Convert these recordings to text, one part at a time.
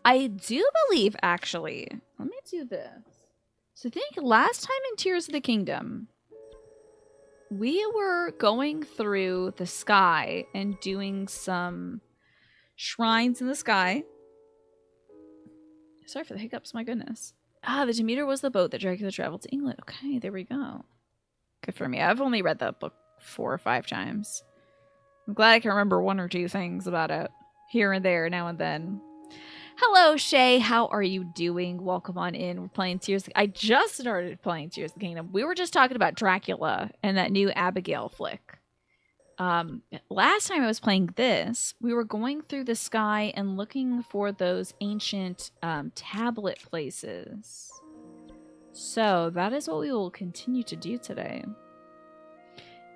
I do believe, actually. Let me do this. So I think last time in Tears of the Kingdom, we were going through the sky and doing some shrines in the sky. Sorry for the hiccups, my goodness. Ah, the Demeter was the boat that Dracula traveled to England. Okay, there we go. Good for me. I've only read that book 4 or 5 times. I'm glad I can remember 1 or 2 things about it here and there, now and then. Hello, Shay. How are you doing? Welcome on in. We're playing Tears. I just started playing Tears of the Kingdom. We were just talking about Dracula and that new Abigail flick. Last time I was playing this, we were going through the sky and looking for those ancient tablet places. So that is what we will continue to do today.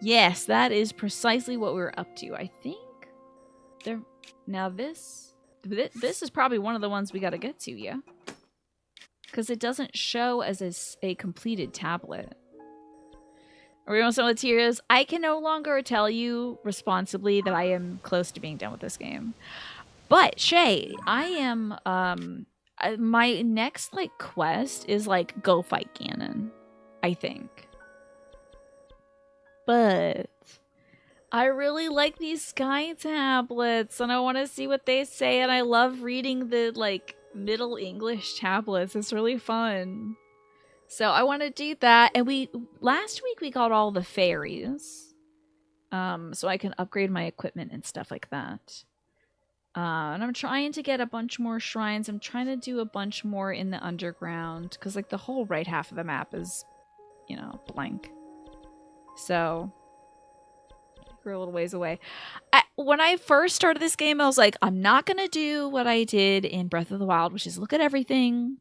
Yes, that is precisely what we're up to. I think there. Now this is probably one of the ones we got to get to, yeah, because it doesn't show as a completed tablet. Are we almost done with Tears? I can no longer tell you responsibly that I am close to being done with this game. But Shay, I am my next like quest is like go fight Ganon, I think. But I really like these sky tablets and I want to see what they say, and I love reading the like Middle English tablets. It's really fun. So I want to do that. And last week we got all the fairies. So I can upgrade my equipment and stuff like that. And I'm trying to get a bunch more shrines. I'm trying to do a bunch more in the underground, because like the whole right half of the map is, you know, blank. So we're a little ways away. When I first started this game, I was like, I'm not going to do what I did in Breath of the Wild, which is look at everything.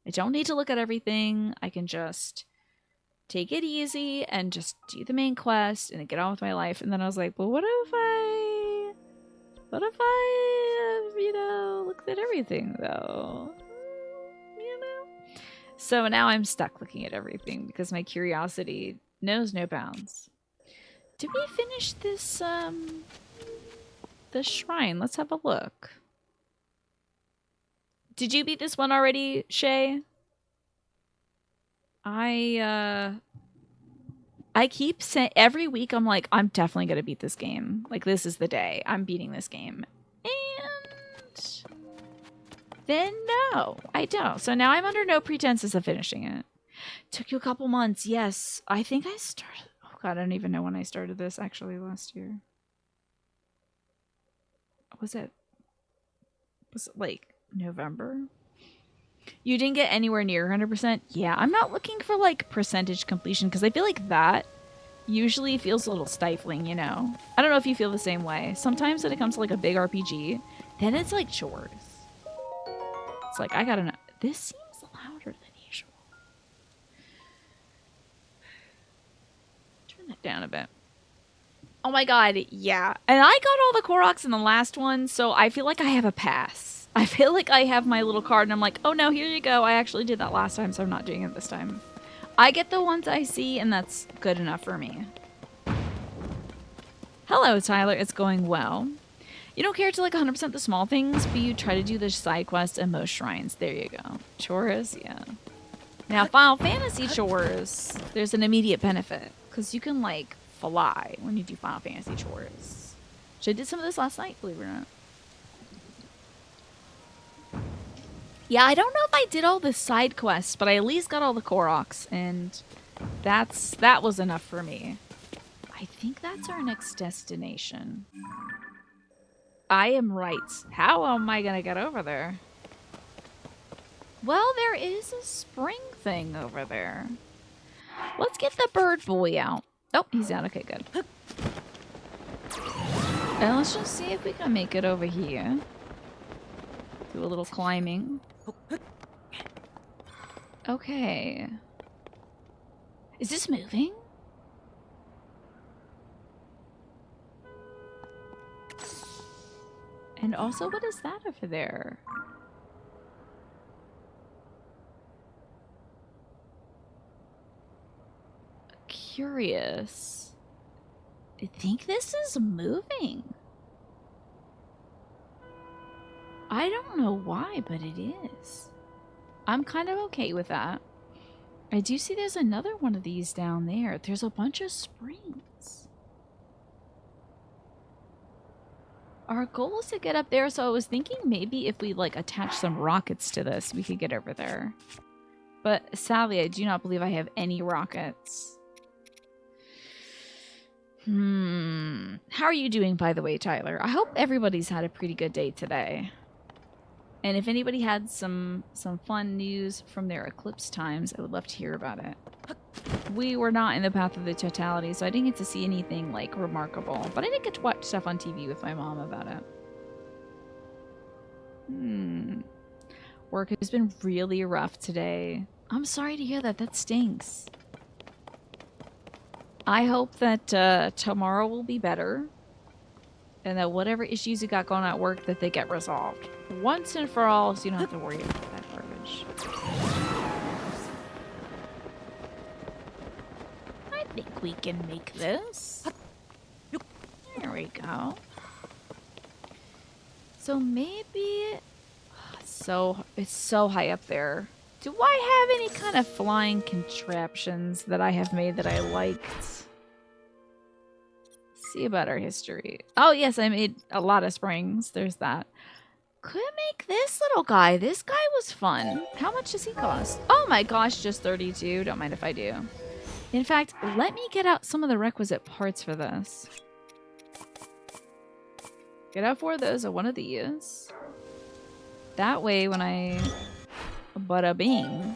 I don't need to look at everything. I can just take it easy and just do the main quest and get on with my life. And then I was like, well, what if I, you know, looked at everything though? You know? So now I'm stuck looking at everything because my curiosity knows no bounds. Did we finish this, this shrine? Let's have a look. Did you beat this one already, Shay? I keep saying every week, I'm like, I'm definitely going to beat this game. Like, this is the day. I'm beating this game. And then, no, I don't. So now I'm under no pretenses of finishing it. Took you a couple months. Yes, I think I started. Oh, God, I don't even know when I started this, actually, last year. Was it like November? You didn't get anywhere near 100%? Yeah, I'm not looking for like percentage completion because I feel like that usually feels a little stifling, you know? I don't know if you feel the same way. Sometimes when it comes to like a big RPG, then it's like chores. It's like, I gotta know. This seems louder than usual. Turn that down a bit. Oh my God, yeah. And I got all the Koroks in the last one, so I feel like I have a pass. I feel like I have my little card and I'm like, oh no, here you go. I actually did that last time, so I'm not doing it this time. I get the ones I see, and that's good enough for me. Hello, Tyler. It's going well. You don't care to like 100% the small things, but you try to do the side quests and most shrines. There you go. Chores, yeah. Now, Final Fantasy chores, there's an immediate benefit, because you can like fly when you do Final Fantasy chores. So I did some of this last night, believe it or not. Yeah, I don't know if I did all the side quests, but I at least got all the Koroks, and that was enough for me. I think that's our next destination. I am right. How am I gonna get over there? Well, there is a spring thing over there. Let's get the bird boy out. Oh, he's out. Okay, good. And let's just see if we can make it over here. Do a little climbing. Okay. Is this moving? And also, what is that over there? Curious. I think this is moving. I don't know why, but it is. I'm kind of okay with that. I do see there's another one of these down there. There's a bunch of springs. Our goal is to get up there, so I was thinking maybe if we, like, attach some rockets to this, we could get over there. But sadly, I do not believe I have any rockets. How are you doing, by the way, Tyler? I hope everybody's had a pretty good day today. And if anybody had some fun news from their eclipse times, I would love to hear about it. We were not in the path of the totality, so I didn't get to see anything, like, remarkable. But I did get to watch stuff on TV with my mom about it. Work has been really rough today. I'm sorry to hear that. That stinks. I hope that tomorrow will be better. And that whatever issues you got going at work, that they get resolved. Once and for all, so you don't have to worry about that garbage. I think we can make this. There we go. So maybe... It's so high up there. Do I have any kind of flying contraptions that I have made that I liked? See about our history. Oh, yes, I made a lot of springs. There's that. Could make this little guy. This guy was fun. How much does he cost? Oh my gosh, just 32. Don't mind if I do. In fact, let me get out some of the requisite parts for this. Get out 4 of those or one of these. That way when I... Bada bing.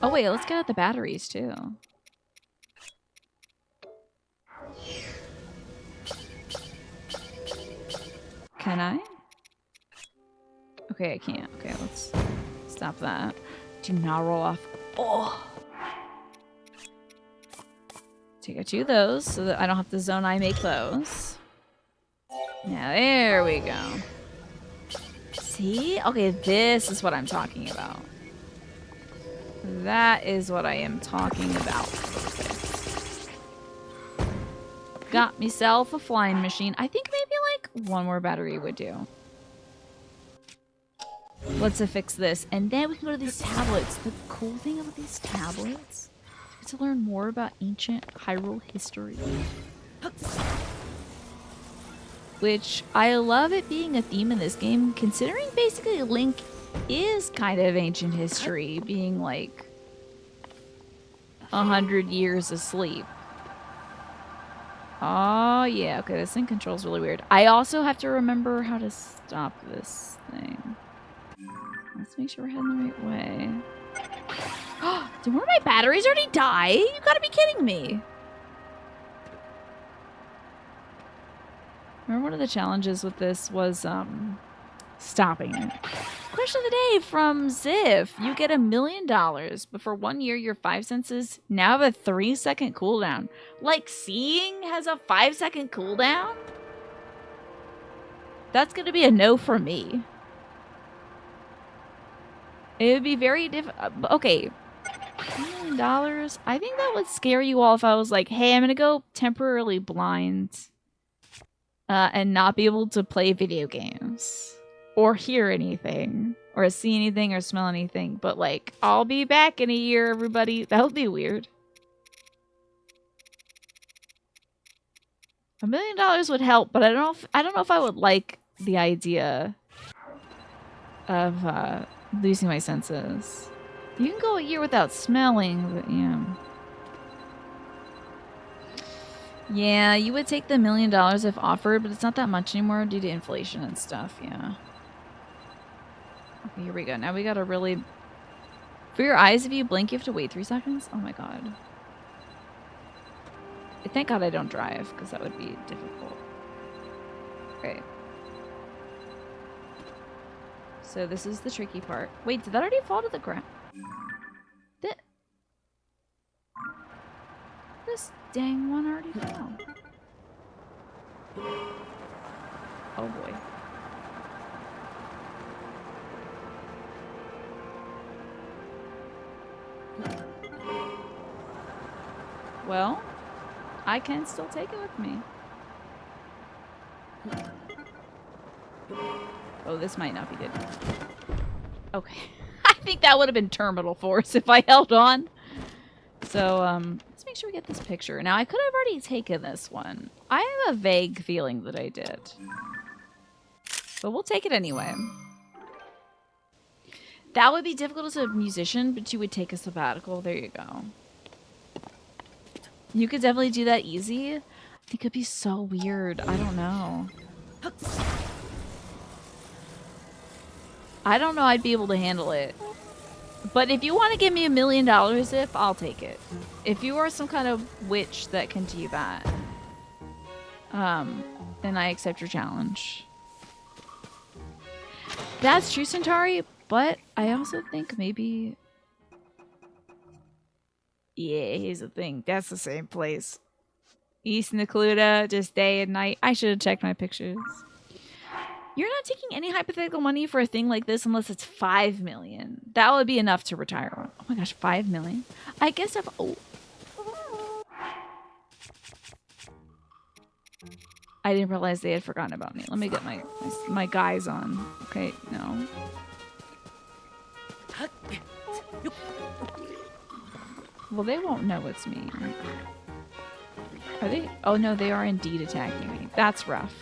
Oh wait, let's get out the batteries too. Can I? Okay, I can't. Okay, let's stop that. Do not roll off. Oh! Take a 2 of those so that I don't have to zone I make those. Now, there we go. See? Okay, this is what I'm talking about. That is what I am talking about. Got myself a flying machine. I think maybe like 1 more battery would do. Let's affix this. And then we can go to these tablets. The cool thing about these tablets is to learn more about ancient Hyrule history. Which I love it being a theme in this game, considering basically Link is kind of ancient history, being like 100 years asleep. Oh yeah, okay, this thing controls really weird. I also have to remember how to stop this thing. Let's make sure we're heading the right way. Did one of my batteries already die? You gotta be kidding me. Remember one of the challenges with this was stopping it. Question of the day from Ziff. You get $1 million, but for 1 year your 5 senses now have a 3-second cooldown. Like seeing has a 5-second cooldown? That's gonna be a no for me. It would be very difficult. Okay. $1 million. I think that would scare you all if I was like, hey, I'm gonna go temporarily blind. And not be able to play video games. Or hear anything. Or see anything or smell anything. But like, I'll be back in a year, everybody. That would be weird. $1 million would help, but I don't know if I would like the idea of losing my senses. You can go a year without smelling, but yeah. Yeah, you would take the $1 million if offered, but it's not that much anymore due to inflation and stuff, yeah. Okay, here we go. Now we gotta really... For your eyes, if you blink, you have to wait 3 seconds? Oh my god. Thank god I don't drive, because that would be difficult. Okay. So this is the tricky part. Wait, did that already fall to the ground? This dang one already fell. Oh boy. Well, I can still take it with me. Oh, this might not be good. Okay. I think that would have been terminal force if I held on. So, let's make sure we get this picture. Now, I could have already taken this one. I have a vague feeling that I did. But we'll take it anyway. That would be difficult as a musician, but you would take a sabbatical. There you go. You could definitely do that easy. It could be so weird. I don't know. I don't know I'd be able to handle it. But if you want to give me $1 million, if I'll take it. If you are some kind of witch that can do that, then I accept your challenge. That's true, Centauri, but I also think maybe... Yeah, here's the thing. That's the same place. East Necluda, just day and night. I should have checked my pictures. You're not taking any hypothetical money for a thing like this unless it's 5 million. That would be enough to retire on. Oh my gosh, 5 million? I guess if... Oh. I didn't realize they had forgotten about me. Let me get my guys on. Okay, no. Well, they won't know it's me. Are they? Oh no, they are indeed attacking me. That's rough.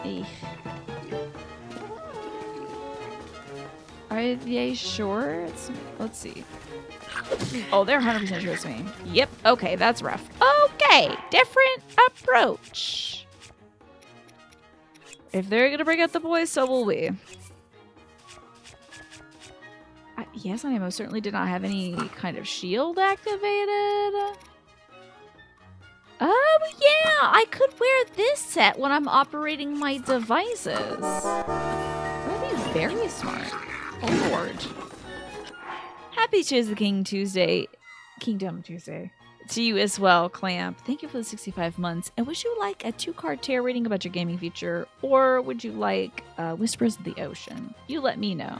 Eek. Are they sure? Let's see. Oh, they're 100% sure it's me. Yep. Okay, that's rough. Okay, different approach. If they're gonna bring out the boys, so will we. Yes, I most certainly did not have any kind of shield activated. Oh, yeah! I could wear this set when I'm operating my devices. That is very smart. Oh, Lord. Happy Choose the King Tuesday. Kingdom Tuesday. To you as well, Clamp. Thank you for the 65 months. And would you like a 2-card tarot reading about your gaming future? Or would you like Whispers of the Ocean? You let me know.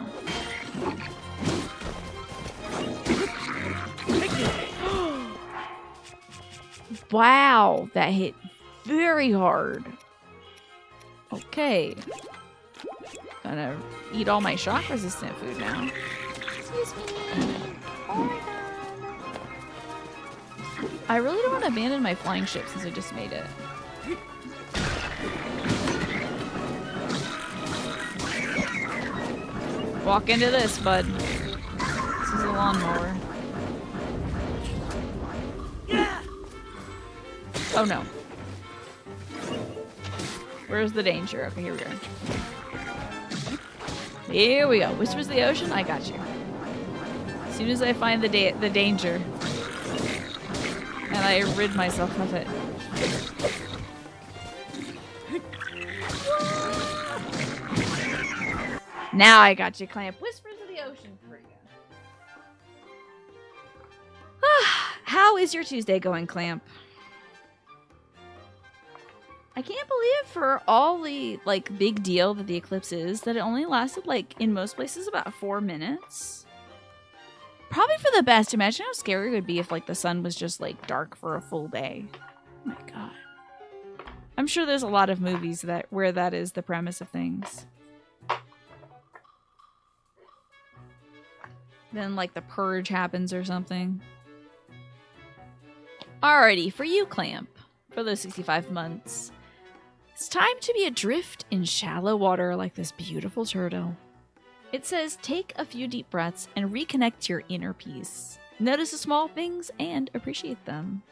Wow, that hit very hard. Okay. Gonna eat all my shock resistant food now. Excuse me. Oh my god. I really don't want to abandon my flying ship since I just made it. Walk into this, bud. This is a lawnmower. Oh no. Where's the danger? Okay, here we go. Here we go. Whispers of the Ocean? I got you. As soon as I find the danger. And I rid myself of it. Now I got you, Clamp. Whispers of the Ocean for you. How is your Tuesday going, Clamp? I can't believe for all the, like, big deal that the eclipse is, that it only lasted, like, in most places about 4 minutes. Probably for the best. Imagine how scary it would be if, like, the sun was just, like, dark for a full day. Oh my god. I'm sure there's a lot of movies where that is the premise of things. Then, like, the purge happens or something. Alrighty, for you, Clamp, for those 65 months. It's time to be adrift in shallow water like this beautiful turtle. It says, take a few deep breaths and reconnect to your inner peace. Notice the small things and appreciate them.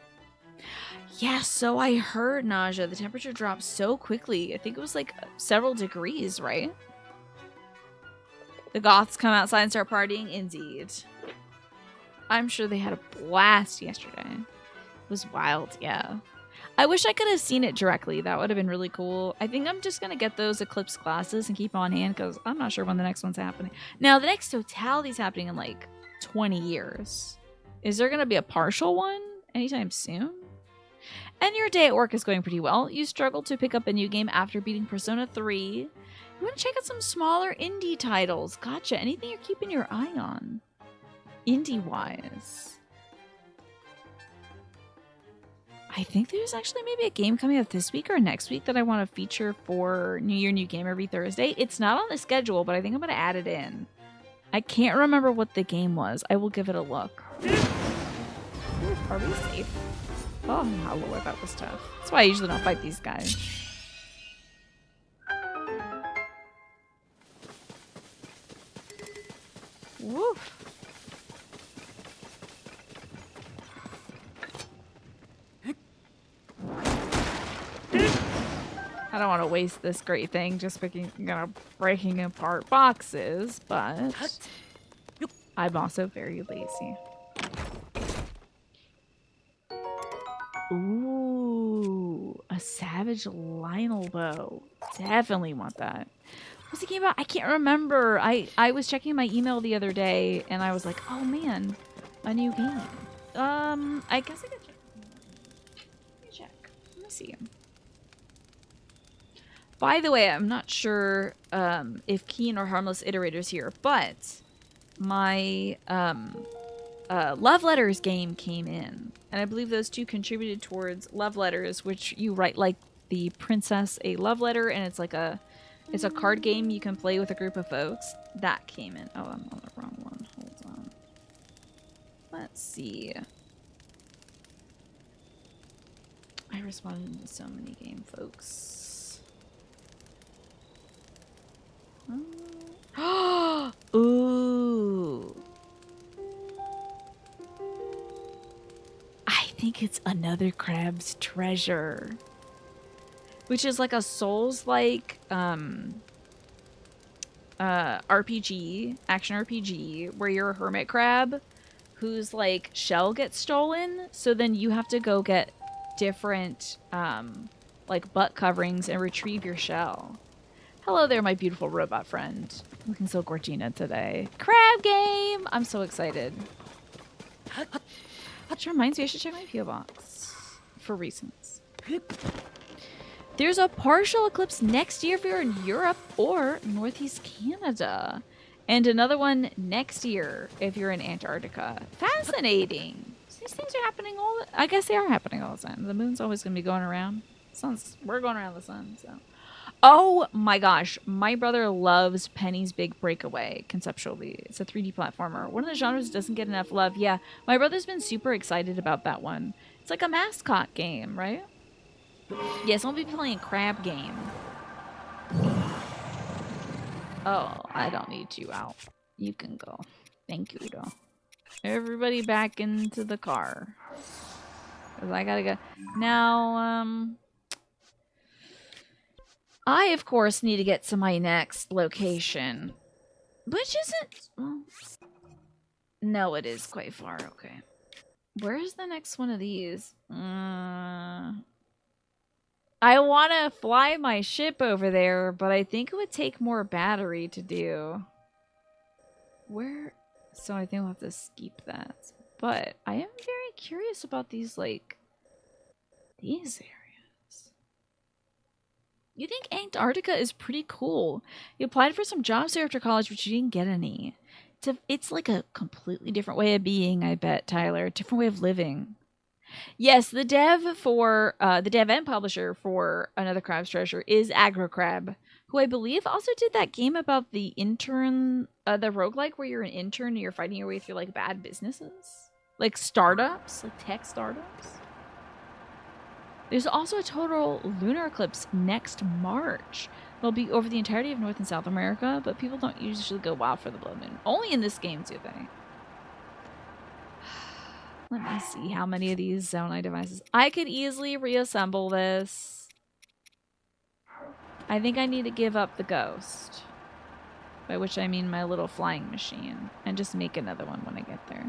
Yeah, so I heard, Nausea, the temperature dropped so quickly. I think it was like several degrees, right? The goths come outside and start partying? Indeed. I'm sure they had a blast yesterday. It was wild, yeah. I wish I could have seen it directly. That would have been really cool. I think I'm just going to get those Eclipse glasses and keep on hand because I'm not sure when the next one's happening. Now, the next totality is happening in like 20 years. Is there going to be a partial one anytime soon? And your day at work is going pretty well. You struggled to pick up a new game after beating Persona 3. You want to check out some smaller indie titles. Gotcha. Anything you're keeping your eye on? Indie-wise. I think there's actually maybe a game coming up this week or next week that I want to feature for New Year, New Game every Thursday. It's not on the schedule, but I think I'm going to add it in. I can't remember what the game was. I will give it a look. Ooh, are we safe? Oh, my lord, that was tough. That's why I usually don't fight these guys. Woof. I don't want to waste this great thing just breaking apart boxes, but I'm also very lazy. Ooh, a Savage Lionel bow. Definitely want that. What's the game about? I can't remember. I was checking my email the other day and I was like, oh man, a new game. I guess I could check. Let me check. Let me see. By the way, I'm not sure if Keen or Harmless Iterators here, but my Love Letters game came in. And I believe those two contributed towards Love Letters, which you write like the princess a love letter, and it's a card game you can play with a group of folks. That came in. Oh, I'm on the wrong one. Hold on. Let's see. I responded to so many game folks. Ooh. I think it's Another Crab's Treasure, which is like a Souls-like RPG, action RPG, where you're a hermit crab whose like shell gets stolen, so then you have to go get different like butt coverings and retrieve your shell. Hello there, my beautiful robot friend. Looking so Gorgina today. Crab game! I'm so excited. Which reminds me, I should check my P.O. box for reasons. There's a partial eclipse next year if you're in Europe or Northeast Canada. And another one next year if you're in Antarctica. Fascinating. So these things are happening I guess they are happening all the time. The moon's always going to be going around. We're going around the sun, so. Oh my gosh, my brother loves Penny's Big Breakaway conceptually. It's a 3D platformer. One of the genres that doesn't get enough love. Yeah, my brother's been super excited about that one. It's like a mascot game, right? Yes, I'll be playing Crab Game. Oh, I don't need you out. You can go. Thank you, though. Everybody back into the car. Because I gotta go. Now, I, of course, need to get to my next location. Which isn't... Well, no, it is quite far. Okay. Where's the next one of these? I want to fly my ship over there, but I think it would take more battery to do. Where? So I think we'll have to skip that. But I am very curious about these, like, these areas. You think Antarctica is pretty cool. You applied for some jobs there after college, but you didn't get any. It's like a completely different way of being, I bet, Tyler. A different way of living. Yes, the dev and publisher for Another Crab's Treasure is AgroCrab, who I believe also did that game about the intern, the roguelike where you're an intern and you're fighting your way through like bad businesses. Like startups, like tech startups. There's also a total lunar eclipse next March. It'll be over the entirety of North and South America, but people don't usually go wild for the blood moon. Only in this game, do they? Let me see how many of these Zonai devices. I could easily reassemble this. I think I need to give up the ghost. By which I mean my little flying machine. And just make another one when I get there.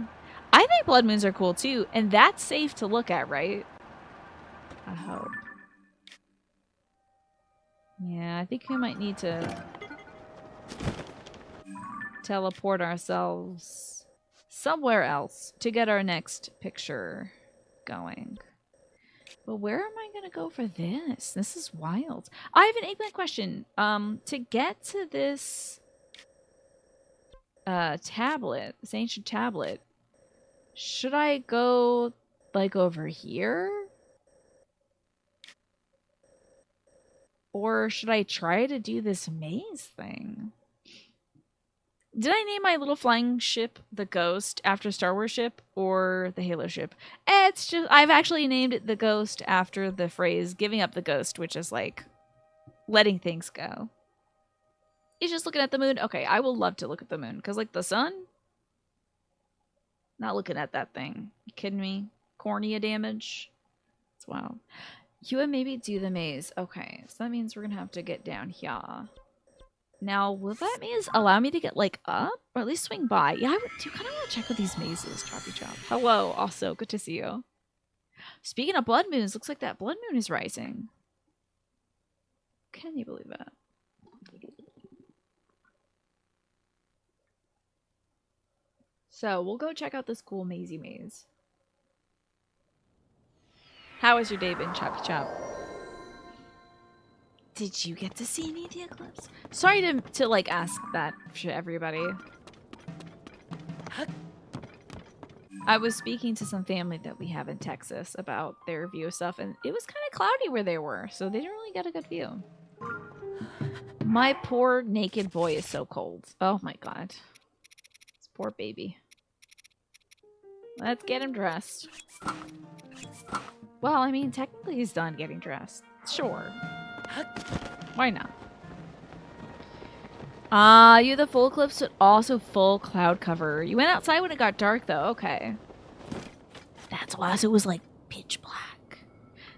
I think blood moons are cool too. And that's safe to look at, right? I hope. Yeah, I think we might need to teleport ourselves somewhere else to get our next picture going. But where am I gonna go for this? This is wild. I have an eggplant question. To get to this tablet, this ancient tablet, should I go like over here? Or should I try to do this maze thing? Did I name my little flying ship the Ghost after Star Wars ship or the Halo ship? It's just, I've actually named it the Ghost after the phrase giving up the ghost, which is like letting things go. It's just looking at the moon. Okay, I will love to look at the moon because like the sun, not looking at that thing. You kidding me? Cornea damage. It's wild. You would maybe do the maze. Okay, so that means we're gonna have to get down here. Now, will that maze allow me to get, like, up? Or at least swing by? Yeah, I do kind of want to check out these mazes, Choppy Chop. Hello, also. Good to see you. Speaking of blood moons, looks like that blood moon is rising. Can you believe that? So, we'll go check out this cool mazy maze. How has your day been, Choppy Chop? Did you get to see any of the eclipse? Sorry to like ask that to everybody. I was speaking to some family that we have in Texas about their view of stuff, and it was kind of cloudy where they were, so they didn't really get a good view. My poor naked boy is so cold. Oh my god. This poor baby. Let's get him dressed. Well, I mean, technically he's done getting dressed. Sure. Why not? You had the full eclipse, but also full cloud cover. You went outside when it got dark, though. Okay. That's why it was, like, pitch black.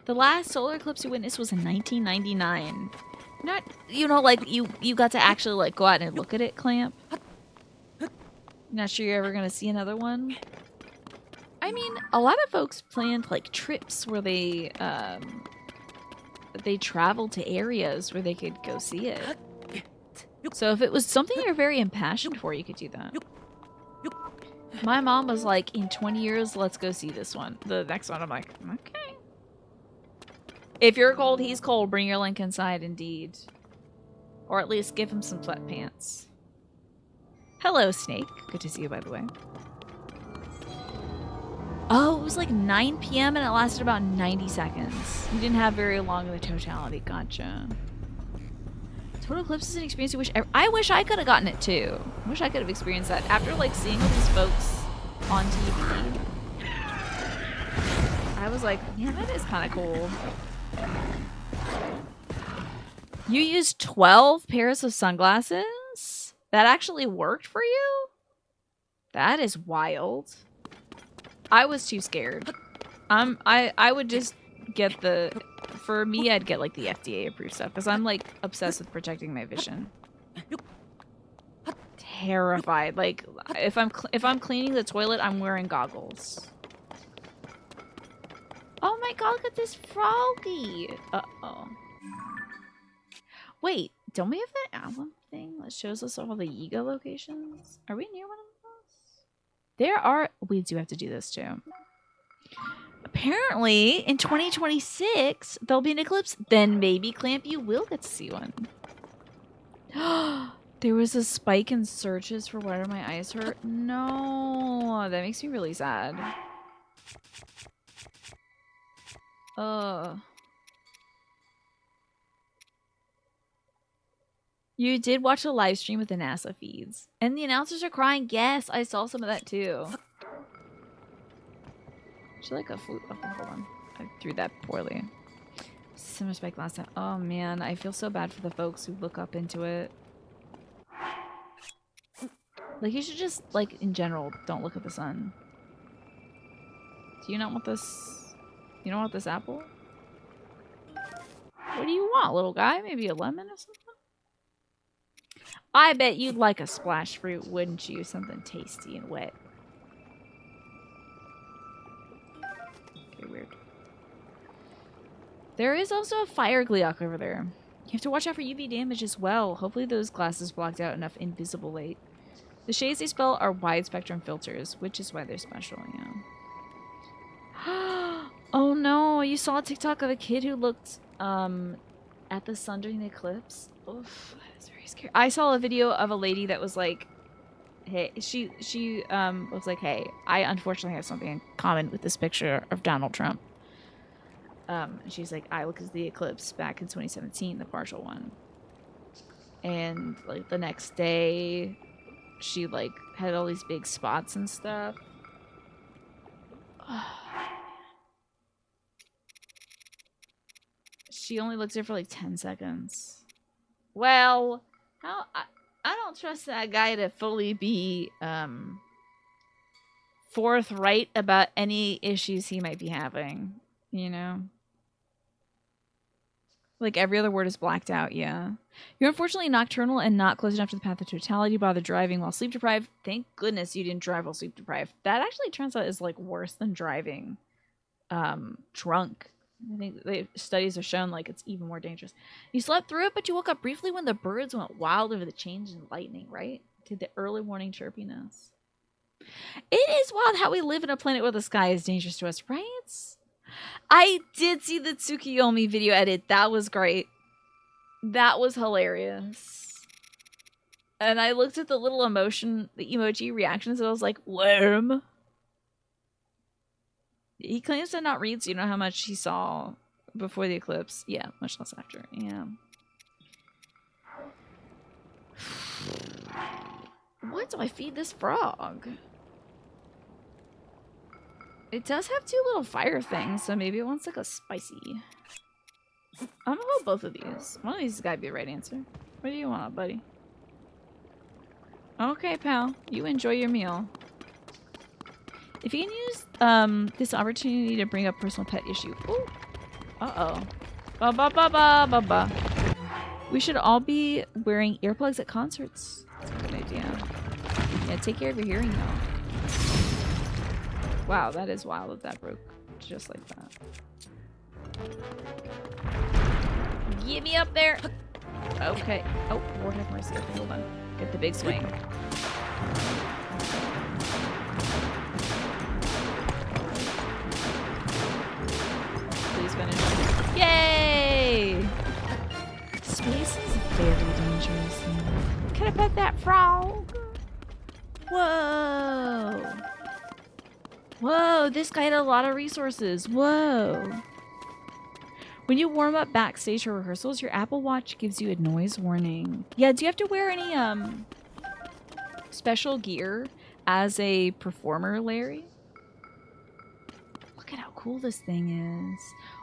The last solar eclipse you witnessed was in 1999. Not, you know, like, you got to actually, like, go out and look at it, Clamp. Not sure you're ever gonna see another one. I mean, a lot of folks planned, like, trips where they traveled to areas where they could go see it. So if it was something you're very impassioned for, you could do that. My mom was like, in 20 years, let's go see this one. The next one, I'm like, okay. If you're cold, he's cold. Bring your Link inside, indeed. Or at least give him some sweatpants. Hello, Snake. Good to see you, by the way. Oh, it was like 9 p.m. and it lasted about 90 seconds. You didn't have very long in the totality. Gotcha. Total eclipse is an experience I wish I could have gotten it too. I wish I could have experienced that. After like seeing all these folks on TV, I was like, yeah, that is kind of cool. You used 12 pairs of sunglasses? That actually worked for you? That is wild. I was too scared. I would just get the, for me, I'd get like the FDA approved stuff because I'm like obsessed with protecting my vision. Terrified. Like if I'm cleaning the toilet, I'm wearing goggles. Oh my god, look at this froggy. Uh-oh. Wait, don't we have that album thing that shows us all the Yiga locations? Are we near one of those? There are... We do have to do this too. Apparently, in 2026, there'll be an eclipse. Then maybe, Clamp, you will get to see one. There was a spike in searches for why my eyes hurt. No, that makes me really sad. You did watch a live stream with the NASA feeds. And the announcers are crying. Yes, I saw some of that too. Should like a flute. Oh, hold on. I threw that poorly. Similar spike last time. Oh man, I feel so bad for the folks who look up into it. Like you should just, like in general, don't look at the sun. Do you not want this? You don't want this apple? What do you want, little guy? Maybe a lemon or something? I bet you'd like a splash fruit, wouldn't you? Something tasty and wet. Okay, weird. There is also a fire Gleeok over there. You have to watch out for UV damage as well. Hopefully those glasses blocked out enough invisible light. The shades they spell are wide spectrum filters, which is why they're special, you know. Oh no, you saw a TikTok of a kid who looked at the sun during the eclipse. Oof, that's very scary. I saw a video of a lady that was like, hey, she was like, hey, I unfortunately have something in common with this picture of Donald Trump. And she's like, I looked at the eclipse back in 2017, the partial one. And like the next day, she like had all these big spots and stuff. She only looked at it for like 10 seconds. Well, I don't trust that guy to fully be forthright about any issues he might be having, you know? Like every other word is blacked out, yeah. You're unfortunately nocturnal and not close enough to the path of totality. Bother driving while sleep deprived. Thank goodness you didn't drive while sleep deprived. That actually turns out is like worse than driving drunk. I think studies have shown like it's even more dangerous. You slept through it, but you woke up briefly when the birds went wild over the change in lightning, right? To the early morning chirpiness. It is wild how we live in a planet where the sky is dangerous to us, right? I did see the Tsukiyomi video edit. That was great. That was hilarious. And I looked at the little emotion, the emoji reactions, and I was like, worm. He claims to not read, so you know how much he saw before the eclipse. Yeah, much less after. Yeah. What do I feed this frog? It does have 2 little fire things, so maybe it wants like a spicy. I'm gonna hold both of these. One of these has gotta be the right answer. What do you want, buddy? Okay, pal. You enjoy your meal. If you can use this opportunity to bring up personal pet issue. Ooh. Uh-oh. Ba-ba-ba-ba-ba-ba. We should all be wearing earplugs at concerts. That's a good idea. Yeah, take care of your hearing, though. Wow, that is wild that that broke just like that. Get me up there! Okay. Oh, Lord have mercy. Okay, hold on. Get the big swing. Please finish. Yay! Space is very dangerous. Can I pet that frog? Whoa! Whoa, this guy had a lot of resources. Whoa. When you warm up backstage for rehearsals, your Apple Watch gives you a noise warning. Yeah, do you have to wear any special gear as a performer, Larry? Look at how cool this thing is.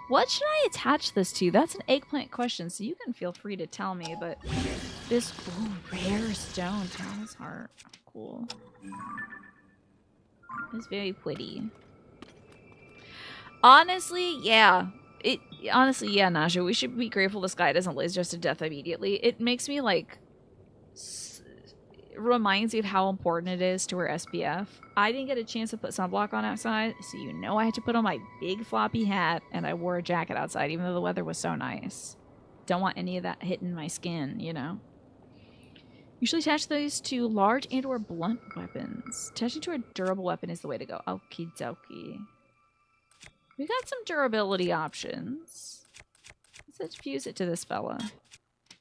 What should I attach this to? That's an eggplant question, so you can feel free to tell me, but this rare stone Talon's heart. Cool. It's very pretty. Honestly, yeah. Honestly, yeah, Naja, we should be grateful the sky doesn't laser us to death immediately. It makes me, like, reminds me of how important it is to wear SPF. I didn't get a chance to put sunblock on outside, so you know I had to put on my big floppy hat, and I wore a jacket outside, even though the weather was so nice. Don't want any of that hitting my skin, you know? Usually attach those to large and or blunt weapons. Attaching to a durable weapon is the way to go. Okie dokie. We got some durability options. Let's fuse it to this fella.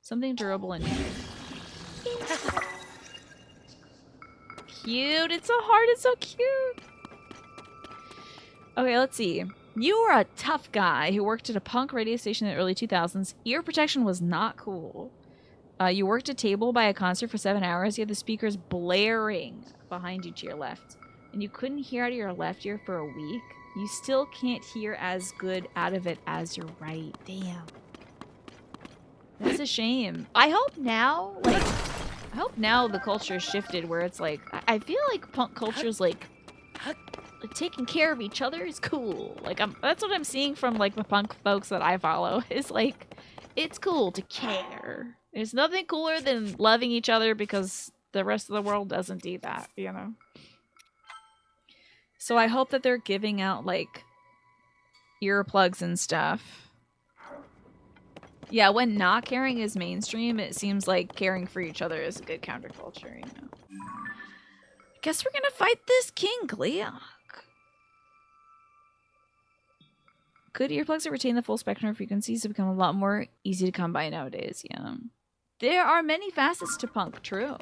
Something durable and new. Cute. It's so hard. It's so cute. Okay, let's see. You were a tough guy who worked at a punk radio station in the early 2000s. Ear protection was not cool. You worked a table by a concert for 7 hours. You had the speakers blaring behind you to your left. And you couldn't hear out of your left ear for a week. You still can't hear as good out of it as your right. Damn. That's a shame. I hope now the culture shifted where it's like, I feel like punk culture's like taking care of each other is cool. Like that's what I'm seeing from like the punk folks that I follow. Is like, it's cool to care. There's nothing cooler than loving each other because the rest of the world doesn't do that, you know? So I hope that they're giving out, like, earplugs and stuff. Yeah, when not caring is mainstream, it seems like caring for each other is a good counterculture, you know? Guess we're gonna fight this King Gleok. Good earplugs that retain the full spectrum of frequencies have become a lot more easy to come by nowadays, yeah. There are many facets to punk, true.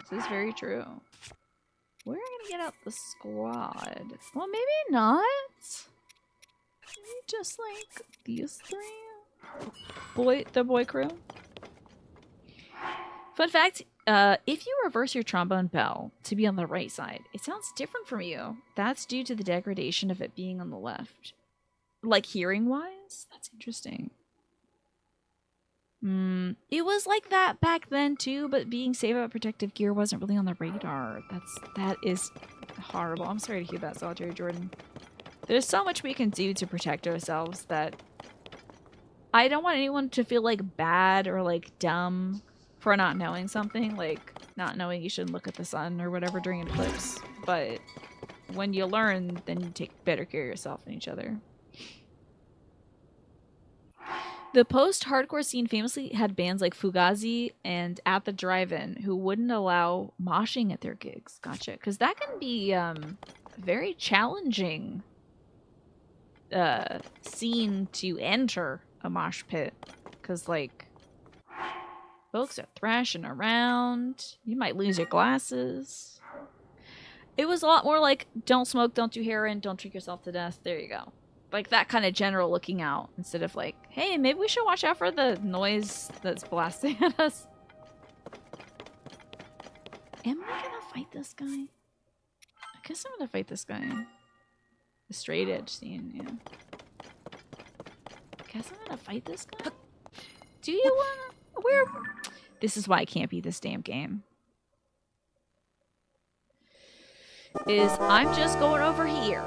This is very true. We're gonna get out the squad. Well, maybe not. Maybe just like these three. The boy crew. Fun fact, if you reverse your trombone bell to be on the right side, it sounds different from you. That's due to the degradation of it being on the left. Like hearing-wise? That's interesting. It was like that back then too, but being safe about protective gear wasn't really on the radar. That is horrible. I'm sorry to hear that, Solitary Jordan. There's so much we can do to protect ourselves that I don't want anyone to feel like bad or like dumb for not knowing something, like not knowing you shouldn't look at the sun or whatever during an eclipse. But when you learn, then you take better care of yourself and each other. The post-hardcore scene famously had bands like Fugazi and At the Drive-In who wouldn't allow moshing at their gigs. Gotcha. Because that can be very challenging scene to enter a mosh pit. Because, like, folks are thrashing around. You might lose your glasses. It was a lot more like, don't smoke, don't do heroin, don't drink yourself to death. There you go. Like that kind of general looking out instead of like, hey, maybe we should watch out for the noise that's blasting at us. Am I gonna fight this guy? I guess I'm gonna fight this guy. The straight edge scene, yeah. I guess I'm gonna fight this guy. Do you wanna? Where? This is why I can't beat this damn game. I'm just going over here.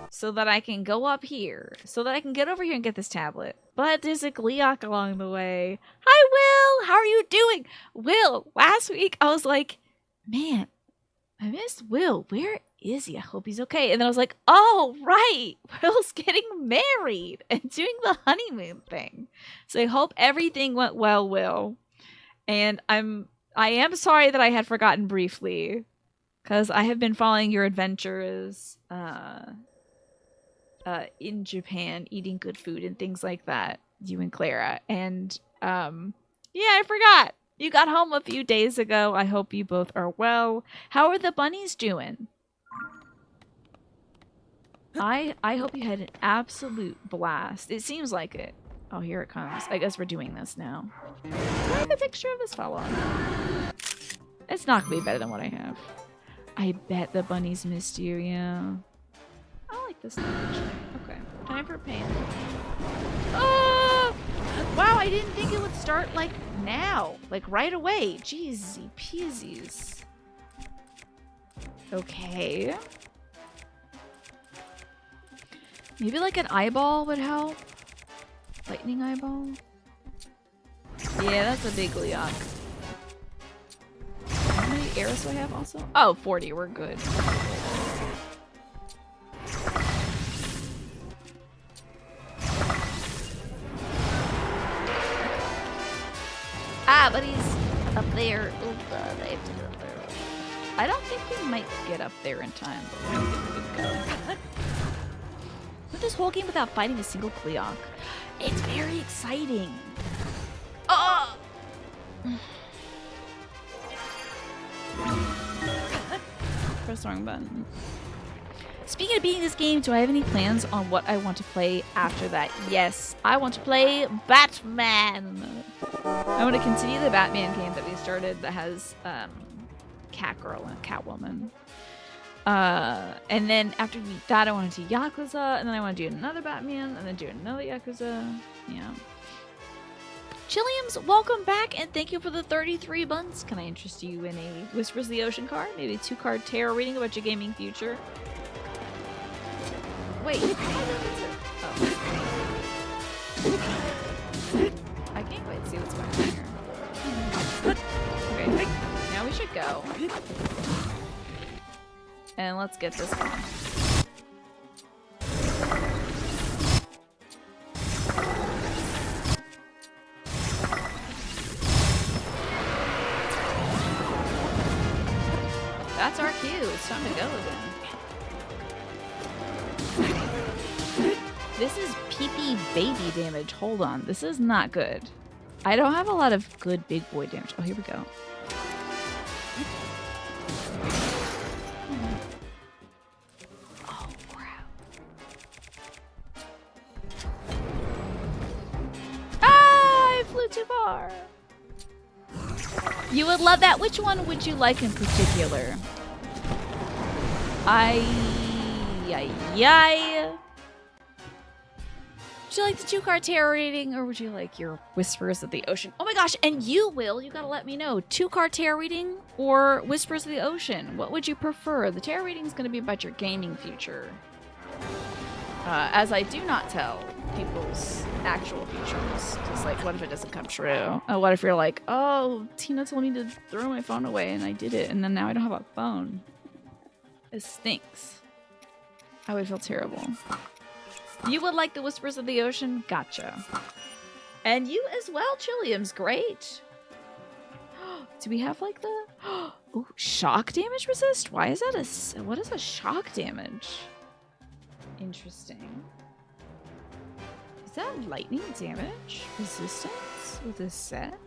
So that I can go up here. So that I can get over here and get this tablet. But there's a Gleeok along the way. Hi, Will! How are you doing? Will, last week I was like, man, I missed Will. Where is he? I hope he's okay. And then I was like, oh, right. Will's getting married and doing the honeymoon thing. So I hope everything went well, Will. And I am sorry that I had forgotten briefly. Because I have been following your adventures, in Japan, eating good food and things like that, you and Clara. And, yeah, I forgot. You got home a few days ago. I hope you both are well. How are the bunnies doing? I hope you had an absolute blast. It seems like it. Oh, here it comes. I guess we're doing this now. Do I have a picture of this fellow? It's not gonna be better than what I have. I bet the bunnies missed you, yeah. I like this image. Okay. Time for pain. Oh! Wow, I didn't think it would start, like, now. Like, right away. Jeezy peasies. Okay. Maybe, like, an eyeball would help? Lightning eyeball? Yeah, that's a big Gleeok. How many arrows do I have also? Oh, 40. We're good. Ah, but he's up there. Oh, God, I have to get up there. I don't think we might get up there in time, but we're gonna get go. Went this whole game without fighting a single Gleeok. It's very exciting. Oh! Press the wrong button. Speaking of beating this game, do I have any plans on what I want to play after that? Yes, I want to play Batman. I want to continue the Batman game that we started that has Catgirl and Catwoman. And then after that, I want to do Yakuza, and then I want to do another Batman, and then do another Yakuza. Yeah. Chilliams, welcome back, and thank you for the 33 months. Can I interest you in a Whispers of the Ocean card? Maybe a 2-card tarot reading about your gaming future? Wait. Oh. I can't wait to see what's going on here. Okay, now we should go. And let's get this going. That's our cue. It's time to go again. This is pee-pee baby damage. Hold on. This is not good. I don't have a lot of good big boy damage. Oh, here we go. Oh, crap. You would love that. Which one would you like in particular? Would you like the 2-card tarot reading, or would you like your Whispers of the Ocean? Oh my gosh, and you gotta let me know. 2-card tarot reading or Whispers of the Ocean? What would you prefer? The tarot reading is going to be about your gaming future. As I do not tell people's actual futures. Just like, what if it doesn't come true? What if you're like, oh, Tina told me to throw my phone away and I did it, and then now I don't have a phone. It stinks. I would feel terrible. You would like the Whispers of the Ocean? Gotcha. And you as well, Chilliam's great. Do we have like the... Ooh, shock damage resist? Why is that a... What is a shock damage? Interesting. Is that lightning damage resistance with this set?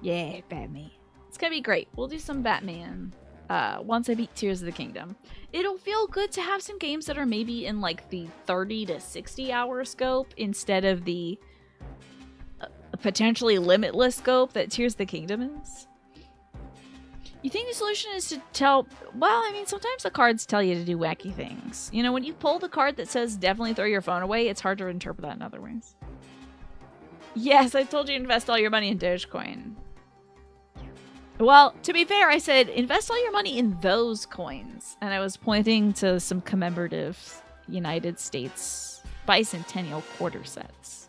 Yeah, Batman. It's gonna be great. We'll do some Batman once I beat Tears of the Kingdom. It'll feel good to have some games that are maybe in like the 30 to 60 hour scope instead of the potentially limitless scope that Tears of the Kingdom is. You think the solution is to tell... Well, I mean, sometimes the cards tell you to do wacky things. You know, when you pull the card that says definitely throw your phone away, it's hard to interpret that in other ways. Yes, I told you to invest all your money in Dogecoin. Well, to be fair, I said invest all your money in those coins. And I was pointing to some commemorative United States bicentennial quarter sets.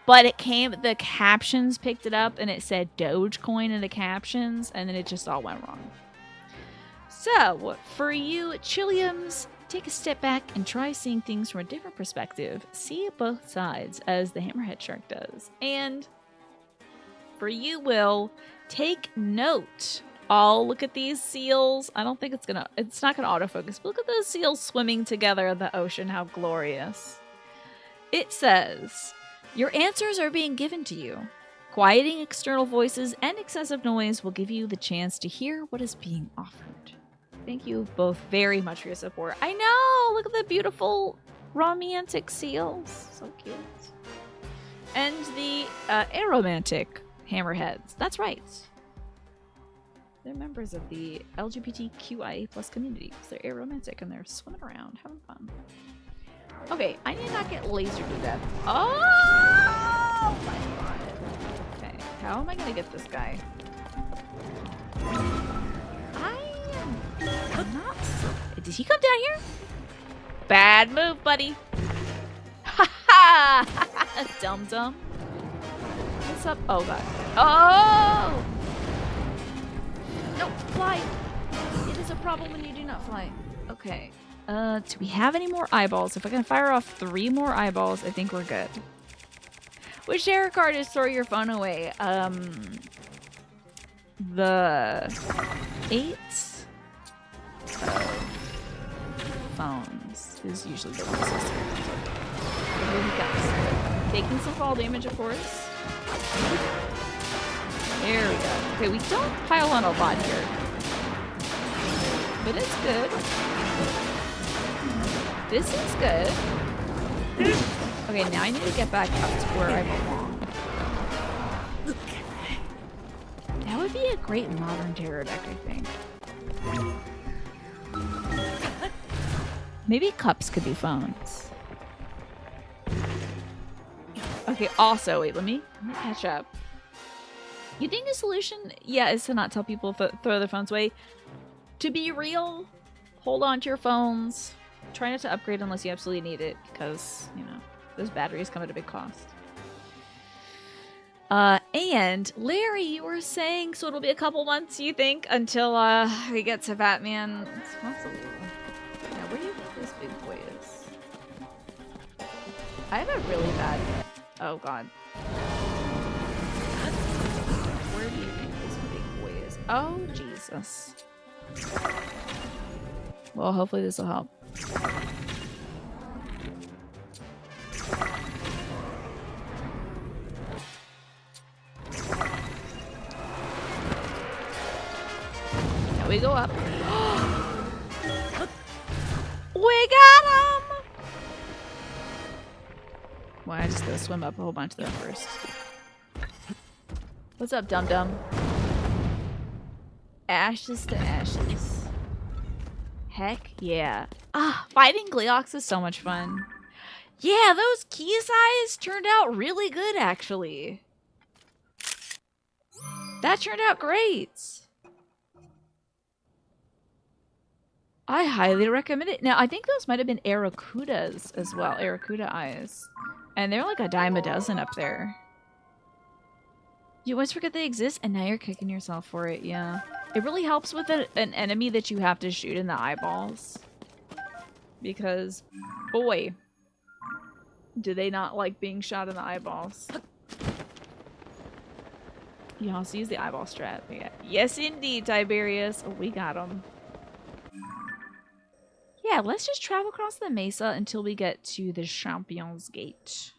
But it came, the captions picked it up and it said Dogecoin in the captions, and then it just all went wrong. So, for you Chilliams, take a step back and try seeing things from a different perspective. See both sides, as the Hammerhead Shark does. And for you, Will, take note. Oh, look at these seals. I don't think it's not gonna autofocus, but look at those seals swimming together in the ocean. How glorious. It says... Your answers are being given to you. Quieting external voices and excessive noise will give you the chance to hear what is being offered. Thank you both very much for your support. I know! Look at the beautiful romantic seals. So cute. And the aromantic hammerheads. That's right. They're members of the LGBTQIA+ community. They're aromantic and they're swimming around, having fun. Okay, I need not get lasered to death. Oh my god. Okay, how am I gonna get this guy? I am not... Did he come down here? Bad move, buddy. Ha ha! Dum-dum. What's up? Oh god. Oh! No, fly! It is a problem when you do not fly. Okay. Do we have any more eyeballs? If I can fire off 3 more eyeballs, I think we're good. Which tarot card is throw your phone away? The 8 of phones is usually the one that's here he comes. Taking some fall damage, of course. There we go. Okay, we don't pile on a lot here. But it's good. This is good. Okay, now I need to get back up to where I belong. That would be a great modern tarot deck, I think. Maybe cups could be phones. Okay, also, wait, let me catch up. You think the solution, yeah, is to not tell people throw their phones away. To be real, hold on to your phones. Try not to upgrade unless you absolutely need it, because, you know, those batteries come at a big cost. And Larry, you were saying, so it'll be a couple months, you think, until we get to Batman. It's possible. Now, where do you think this big boy is? I have a really bad... Oh, God. Where do you think this big boy is? Oh, Jesus. Well, hopefully this will help. Now we go up. We got him! Well, I just gotta swim up a whole bunch there first. What's up, dum-dum? Ashes to ashes. Heck yeah. Ah, fighting Gleox is so much fun. Yeah, those Keys eyes turned out really good, actually. That turned out great. I highly recommend it. Now, I think those might have been Aracudas as well. Aracuda eyes. And they're like a dime a dozen up there. You always forget they exist, and now you're kicking yourself for it, yeah. It really helps with an enemy that you have to shoot in the eyeballs. Because, boy, do they not like being shot in the eyeballs. You also use the eyeball strat. Yeah. Yes, indeed, Tiberius. Oh, we got him. Yeah, let's just travel across the mesa until we get to the Champion's Gate.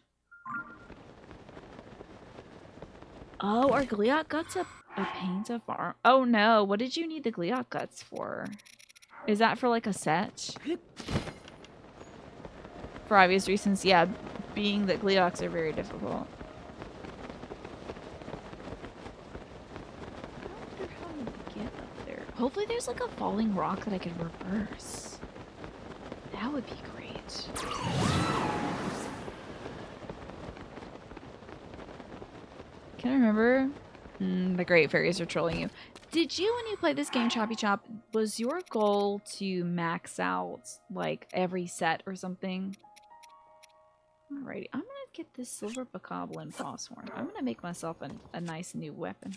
Oh, are Gleeok guts a pain to farm? Oh no, what did you need the Gleeok guts for? Is that for like a set? For obvious reasons, yeah, being that Gleeoks are very difficult. I wonder how to get up there. Hopefully there's like a falling rock that I can reverse. That would be great. Can I remember? The Great Fairies are trolling you. Did you, when you played this game, Choppy Chop, was your goal to max out, like, every set or something? Alrighty, I'm gonna get this Silver Bokoblin Phosphorn. I'm gonna make myself a nice new weapon.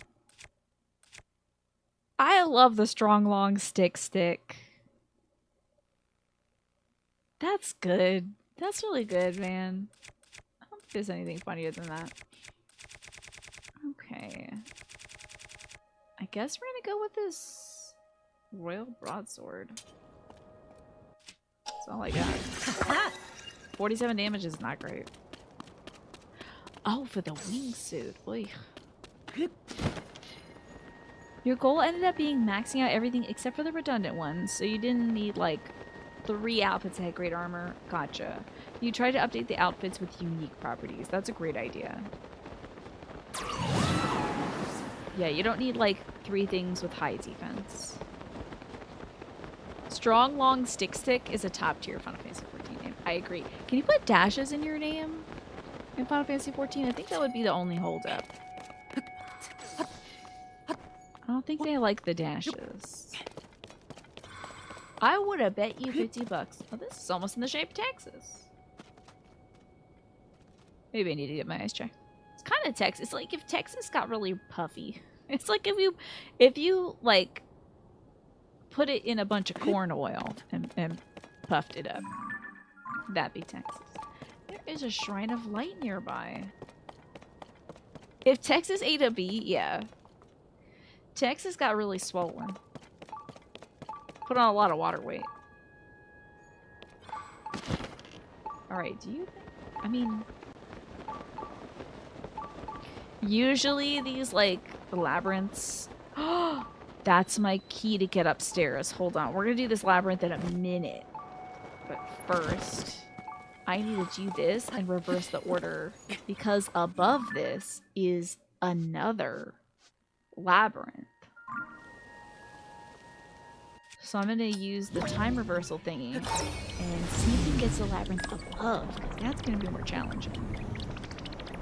I love the strong, long stick. That's good. That's really good, man. I don't think there's anything funnier than that. Okay. I guess we're gonna go with this Royal Broadsword. That's all I got. 47 damage is not great. Oh, for the wingsuit. Oy. Your goal ended up being maxing out everything except for the redundant ones, so you didn't need like 3 outfits that had great armor. Gotcha. You tried to update the outfits with unique properties. That's a great idea. Yeah, you don't need like 3 things with high defense. Strong, long, stick is a top tier Final Fantasy 14 name. I agree. Can you put dashes in your name in Final Fantasy 14? I think that would be the only holdup. I don't think they like the dashes. I would have bet you 50 bucks. Oh, this is almost in the shape of Texas. Maybe I need to get my eyes checked. It's kind of Texas. It's like if Texas got really puffy. It's like if you like put it in a bunch of corn oil and puffed it up. That'd be Texas. There is a Shrine of Light nearby. If Texas ate a bee, yeah. Texas got really swollen. Put on a lot of water weight. Alright, do you think... I mean... Usually these, like, labyrinths... That's my key to get upstairs. Hold on. We're gonna do this labyrinth in a minute. But first... I need to do this and reverse the order. Because above this is another labyrinth. So I'm gonna use the time reversal thingy and see if he gets the labyrinth above, because that's gonna be more challenging.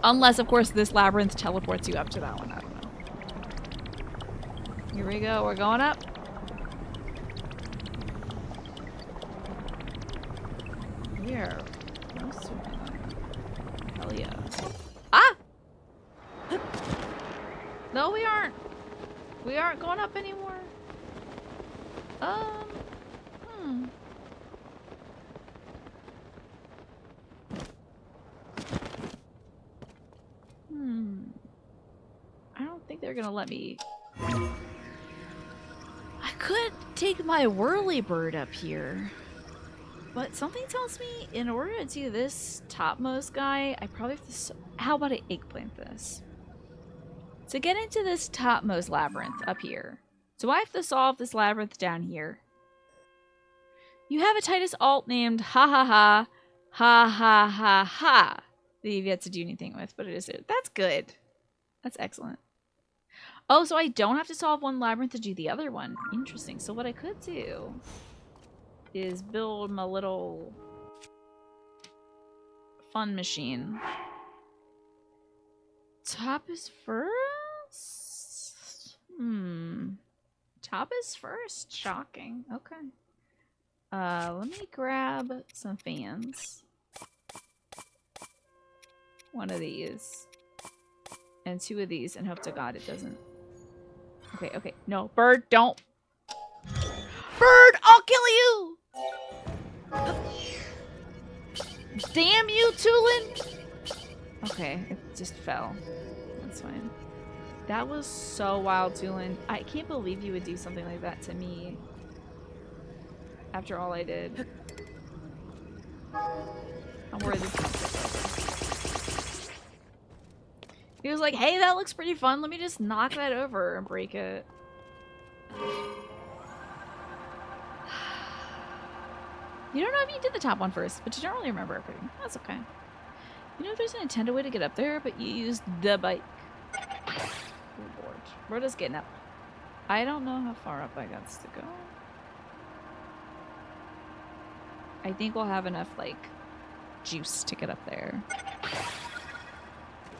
Unless, of course, this labyrinth teleports you up to that one. I don't know. Here we go. We're going up. Here. Hell yeah. Ah! No, we aren't. We aren't going up anymore. I don't think they're gonna let me. I could take my whirlybird up here. But something tells me in order to do this topmost guy, I probably have to... How about I eggplant this? To get into this topmost labyrinth up here, so I have to solve this labyrinth down here. You have a Titus alt named ha ha ha ha ha ha ha that you've yet to do anything with, but it is it. That's good. That's excellent. Oh, so I don't have to solve one labyrinth to do the other one. Interesting. So what I could do is build my little fun machine. Top is first? Top is first. Shocking. Okay. Let me grab some fans. One of these. And 2 of these, and hope to God it doesn't. Okay, okay. No, bird, don't. Bird, I'll kill you! Damn you, Tulin! Okay, it just fell. That's fine. That was so wild, Tulin. I can't believe you would do something like that to me. After all I did. I'm worried this is. He was like, hey, that looks pretty fun. Let me just knock that over and break it. You don't know if you did the top one first, but you don't really remember everything. That's okay. You know, there's a Nintendo way to get up there, but you used the bike. Oh, Lord. Rhoda's getting up. I don't know how far up I got to go. I think we'll have enough, like, juice to get up there.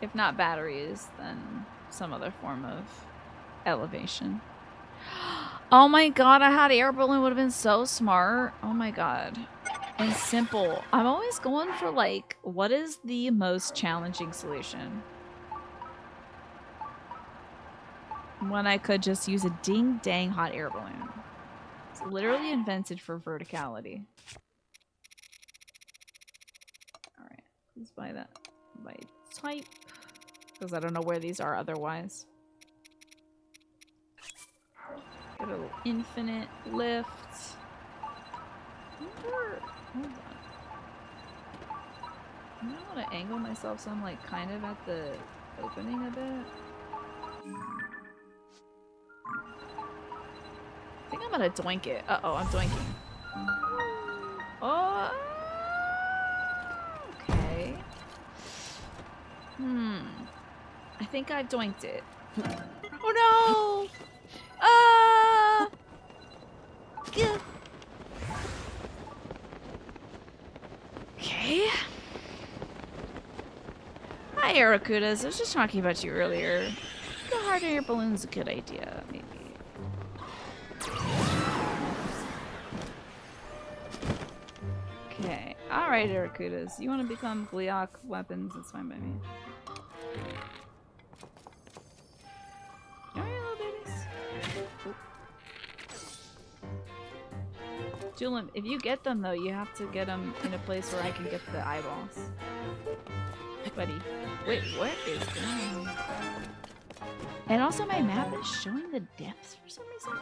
If not batteries, then some other form of elevation. Oh my god, I had air balloon would have been so smart. Oh my god. And simple. I'm always going for, like, what is the most challenging solution? When I could just use a ding-dang hot air balloon. It's literally invented for verticality. Alright, let's buy that by type. Because I don't know where these are otherwise. Get a little infinite lift. Hold on. I don't want to angle myself so I'm like kind of at the opening a bit. I think I'm gonna doink it. Uh-oh, I'm doinking. Oh, okay. I think I've doinked it. Oh no! Yeah. Okay. Hi, Arakudas. I was just talking about you earlier. The hard air balloon's a good idea, maybe. Okay. Alright, Arakudas. You want to become Gleok weapons? It's fine by me. Alright, little babies. Oh. Julian, if you get them, though, you have to get them in a place where I can get the eyeballs. Buddy. Wait, what is going on? And also my map is showing the depths for some reason.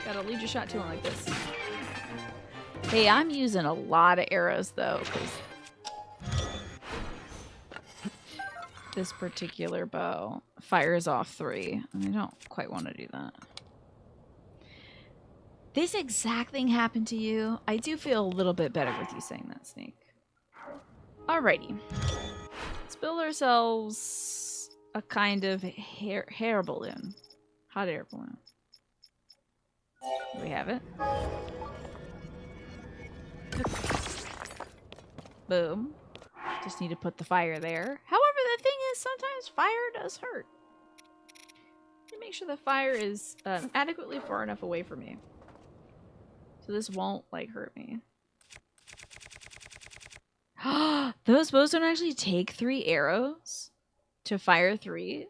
Gotta lead your shot to one like this. Hey, I'm using a lot of arrows though, because this particular bow fires off 3. And I don't quite want to do that. This exact thing happened to you. I do feel a little bit better with you saying that, Snake. Alrighty. Let's build ourselves a kind of hair balloon. Hot air balloon. We have it. Boom. Just need to put the fire there. However, the thing is, sometimes fire does hurt. Let me make sure the fire is adequately far enough away from me. So this won't, like, hurt me. Those bows don't actually take 3 arrows to fire 3.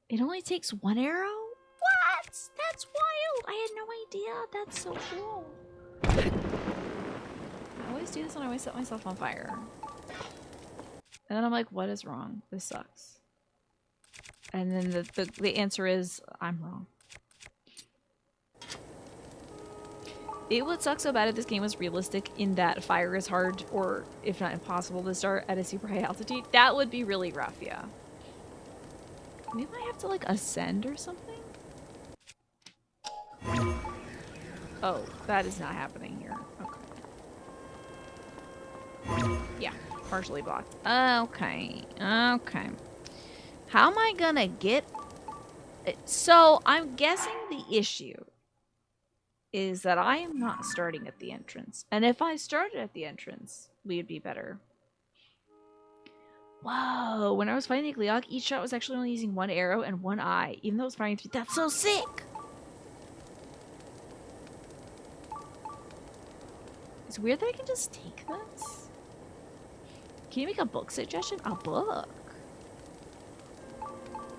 It only takes 1 arrow? What? That's wild. I had no idea. That's so cool. I always do this when I always set myself on fire. And then I'm like, what is wrong? This sucks. And then the answer is, I'm wrong. It would suck so bad if this game was realistic in that fire is hard, or if not impossible, to start at a super high altitude. That would be really rough, yeah. Maybe I have to, like, ascend or something? Oh, that is not happening here. Okay. Yeah, partially blocked. Okay. Okay. How am I gonna get... So, I'm guessing the issue is that I am not starting at the entrance. And if I started at the entrance, we would be better. Whoa, when I was fighting the Gleeok, each shot was actually only using one arrow and one eye, even though it was firing 3. That's so sick! It's weird that I can just take this. Can you make a book suggestion? A book?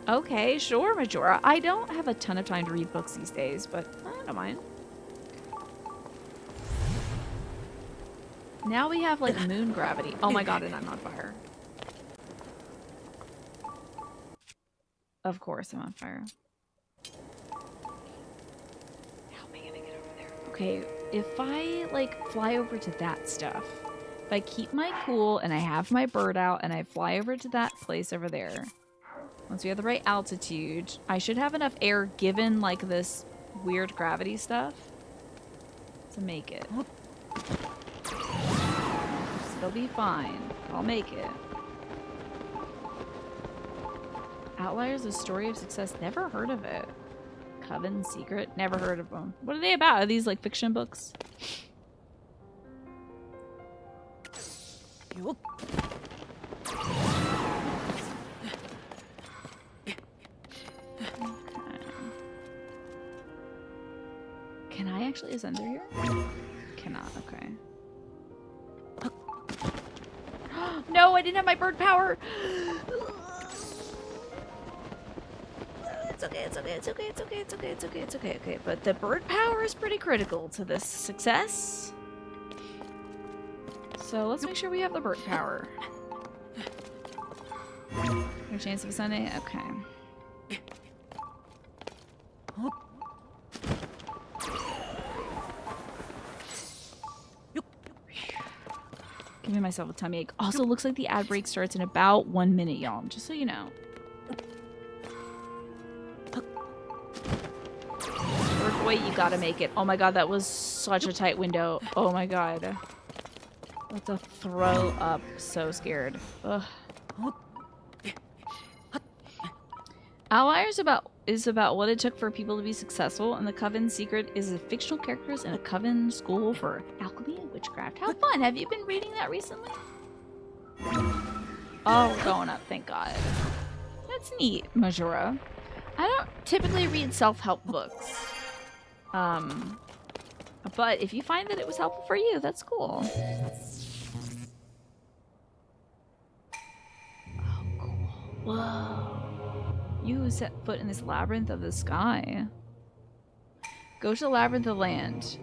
Okay, sure, Majora. I don't have a ton of time to read books these days, but I don't mind. Now we have, like, moon gravity. Oh my god, and I'm on fire. Of course I'm on fire. How am I gonna get over there? Okay, if I, like, fly over to that stuff, if I keep my cool and I have my bird out and I fly over to that place over there, once we have the right altitude, I should have enough air given, like, this weird gravity stuff to make it. It'll be fine. I'll make it. Outliers, a story of success. Never heard of it. Coven Secret. Never heard of them. What are they about? Are these like fiction books? Okay. Can I actually ascend through here? Cannot. Okay. No, I didn't have my bird power. It's okay, it's okay, it's okay, it's okay, it's okay, it's okay, it's okay, okay. But the bird power is pretty critical to this success. So let's make sure we have the bird power. No chance of ascending? Okay. Giving myself a tummy ache. Also, looks like the ad break starts in about 1 minute, y'all. Just so you know. Bird boy, you gotta make it. Oh my god, that was such a tight window. Oh my god. About to throw up. So scared. Ugh. Outliers is about what it took for people to be successful, and the Coven Secret is a fictional characters in a Coven school for alchemy and witchcraft. How fun! Have you been reading that recently? Oh, we're going up, thank god. That's neat, Majora. I don't typically read self-help books. But if you find that it was helpful for you, that's cool. Oh, cool. Whoa. You set foot in this labyrinth of the sky. Go to the labyrinth of land.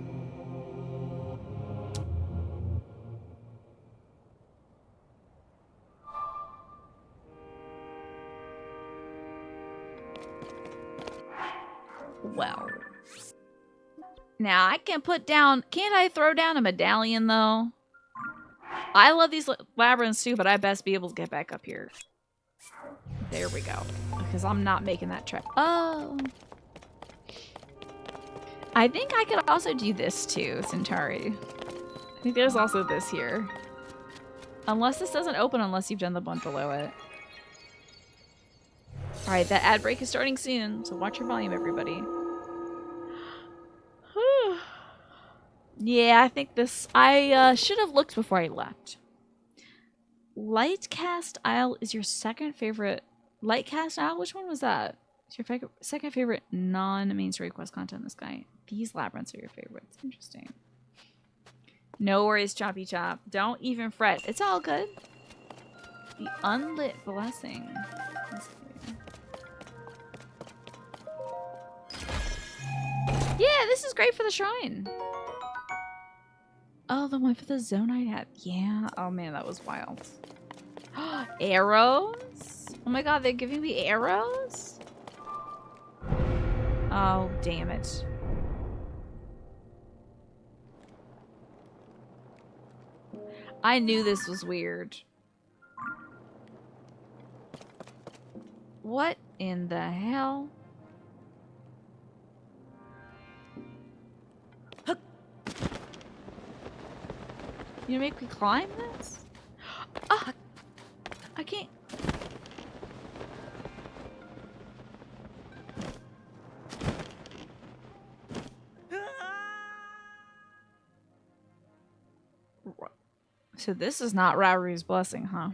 Well. Now I can put down... Can't I throw down a medallion though? I love these labyrinths too, but I best be able to get back up here. There we go. Because I'm not making that trek. Oh. I think I could also do this too, Centauri. I think there's also this here. Unless this doesn't open unless you've done the one below it. Alright, that ad break is starting soon, so watch your volume, everybody. Yeah, I think this... I should have looked before I left. Lightcast Isle is your second favorite... Lightcast Isle? Which one was that? It's your second favorite non-main story quest content in the sky. These labyrinths are your favorites. Interesting. No worries, Choppy Chop. Don't even fret. It's all good. The Unlit Blessing. Yeah, this is great for the shrine. Oh, the one for the Zonite hat. Yeah. Oh, man, that was wild. Arrows? Oh, my God, they're giving me arrows? Oh, damn it. I knew this was weird. What in the hell? You make me climb this? Ah! I can't. So this is not Rauri's blessing, huh?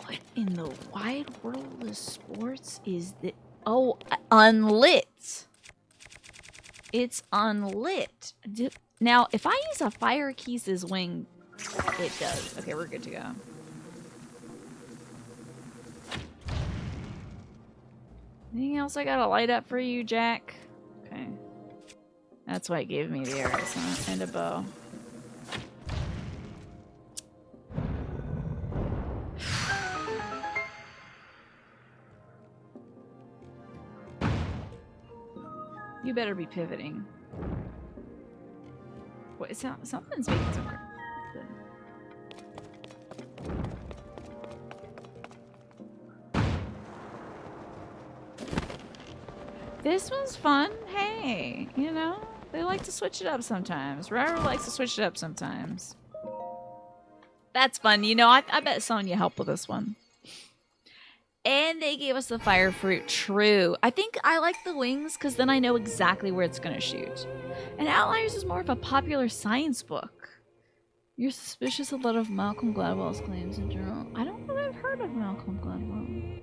What in the wide world of sports is the... Oh, unlit. It's unlit. Now, if I use a fire Keys' wing, it does. Okay, we're good to go. Anything else I gotta light up for you, Jack? Okay. That's why it gave me the arrows, huh? And a bow. You better be pivoting. What? Something's making some... This one's fun. Hey, you know, they like to switch it up sometimes. Rara likes to switch it up sometimes. That's fun. You know, I bet Sonya helped with this one. And they gave us the fire fruit. True. I think I like the wings because then I know exactly where it's going to shoot. And Outliers is more of a popular science book. You're suspicious of a lot of Malcolm Gladwell's claims in general. I don't know that I've heard of Malcolm Gladwell.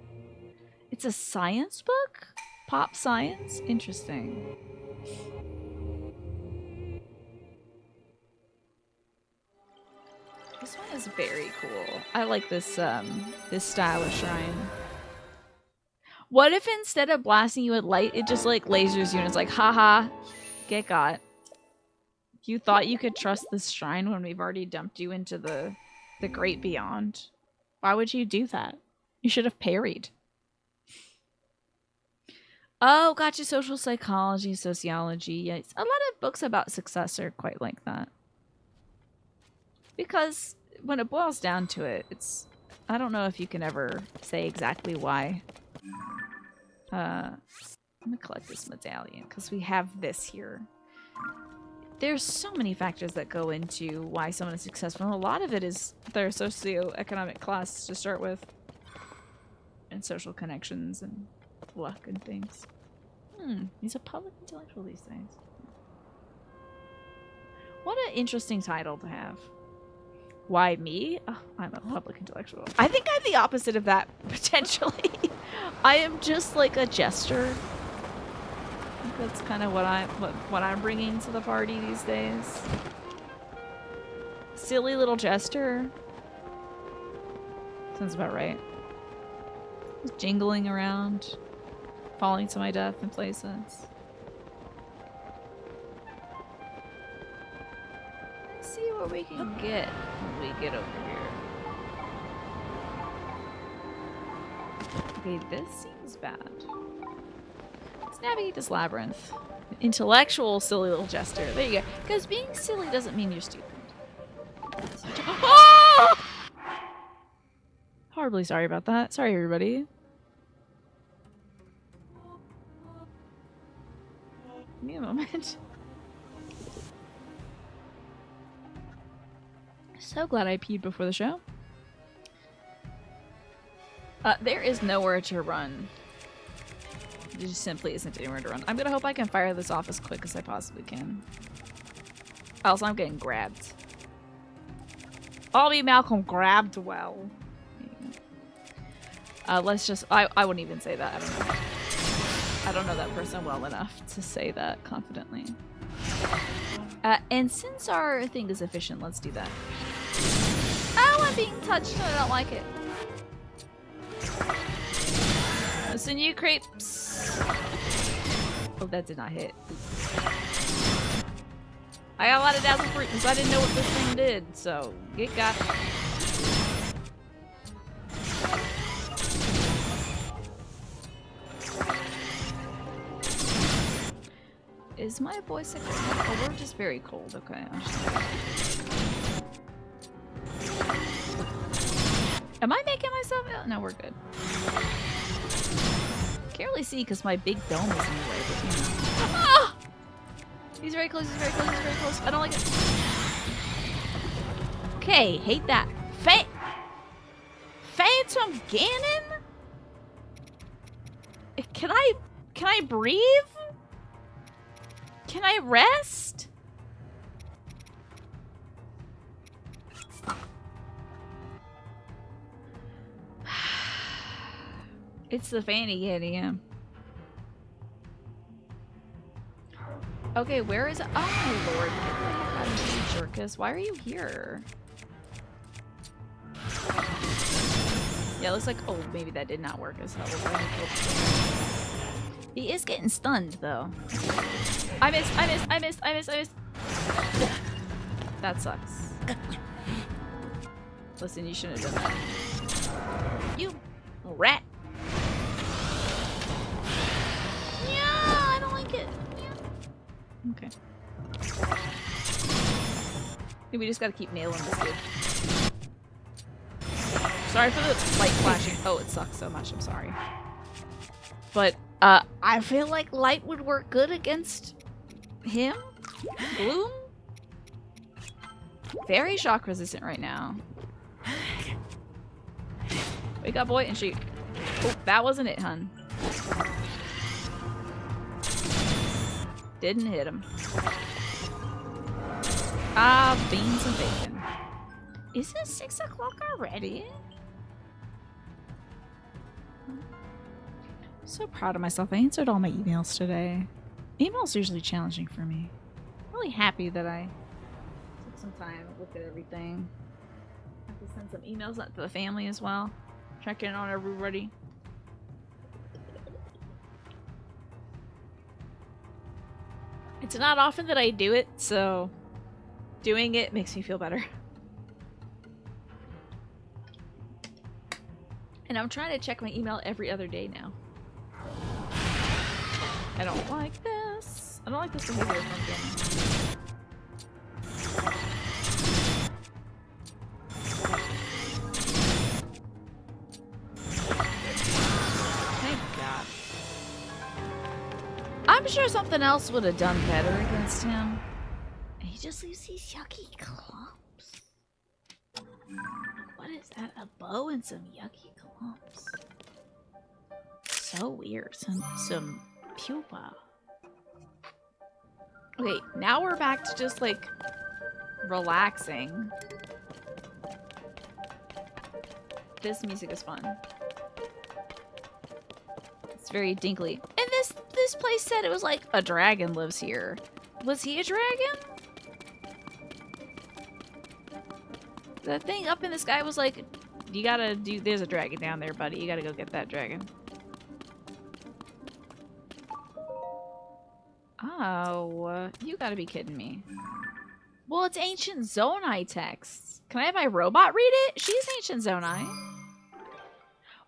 It's a science book? Pop science? Interesting. This one is very cool. I like this this style of shrine. What if instead of blasting you with light, it just like lasers you and it's like, haha, get got. You thought you could trust this shrine when we've already dumped you into the great beyond? Why would you do that? You should have parried. Oh, gotcha. Social psychology, sociology. Yes. A lot of books about success are quite like that. Because when it boils down to it, it's... I don't know if you can ever say exactly why. I'm gonna collect this medallion because we have this here. There's so many factors that go into why someone is successful. And a lot of it is their socioeconomic class to start with. And social connections and luck and things. He's a public intellectual these days. What an interesting title to have. Why me? Oh, I'm a public intellectual. I think I'm the opposite of that, potentially. I am just like a jester. I think that's kind of what I'm bringing to the party these days. Silly little jester. Sounds about right. Just jingling around, falling to my death in places. Let's see what we can get when we get over here. Okay, this seems bad. Let's navigate this labyrinth. Intellectual silly little jester. There you go. Because being silly doesn't mean you're stupid. Oh! Horribly sorry about that. Sorry, everybody. Give me a moment. So glad I peed before the show. There is nowhere to run. There just simply isn't anywhere to run. I'm gonna hope I can fire this off as quick as I possibly can. Also, I'm getting grabbed. I'll be Malcolm grabbed well. Let's just... I wouldn't even say that. I don't know. I don't know that person well enough to say that confidently. And since our thing is efficient, let's do that. Oh, I'm being touched. I don't like it. Listen, you creeps. Oh, that did not hit. I got a lot of dazzle fruit because I didn't know what this thing did, so get got. Is my voice sick? Oh, we're just very cold. Okay. Am I making myself ill? No, we're good. Can't really see because my big dome is in the way, but you know. Ah! He's very close, he's very close, he's very close. I don't like it. Okay, hate that. Phantom Ganon? Can I breathe? Can I rest? It's the fanny getting him. Okay, where is it? Oh my lord, get the heck out of here, Jerkus. Why are you here? Yeah, it looks like, oh, maybe that did not work as hell. He is getting stunned, though. I missed. That sucks. Listen, you shouldn't have done that. You rat. Yeah, I don't like it. Yeah. Okay. We just gotta keep nailing this dude. Sorry for the light flashing. Oh, it sucks so much. I'm sorry. But, I feel like light would work good against him. Gloom? Very shock resistant right now. Wake up, boy, and shoot. Oh, that wasn't it, hun. Didn't hit him. Ah, beans and bacon. Is it 6 o'clock already? So proud of myself. I answered all my emails today. Email's usually challenging for me. I'm really happy that I took some time to look at everything. I have to send some emails out to the family as well. Check in on everybody. It's not often that I do it, so doing it makes me feel better. And I'm trying to check my email every other day now. I don't like this. I don't like this behavior from Gamma. Thank God. I'm sure something else would have done better against him. He just leaves these yucky clumps. What is that? A bow and some yucky clumps. So weird. Some pupa. Okay, now we're back to just like relaxing. This music is fun. It's very dinkly. And this place said it was like a dragon lives here. Was he a dragon? The thing up in the sky was like, you gotta do, there's a dragon down there, buddy. You gotta go get that dragon. Oh, you gotta be kidding me. Well, it's Ancient Zonai texts. Can I have my robot read it? She's Ancient Zonai.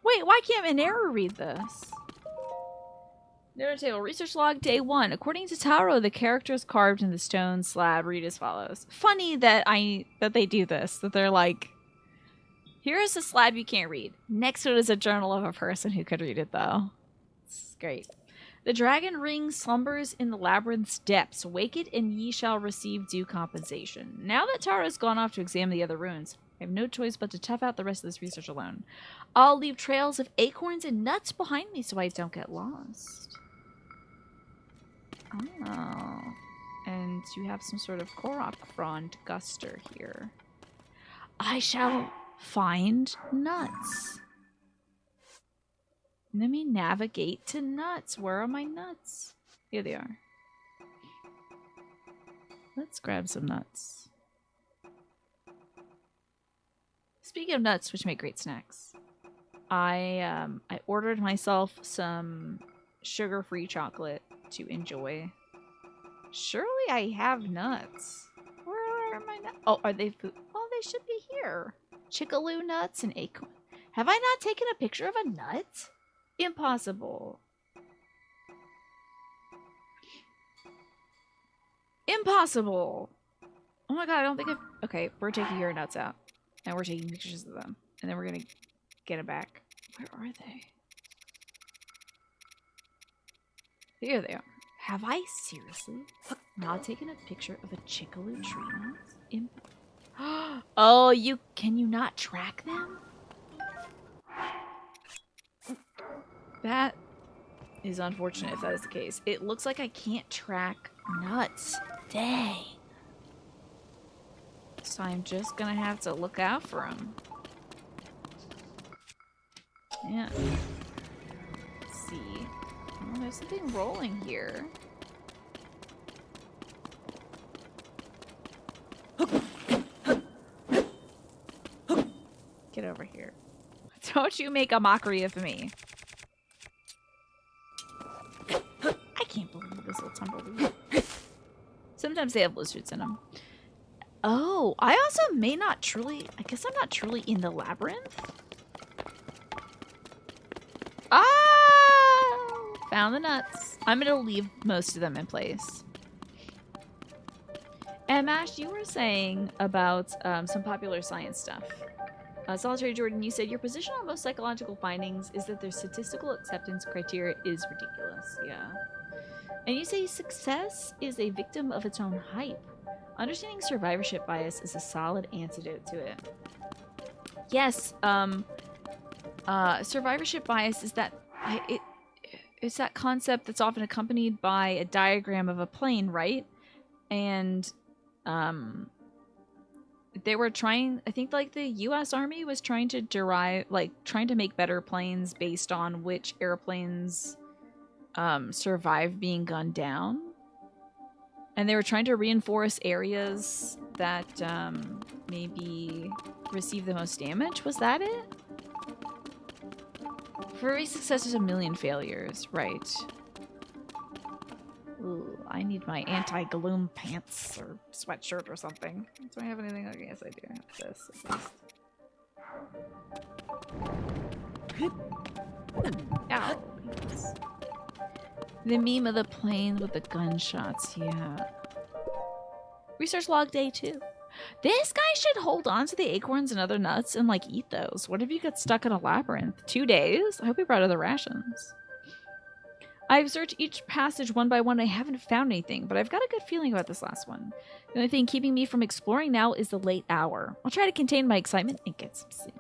Wait, why can't Minera read this? Note table. Research log day 1. According to Taro, the characters carved in the stone slab read as follows. Funny that they do this. That they're like, here's a slab you can't read. Next to it is a journal of a person who could read it, though. It's great. The dragon ring slumbers in the labyrinth's depths. Wake it and ye shall receive due compensation. Now that Taro's gone off to examine the other ruins, I have no choice but to tough out the rest of this research alone. I'll leave trails of acorns and nuts behind me so I don't get lost. Oh. And you have some sort of Korok frond guster here. I shall find nuts. Let me navigate to nuts. Where are my nuts? Here they are. Let's grab some nuts. Speaking of nuts, which make great snacks, I ordered myself some sugar-free chocolate to enjoy. Surely I have nuts. Where are my nuts? Oh, are they food? Oh, they should be here. Chickaloo nuts and acorn. Have I not taken a picture of a nut? Impossible. Impossible. Oh my god, I don't think I've... Okay, we're taking your nuts out. And we're taking pictures of them. And then we're gonna get it back. Where are they? Here they are. Have I seriously not taken a picture of a chickaloo tree nut? Oh, can you not track them? is unfortunate if that is the case. It looks like I can't track nuts. Dang. So I'm just gonna have to look out for them. Yeah. Let's see. Oh, there's something rolling here. Get over here. Don't you make a mockery of me. I can't believe this little tumbleweed. Sometimes they have lizards in them. Oh, I also may not truly... I guess I'm not truly in the labyrinth. Ah! Found the nuts. I'm going to leave most of them in place. And Mash, you were saying about some popular science stuff. Solitary Jordan, you said your position on most psychological findings is that their statistical acceptance criteria is ridiculous. Yeah. And you say success is a victim of its own hype. Understanding survivorship bias is a solid antidote to it. Yes, survivorship bias is that it's that concept that's often accompanied by a diagram of a plane, right? And they were trying, I think like the US Army was trying to trying to make better planes based on which airplanes survive being gunned down. And they were trying to reinforce areas that maybe receive the most damage. Was that it? For every success, there's a million failures. Right. Ooh, I need my anti-gloom pants or sweatshirt or something. Do I have anything? Okay, yes, I do. I have this, at least. Ow. Yes. The meme of the plane with the gunshots, yeah. Research log day 2. This guy should hold on to the acorns and other nuts and, like, eat those. What if you get stuck in a labyrinth? 2 days? I hope he brought other rations. I've searched each passage one by one. I haven't found anything, but I've got a good feeling about this last one. The only thing keeping me from exploring now is the late hour. I'll try to contain my excitement and get some sleep.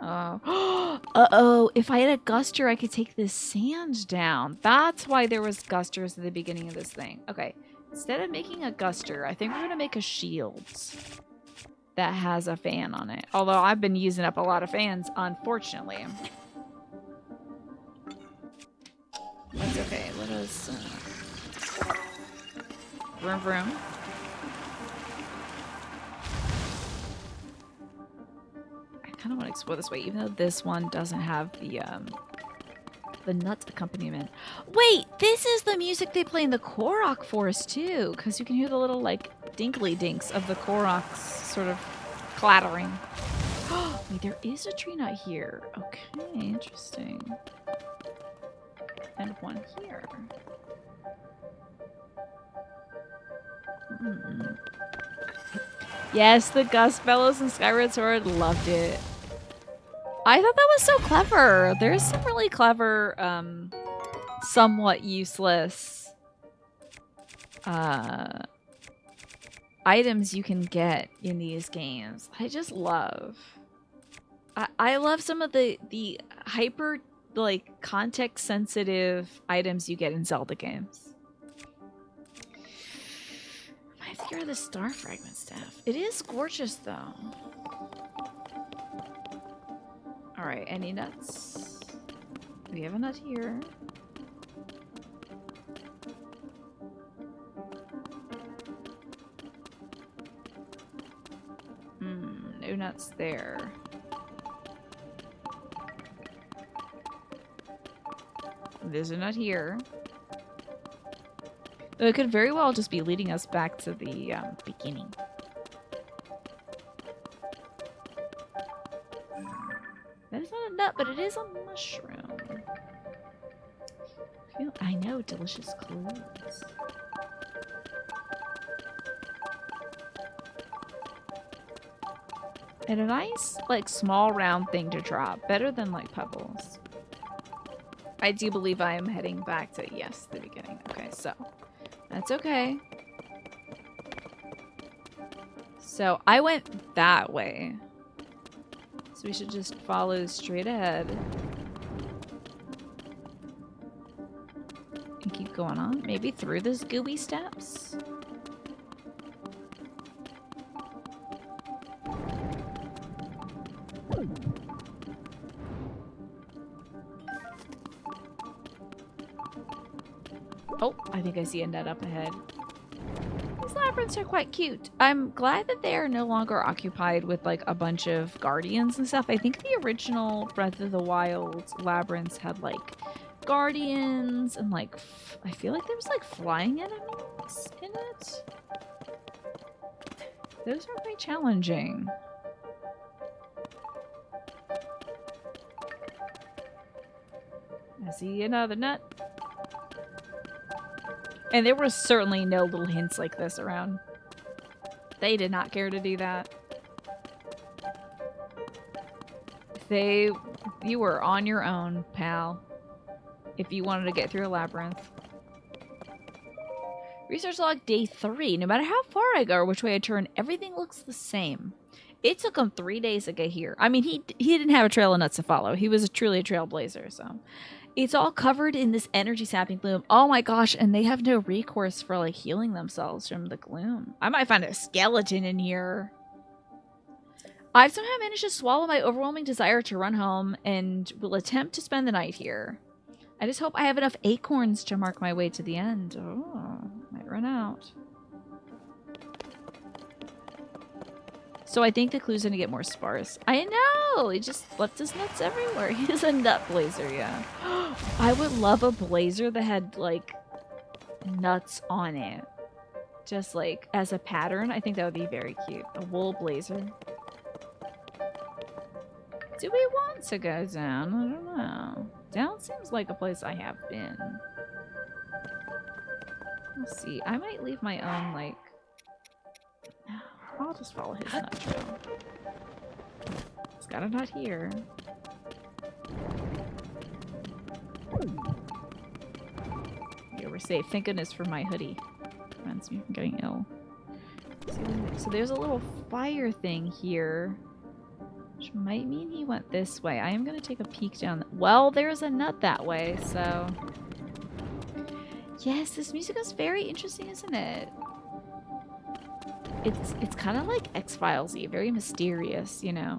Oh. Uh-oh. If I had a guster, I could take this sand down. That's why there was gusters at the beginning of this thing. Okay. Instead of making a guster, I think we're going to make a shield that has a fan on it. Although I've been using up a lot of fans, unfortunately. That's okay. Let us... vroom vroom. I kind of want to explore this way, even though this one doesn't have the nut accompaniment. Wait, this is the music they play in the Korok Forest too, because you can hear the little like dinkly dinks of the Koroks sort of clattering. Wait, there is a tree nut here. Okay, interesting. And one here. Yes, the Gust Bellows and Skyward Sword, loved it. I thought that was so clever. There's some really clever, somewhat useless items you can get in these games. I just love. I love some of the hyper, like, context-sensitive items you get in Zelda games. I have to get rid of the star fragment staff. It is gorgeous, though. Alright, any nuts? We have a nut here. No nuts there. There's a nut here. Though it could very well just be leading us back to the beginning. That is not a nut, but it is a mushroom. I know, delicious clues. And a nice, like, small round thing to drop. Better than, like, pebbles. I do believe I am heading back to, yes, the beginning. Okay, so. That's okay. So, I went that way. So we should just follow straight ahead. And keep going on. Maybe through those gooey steps? Oh, I think I see a net up ahead. These labyrinths are quite cute. I'm glad that they are no longer occupied with like a bunch of guardians and stuff. I think the original Breath of the Wild labyrinths had like guardians and like I feel like there was like flying enemies in it. Those are quite challenging. I see another nut. And there were certainly no little hints like this around. They did not care to do that. You were on your own, pal. If you wanted to get through a labyrinth. Research log day 3. No matter how far I go or which way I turn, everything looks the same. It took him 3 days to get here. I mean, he didn't have a trail of nuts to follow. He was truly a trailblazer, so... It's all covered in this energy sapping gloom. Oh my gosh, and they have no recourse for like healing themselves from the gloom. I might find a skeleton in here. I've somehow managed to swallow my overwhelming desire to run home and will attempt to spend the night here. I just hope I have enough acorns to mark my way to the end. Oh, might run out. So I think the clue's gonna get more sparse. I know! He just left his nuts everywhere. He's a nut blazer, yeah. I would love a blazer that had, like, nuts on it. Just, like, as a pattern. I think that would be very cute. A wool blazer. Do we want to go down? I don't know. Down seems like a place I have been. Let's see. I might leave my own, like... I'll just follow his nut trail. It's got a nut here. Yeah, we're safe. Thank goodness for my hoodie. Prevents me from getting ill. So there's a little fire thing here. Which might mean he went this way. I am going to take a peek down. Well, there's a nut that way, so... Yes, this music is very interesting, isn't it? It's kind of like X-Files-y, very mysterious, you know.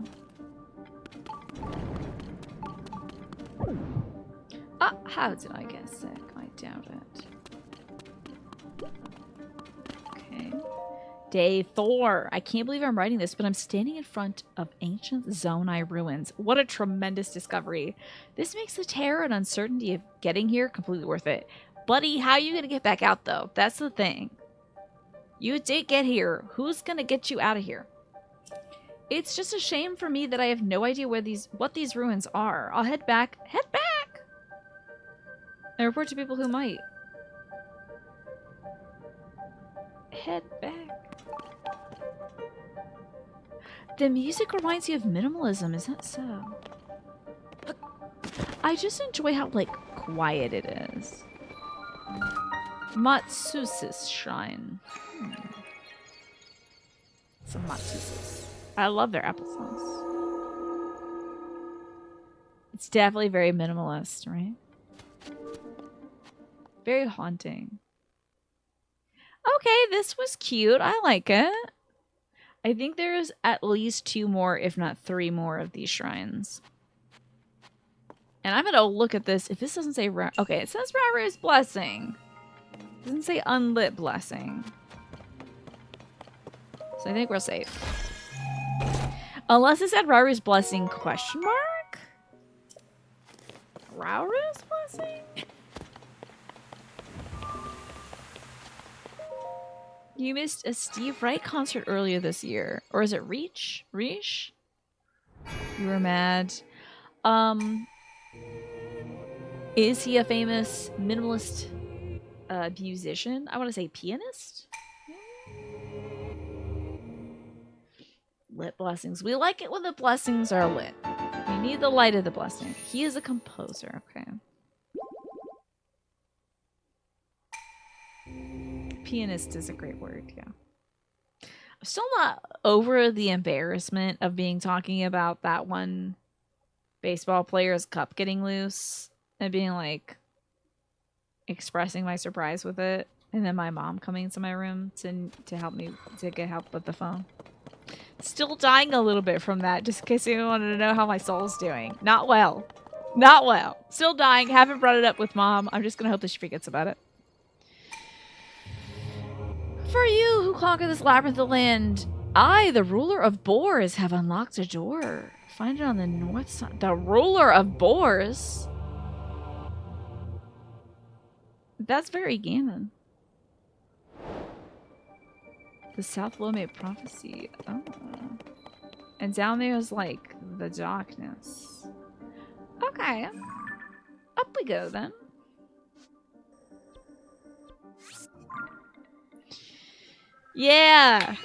Ah, how did I get sick? I doubt it. Okay. Day 4. I can't believe I'm writing this, but I'm standing in front of ancient Zonai ruins. What a tremendous discovery. This makes the terror and uncertainty of getting here completely worth it. Buddy, how are you going to get back out, though? That's the thing. You did get here. Who's gonna get you out of here? It's just a shame for me that I have no idea what these ruins are. I'll head back. Head back! And report to people who might. Head back. The music reminds you of minimalism, is that so? I just enjoy how, like, quiet it is. Matsusa's Shrine. Some Matsusas. I love their applesauce. It's definitely very minimalist, right? Very haunting. Okay, this was cute. I like it. I think there's at least 2 more, if not 3 more of these shrines. And I'm gonna look at this. If this doesn't say... Okay, it says Raru's Blessing. It doesn't say Unlit Blessing. So I think we're safe. Unless it said Raru's Blessing question mark? Raru's Blessing? You missed a Steve Wright concert earlier this year. Or is it Reach? Reach? You were mad. Is he a famous minimalist musician? I want to say pianist? Lit blessings. We like it when the blessings are lit. We need the light of the blessing. He is a composer. Okay. Pianist is a great word, yeah. Still not over the embarrassment of talking about that one baseball player's cup getting loose and being like expressing my surprise with it, and then my mom coming into my room to help me to get help with the phone. Still dying a little bit from that, just in case you wanted to know how my soul's doing. Not well. Not well. Still dying. Haven't brought it up with mom. I'm just gonna hope that she forgets about it. For you who conquer this labyrinth of land, I, the ruler of boars, have unlocked a door. Find it on the north side. The ruler of boars? That's very Ganon. The South Low made prophecy. Oh. And down there is like the darkness. Okay. Up we go then. Yeah.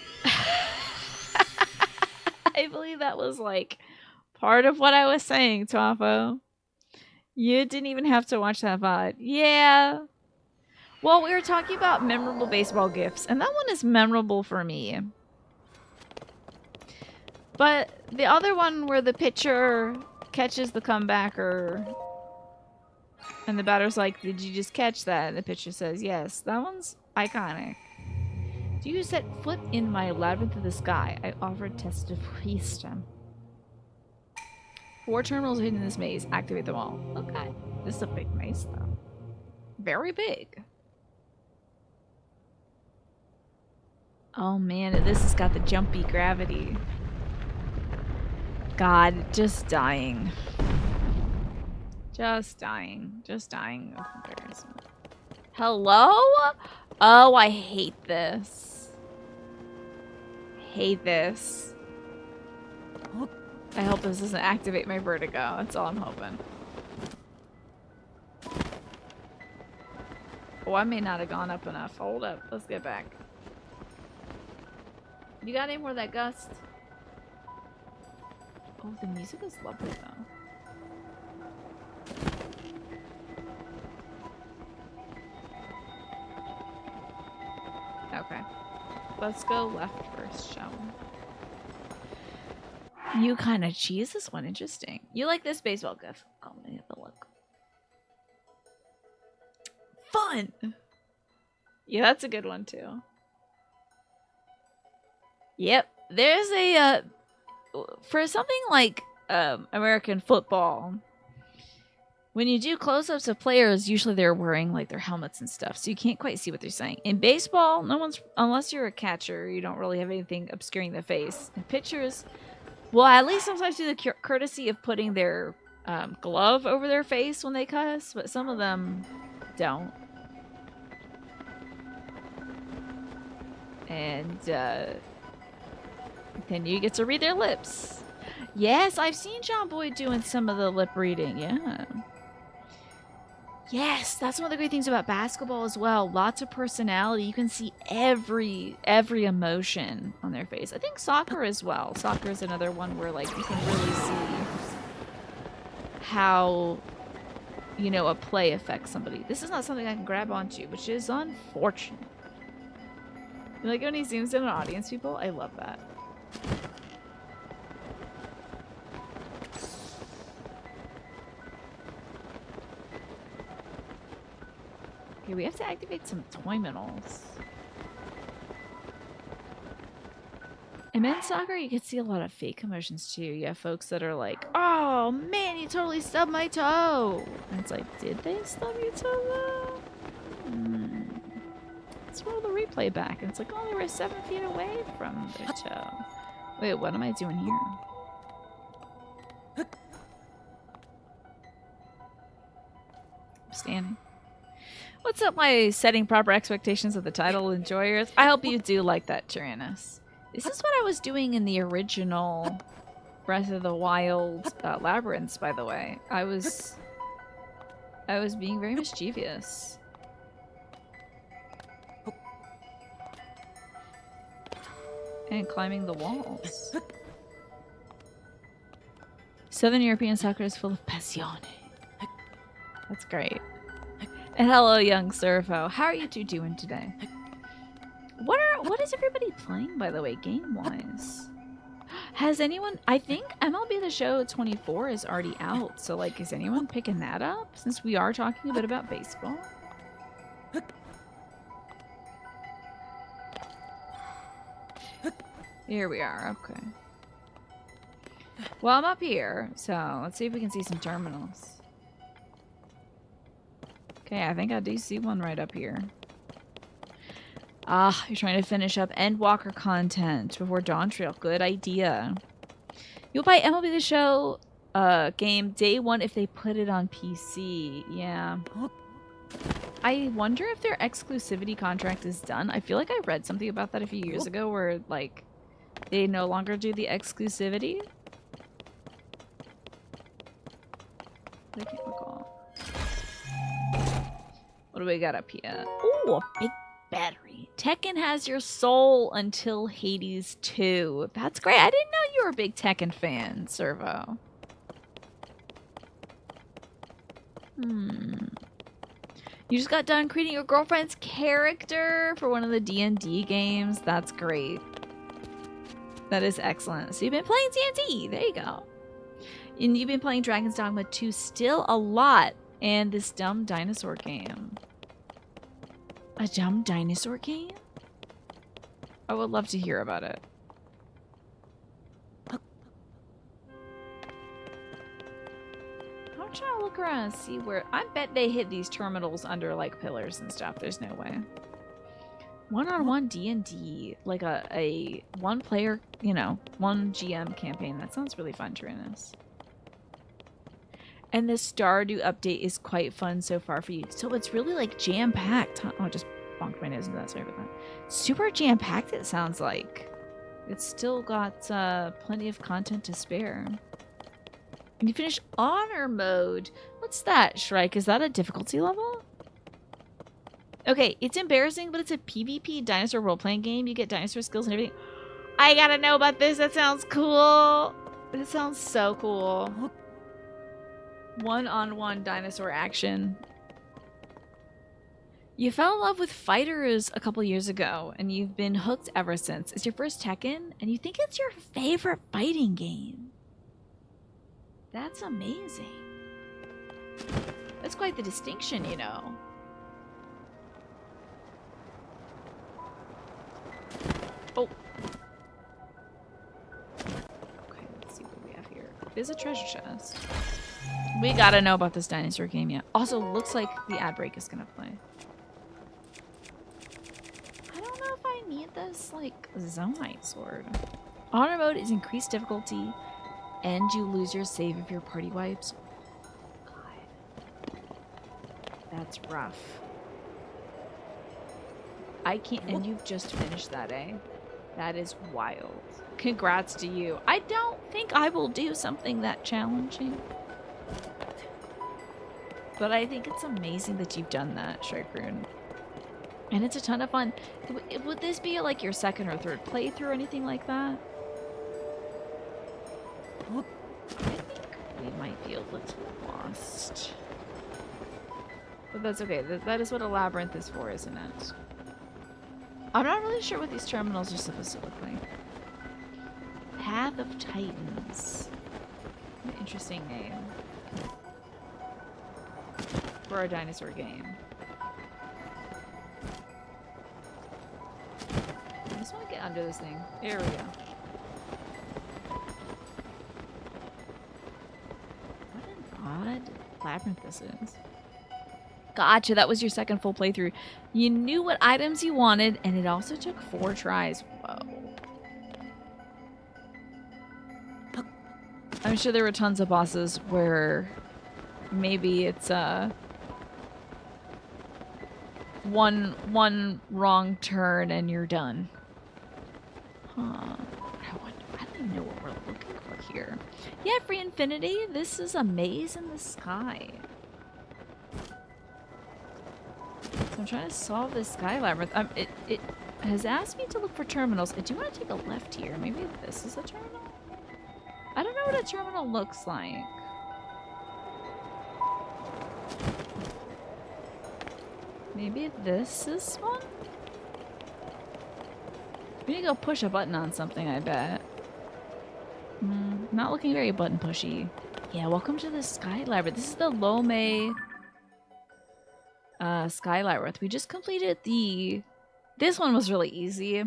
I believe that was like part of what I was saying, Twapo. You didn't even have to watch that VOD. Yeah. Well, we were talking about memorable baseball gifts, and that one is memorable for me. But the other one where the pitcher catches the comebacker and the batter's like, did you just catch that? And the pitcher says, yes. That one's iconic. Do you set foot in my labyrinth of the sky? I offered test to feast him. 4 terminals hidden in this maze. Activate them all. Okay. This is a big maze, though. Very big. Oh, man. This has got the jumpy gravity. God, just dying. Just dying. Just dying of embarrassment. Hello? Oh, I hate this. Hate this. I hope this doesn't activate my vertigo. That's all I'm hoping. Oh, I may not have gone up enough. Hold up. Let's get back. You got any more of that gust? Oh, the music is lovely, though. Okay. Let's go left first, shall we? You kind of cheese this one. Interesting. You like this baseball gift? Oh, let me have a look. Fun! Yeah, that's a good one, too. Yep. There's a, for something like American football, when you do close-ups of players, usually they're wearing like their helmets and stuff, so you can't quite see what they're saying. In baseball, no one's, unless you're a catcher, you don't really have anything obscuring the face. And pitchers, well, at least sometimes do the courtesy of putting their glove over their face when they cuss, but some of them don't. And then you get to read their lips. Yes, I've seen John Boyd doing some of the lip reading, yeah. Yes, that's one of the great things about basketball as well. Lots of personality. You can see every emotion on their face. I think soccer as well. Soccer is another one where like you can really see how, you know, a play affects somebody. This is not something I can grab onto, which is unfortunate. You like when he zooms in on audience people? I love that. Okay, we have to activate some terminals. In men's soccer, you can see a lot of fake emotions too. You have folks that are like, oh man, you totally stubbed my toe. And it's like, did they stub your toe though? Let's roll the replay back. And it's like, oh, they were 7 feet away from their toe. Wait, what am I doing here? I'm standing. What's up, my setting proper expectations of the title enjoyers? I hope you do like that, Tyrannus. This is what I was doing in the original Breath of the Wild Labyrinths, by the way. I was being very mischievous. And climbing the walls. Southern European soccer is full of passione. That's great. And hello, young Surfo. How are you two doing today? What is everybody playing, by the way, game-wise? Has anyone... I think MLB The Show 24 is already out, so, like, is anyone picking that up? Since we are talking a bit about baseball. Here we are, okay. Well, I'm up here, so let's see if we can see some terminals. Okay, I think I do see one right up here. Ah, you're trying to finish up Endwalker content before Dawn Trail. Good idea. You'll buy MLB The Show game day one if they put it on PC. Yeah. I wonder if their exclusivity contract is done. I feel like I read something about that a few years ago where, like, they no longer do the exclusivity. I can't recall. What do we got up here? Oh, a big battery. Tekken has your soul until Hades 2. That's great. I didn't know you were a big Tekken fan, Servo. You just got done creating your girlfriend's character for one of the D&D games. That's great. That is excellent. So you've been playing D&D. There you go. And you've been playing Dragon's Dogma 2 still a lot. And this dumb dinosaur game. A dumb dinosaur game? I would love to hear about it. I'm trying to look around and see where... I bet they hit these terminals under, like, pillars and stuff. There's no way. One-on-one D&D. Like a one-player, you know, one GM campaign. That sounds really fun, Trinus. And the Stardew update is quite fun so far for you. So it's really, like, jam-packed. Huh? Oh, I just bonked my nose into that. Sorry about that. Super jam-packed, it sounds like. It's still got plenty of content to spare. And you finish honor mode. What's that, Shrike? Is that a difficulty level? Okay, it's embarrassing, but it's a PvP dinosaur role-playing game. You get dinosaur skills and everything. I gotta know about this. That sounds cool. It sounds so cool. One-on-one dinosaur action. You fell in love with fighters a couple years ago, and you've been hooked ever since. It's your first Tekken, and you think it's your favorite fighting game. That's amazing. That's quite the distinction, you know. Oh. Okay, let's see what we have here. There's a treasure chest. We gotta know about this dinosaur game yet. Also, looks like the ad break is gonna play. I don't know if I need this, like, Zonite sword. Honor mode is increased difficulty, and you lose your save if your party wipes. God. That's rough. I can't, and you've just finished that, eh? That is wild. Congrats to you. I don't think I will do something that challenging. But I think it's amazing that you've done that, Shrike-Rune. And it's a ton of fun. Would this be like your second or third playthrough or anything like that? I think we might be a little lost. But that's okay. That is what a labyrinth is for, isn't it? I'm not really sure what these terminals are supposed to look like. Path of Titans. What an interesting name. For a dinosaur game. I just want to get under this thing. There we go. What an odd labyrinth this is. Gotcha, that was your second full playthrough. You knew what items you wanted, and it also took 4 tries. Whoa. I'm sure there were tons of bosses where maybe it's one wrong turn and you're done. Huh. I don't even know what we're looking for here. Yeah, Free Infinity, this is a maze in the sky. So I'm trying to solve this sky labyrinth. It has asked me to look for terminals. I do want to take a left here. Maybe this is a terminal? I don't know what a terminal looks like. Maybe this is one? We need to go push a button on something, I bet. Not looking very button pushy. Yeah, welcome to the Sky Labyrinth. This is the Lome Sky Labyrinth. We just completed the... This one was really easy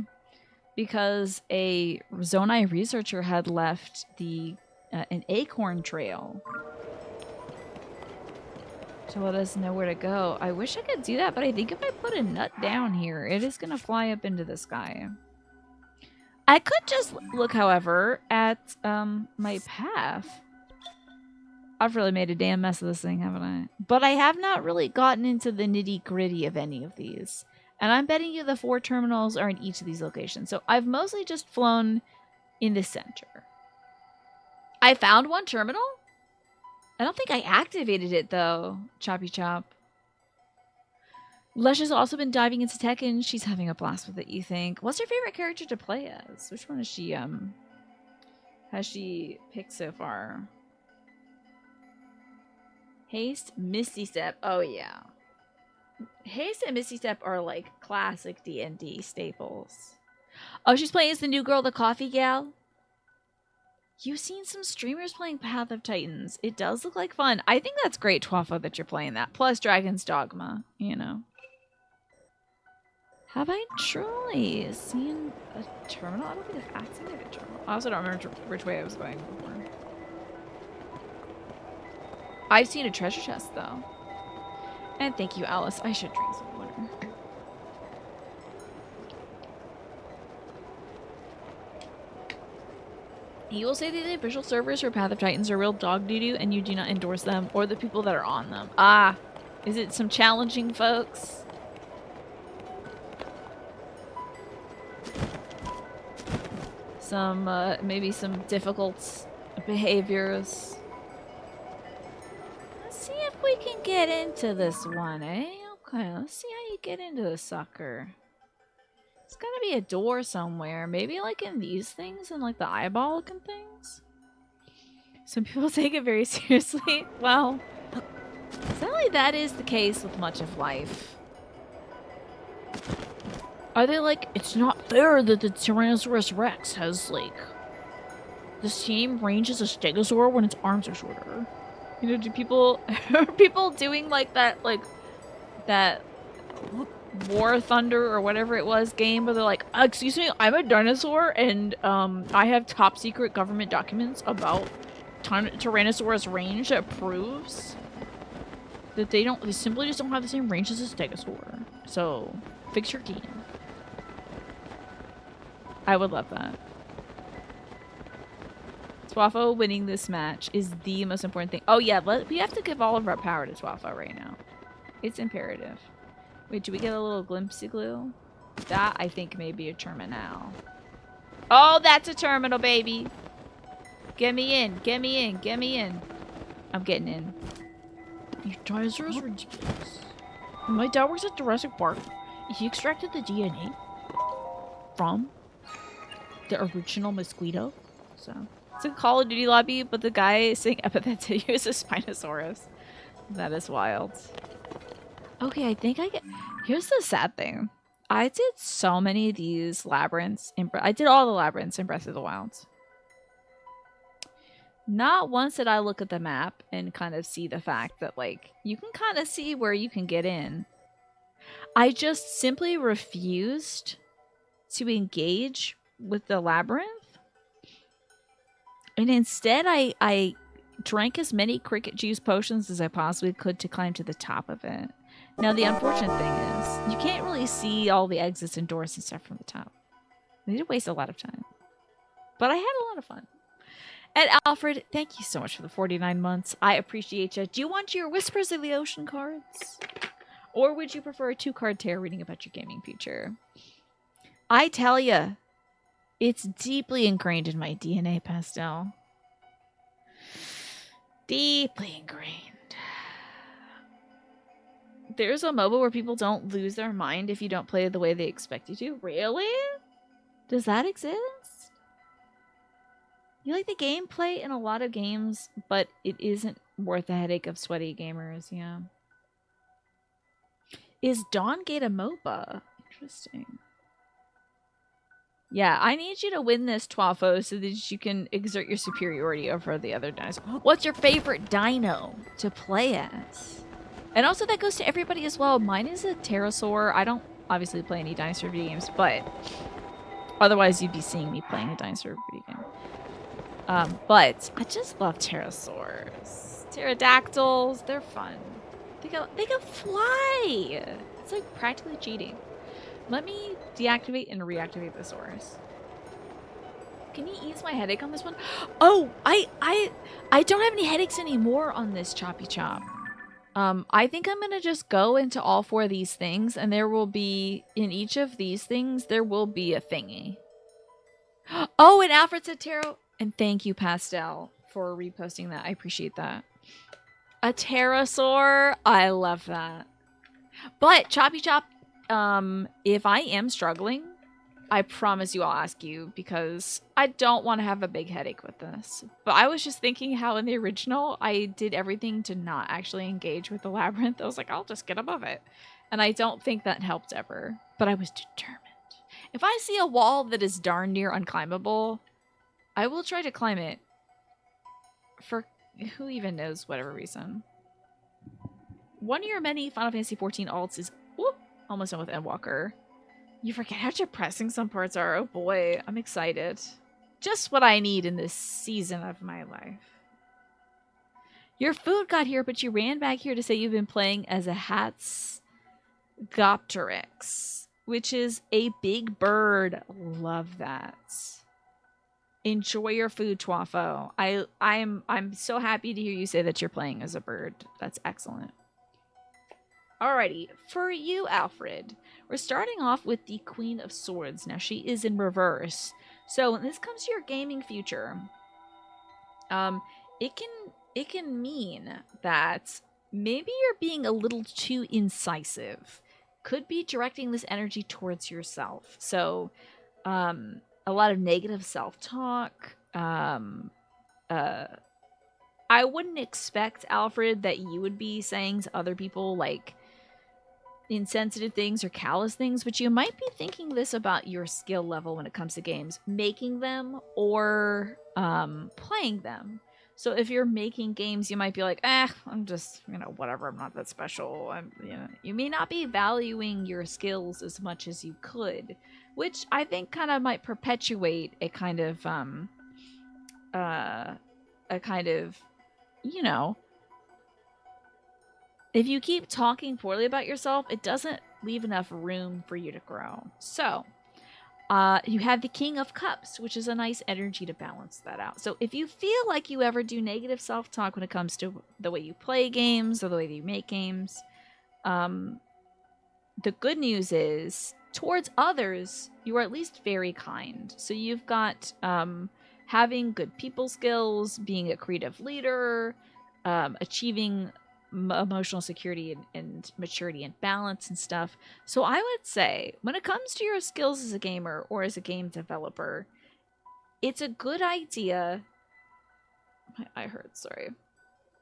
because a Zonai researcher had left the an acorn trail to let us know where to go. I wish I could do that, but I think if I put a nut down here, it is going to fly up into the sky. I could just look, however, at my path. I've really made a damn mess of this thing, haven't I? But I have not really gotten into the nitty-gritty of any of these. And I'm betting you the 4 terminals are in each of these locations. So I've mostly just flown in the center. I found 1 terminal? I don't think I activated it, though. Choppy Chop. Lush has also been diving into Tekken. She's having a blast with it, you think. What's your favorite character to play as? Which one is she, has she picked so far? Haste, Misty Step. Oh, yeah. Haste and Misty Step are, like, classic D&D staples. Oh, she's playing as the new girl, the coffee gal? You've seen some streamers playing Path of Titans. It does look like fun. I think that's great, Twafo, that you're playing that. Plus Dragon's Dogma, you know. Have I truly seen a terminal? I don't think I've activated a terminal. I also don't remember which way I was going before. I've seen a treasure chest, though. And thank you, Alice. I should drink some water. You will say that the official servers for Path of Titans are real dog doo-doo and you do not endorse them or the people that are on them. Ah, is it some challenging folks? Some, maybe some difficult behaviors. Let's see if we can get into this one, eh? Okay, let's see how you get into the sucker. There's gotta be a door somewhere. Maybe like in these things and like the eyeball looking things. Some people take it very seriously. Well, sadly that is the case with much of life. Are they like, it's not fair that the Tyrannosaurus Rex has like the same range as a Stegosaur when its arms are shorter? You know, do people, are people doing like that War Thunder or whatever it was game where they're like, excuse me, I'm a dinosaur and I have top secret government documents about Tyrannosaurus range that proves that they simply just don't have the same range as a Stegosaur. So fix your game. I would love that. Twafo winning this match is the most important thing. Oh yeah, we have to give all of our power to Twafo right now. It's imperative. Wait, do we get a little glimpsey glue? That, I think, may be a terminal. Oh, that's a terminal, baby! Get me in, get me in, get me in. I'm getting in. Your dinosaurs are ridiculous. My dad works at Jurassic Park. He extracted the DNA from the original mosquito. So, it's a Call of Duty lobby, but the guy saying epithets to you is a Spinosaurus. That is wild. Okay, I think I get... Here's the sad thing. I did so many of these labyrinths. I did all the labyrinths in Breath of the Wild. Not once did I look at the map and kind of see the fact that, like, you can kind of see where you can get in. I just simply refused to engage with the labyrinth. And instead, I drank as many cricket juice potions as I possibly could to climb to the top of it. Now, the unfortunate thing is, you can't really see all the exits and doors and stuff from the top. I did waste a lot of time. But I had a lot of fun. And Alfred, thank you so much for the 49 months. I appreciate you. Do you want your Whispers of the Ocean cards? Or would you prefer a 2-card tarot reading about your gaming future? I tell ya, it's deeply ingrained in my DNA, Pastel. Deeply ingrained. There's a MOBA where people don't lose their mind if you don't play the way they expect you to. Really? Does that exist? You like the gameplay in a lot of games, but it isn't worth the headache of sweaty gamers, yeah. Is Dawngate a MOBA? Interesting. Yeah, I need you to win this, Twafo, so that you can exert your superiority over the other dinosaurs. What's your favorite dino to play as? And also, that goes to everybody as well. Mine is a pterosaur. I don't obviously play any dinosaur video games, but otherwise you'd be seeing me playing a dinosaur video game. But I just love pterosaurs. Pterodactyls, they're fun. They can fly. It's like practically cheating. Let me deactivate and reactivate the Saurus. Can you ease my headache on this one? Oh, I don't have any headaches anymore on this Choppy Chop. I think I'm gonna just go into all 4 of these things, and there will be, in each of these things, there will be a thingy. Oh, and Alfred said tarot. And thank you, Pastel, for reposting that. I appreciate that. A pterosaur. I love that. But Choppy Chop, if I am struggling, I promise you I'll ask you, because I don't want to have a big headache with this. But I was just thinking how in the original, I did everything to not actually engage with the labyrinth. I was like, I'll just get above it. And I don't think that helped ever. But I was determined. If I see a wall that is darn near unclimbable, I will try to climb it. For who even knows whatever reason. One of your many Final Fantasy XIV alts is whoop, almost done with Endwalker. You forget how depressing some parts are. Oh boy, I'm excited. Just what I need in this season of my life. Your food got here, but you ran back here to say you've been playing as a Hatzgopteryx, which is a big bird. Love that. Enjoy your food, Twafo. I'm so happy to hear you say that you're playing as a bird. That's excellent. Alrighty, for you, Alfred, we're starting off with the Queen of Swords. Now, she is in reverse. So when this comes to your gaming future, it can mean that maybe you're being a little too incisive. Could be directing this energy towards yourself. So, a lot of negative self-talk. I wouldn't expect, Alfred, that you would be saying to other people, like, insensitive things or callous things, but you might be thinking this about your skill level when it comes to games, making them or playing them. So if you're making games, you might be like, I'm just, whatever, I'm not that special. You may not be valuing your skills as much as you could, which I think kind of might perpetuate a kind of if you keep talking poorly about yourself, it doesn't leave enough room for you to grow. So, you have the King of Cups, which is a nice energy to balance that out. So if you feel like you ever do negative self-talk when it comes to the way you play games or the way that you make games, the good news is, towards others, you are at least very kind. So you've got having good people skills, being a creative leader, achieving emotional security and maturity and balance and stuff. So I would say, when it comes to your skills as a gamer or as a game developer, it's a good idea. I heard, sorry.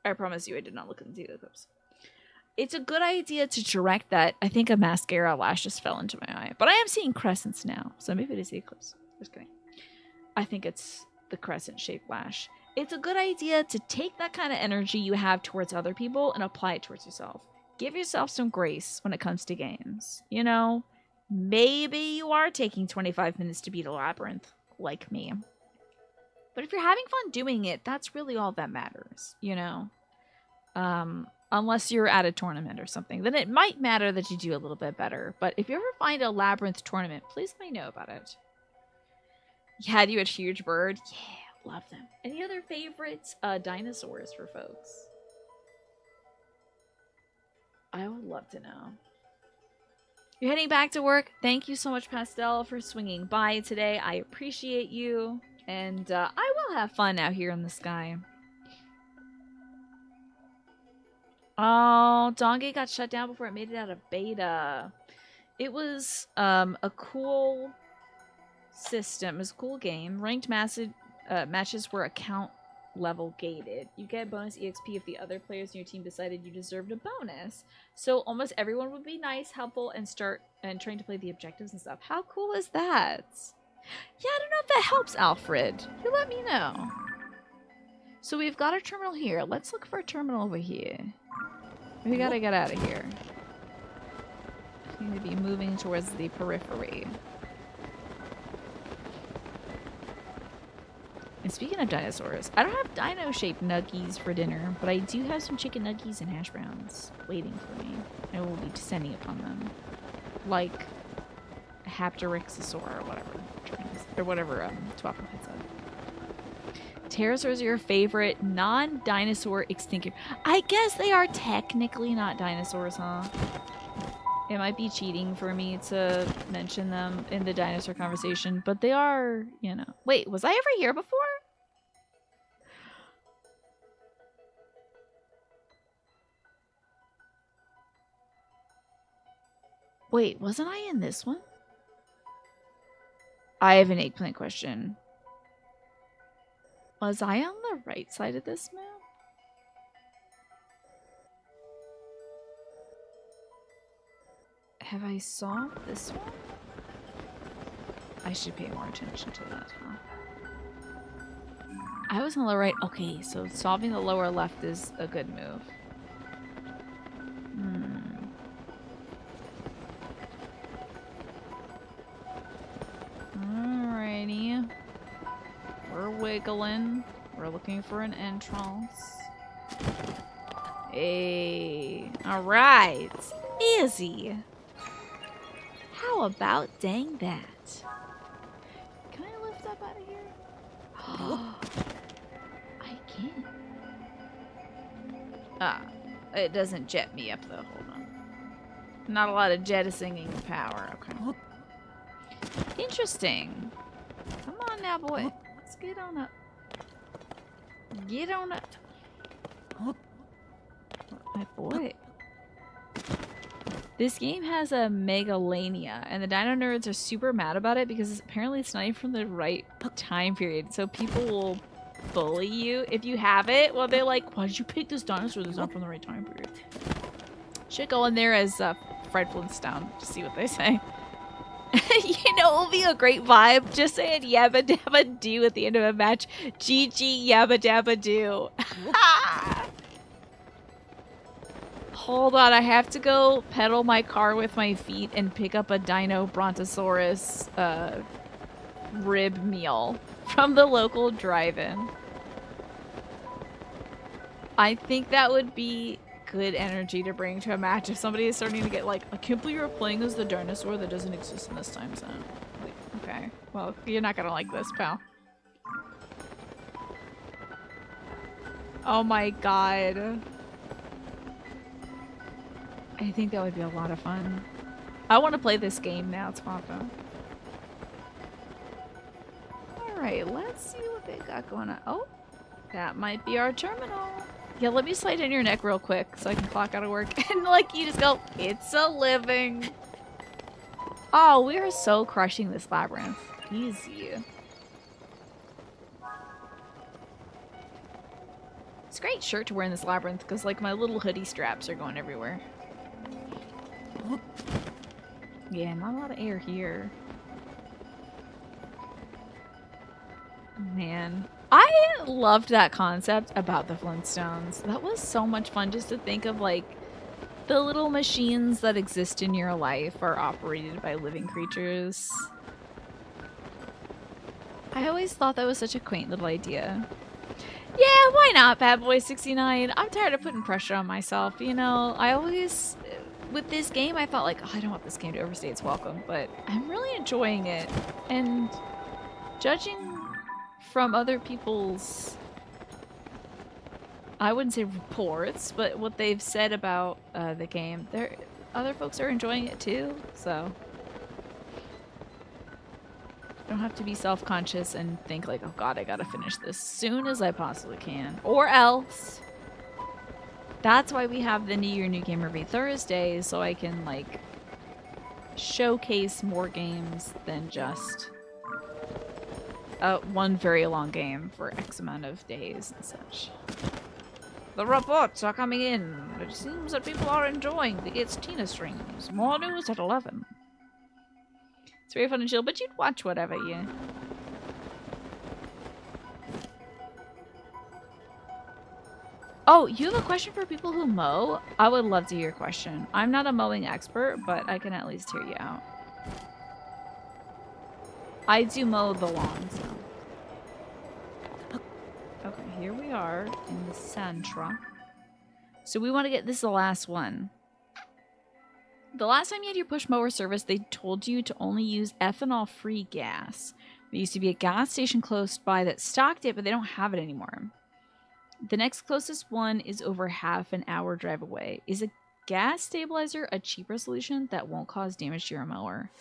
I promise you I did not look into the clips. It's a good idea to direct that. I think a mascara lash just fell into my eye. But I am seeing crescents now, so maybe it is the eclipse. Just kidding. I think it's the crescent-shaped lash. It's a good idea to take that kind of energy you have towards other people and apply it towards yourself. Give yourself some grace when it comes to games. Maybe you are taking 25 minutes to beat a labyrinth, like me. But if you're having fun doing it, that's really all that matters, Unless you're at a tournament or something, then it might matter that you do a little bit better. But if you ever find a labyrinth tournament, please let me know about it. Yeah, you a huge bird? Yeah, love them. Any other favorites dinosaurs for folks? I would love to know. You're heading back to work. Thank you so much, Pastel, for swinging by today. I appreciate you. And I will have fun out here in the sky. Oh, Dongate got shut down before it made it out of beta. It was a cool system. It was a cool game. Ranked matches were account level gated. You get bonus EXP if the other players in your team decided you deserved a bonus. So almost everyone would be nice, helpful, and trying to play the objectives and stuff. How cool is that? Yeah, I don't know if that helps, Alfred. You let me know. So we've got a terminal here. Let's look for a terminal over here. We gotta get out of here. We need to be moving towards the periphery. And speaking of dinosaurs, I don't have dino-shaped nuggies for dinner, but I do have some chicken nuggies and hash browns waiting for me. I will be descending upon them. Like a Haptorixosaur or whatever. Or whatever Twappa had said. Pterosaurs are your favorite non-dinosaur extinct. I guess they are technically not dinosaurs, huh? It might be cheating for me to mention them in the dinosaur conversation, but they are, you know. Wait, was I ever here before? Wait, wasn't I in this one? I have an eggplant question. Was I on the right side of this map? Have I solved this one? I should pay more attention to that, huh? I was on the right. Okay, so solving the lower left is a good move. Alrighty. We're wiggling. We're looking for an entrance. Hey. Alright. Easy. How about dang that? Can I lift up out of here? I can. Ah. It doesn't jet me up though. Hold on. Not a lot of jettisoning power. Okay. Interesting. Come on now, boy. Let's get on up. Get on up. My boy. This game has a megalania, and the dino nerds are super mad about it because apparently it's not even from the right time period. So people will bully you if you have it. Well, they're like, why did you pick this dinosaur that's not from the right time period? Should go in there as Fred Flintstone to see what they say. You know, it will be a great vibe. Just saying yabba dabba do at the end of a match. GG yabba dabba do. Hold on, I have to go pedal my car with my feet and pick up a Dino Brontosaurus rib meal from the local drive-in. I think that would be good energy to bring to a match if somebody is starting to get like, I can't believe you're playing as the dinosaur that doesn't exist in this time zone. Like, okay, well, you're not gonna like this, pal. Oh my god. I think that would be a lot of fun. I want to play this game now, Twappa. Alright, let's see what they got going on. Oh, that might be our terminal. Yeah, let me slide in your neck real quick so I can clock out of work. And like, you just go, it's a living. Oh, we are so crushing this labyrinth. Easy. It's a great shirt to wear in this labyrinth because like my little hoodie straps are going everywhere. Yeah, not a lot of air here. Man. I loved that concept about the Flintstones. That was so much fun just to think of like the little machines that exist in your life are operated by living creatures. I always thought that was such a quaint little idea. Yeah, why not, Bad Boy 69? I'm tired of putting pressure on myself, you know? I always... With this game, I thought like, oh, I don't want this game to overstay its welcome, but I'm really enjoying it. And judging from other people's, I wouldn't say reports, but what they've said about the game, other folks are enjoying it too, so. I don't have to be self-conscious and think like, oh god, I gotta finish this as soon as I possibly can. Or else. That's why we have the New Year New Game every Thursday, so I can, like, showcase more games than just one very long game for X amount of days and such. The reports are coming in. It seems that people are enjoying the It's Tina streams. More news at 11. It's very fun and chill, but you'd watch whatever you. Oh, you have a question for people who mow? I would love to hear your question. I'm not a mowing expert, but I can at least hear you out. I do mow the lawn, so. Okay, here we are in the Santra. So we want to get this is the last one. The last time you had your push mower service, they told you to only use ethanol-free gas. There used to be a gas station close by that stocked it, but they don't have it anymore. The next closest one is over half an hour drive away. Is a gas stabilizer a cheaper solution that won't cause damage to your mower?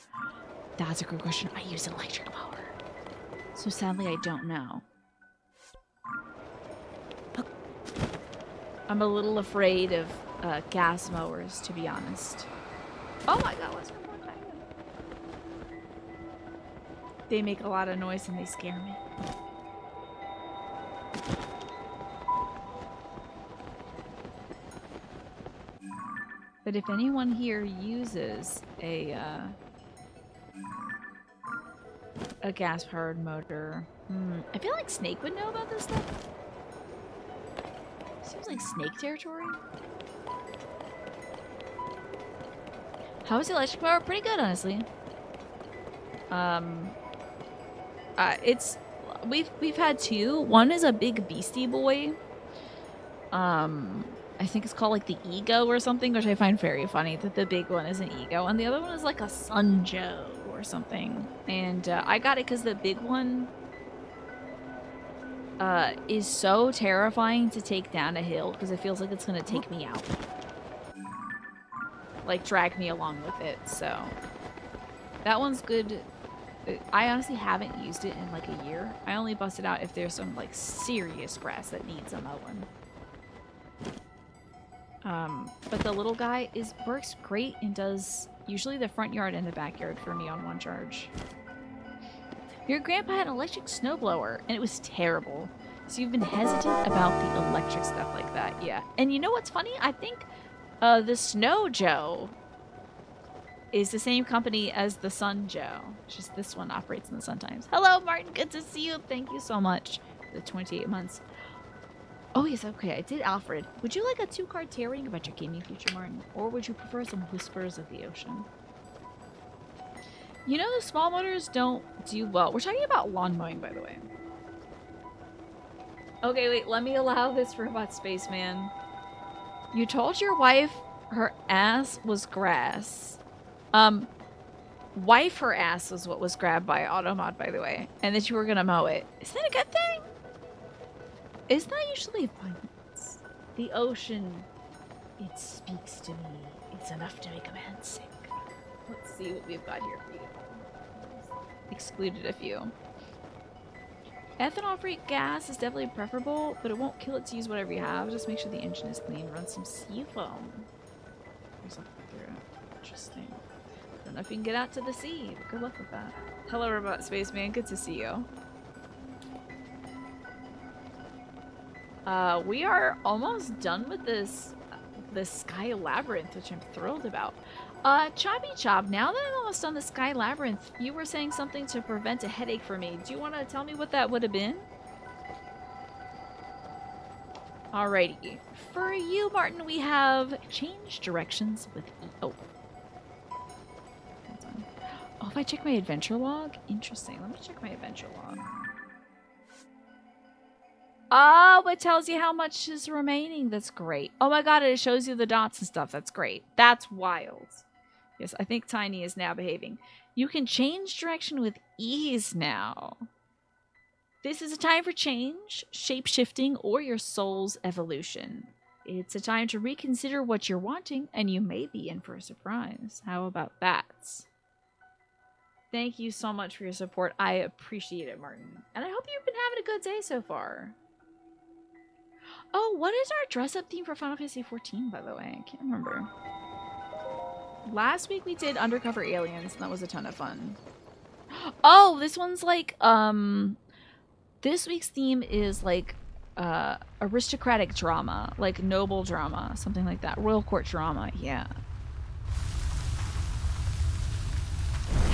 That's a good question. I use an electric mower, so sadly I don't know. I'm a little afraid of gas mowers, to be honest. Oh my god, what's going on? They make a lot of noise and they scare me. But if anyone here uses a gas-powered motor, I feel like Snake would know about this stuff. Seems like Snake territory. How is the electric mower? Pretty good, honestly. We've had two. One is a big beastie boy. I think it's called like the Ego or something, which I find very funny that the big one is an Ego, and the other one is like a Sun Joe or something. And I got it because the big one is so terrifying to take down a hill because it feels like it's gonna take me out. Like drag me along with it, so that one's good. I honestly haven't used it in like a year. I only bust it out if there's some like serious grass that needs a mowing. But the little guy works great and does usually the front yard and the backyard for me on one charge. Your grandpa had an electric snowblower and it was terrible. So you've been hesitant about the electric stuff like that, yeah. And you know what's funny? I think the Snow Joe is the same company as the Sun Joe. Just this one operates in the sun times. Hello, Martin. Good to see you. Thank you so much for the 28 months. Oh, yes. Okay. I did Alfred. Would you like a 2-card tearing about your gaming future, Martin? Or would you prefer some whispers of the ocean? You know, the small motors don't do well. We're talking about lawn mowing, by the way. Okay, wait. Let me allow this robot spaceman. You told your wife her ass was grass. Wife her ass was what was grabbed by Automod, by the way. And that you were gonna mow it. Is that a good thing? Isn't that usually violence? The ocean, it speaks to me. It's enough to make a man sick. Let's see what we've got here for you. Excluded a few. Ethanol-free gas is definitely preferable, but it won't kill it to use whatever you have. Just make sure the engine is clean. Run some sea foam. There's something through it. Interesting. Don't know if you can get out to the sea. Good luck with that. Hello, Robot Spaceman. Good to see you. We are almost done with this Sky Labyrinth, which I'm thrilled about. Choppy Chop, now that I'm almost done the Sky Labyrinth, you were saying something to prevent a headache for me. Do you want to tell me what that would have been? Alrighty. For you, Martin, we have change directions with E. Oh. Hold on. Oh, if I check my adventure log? Interesting. Let me check my adventure log. Oh, it tells you how much is remaining. That's great. Oh my god, it shows you the dots and stuff. That's great. That's wild. Yes, I think Tiny is now behaving. You can change direction with ease now. This is a time for change, shape-shifting, or your soul's evolution. It's a time to reconsider what you're wanting, and you may be in for a surprise. How about that? Thank you so much for your support. I appreciate it, Martin. And I hope you've been having a good day so far. Oh, what is our dress-up theme for Final Fantasy XIV, by the way? I can't remember. Last week we did Undercover Aliens, and that was a ton of fun. Oh, this one's like, this week's theme is like, aristocratic drama. Like noble drama. Something like that. Royal court drama, yeah.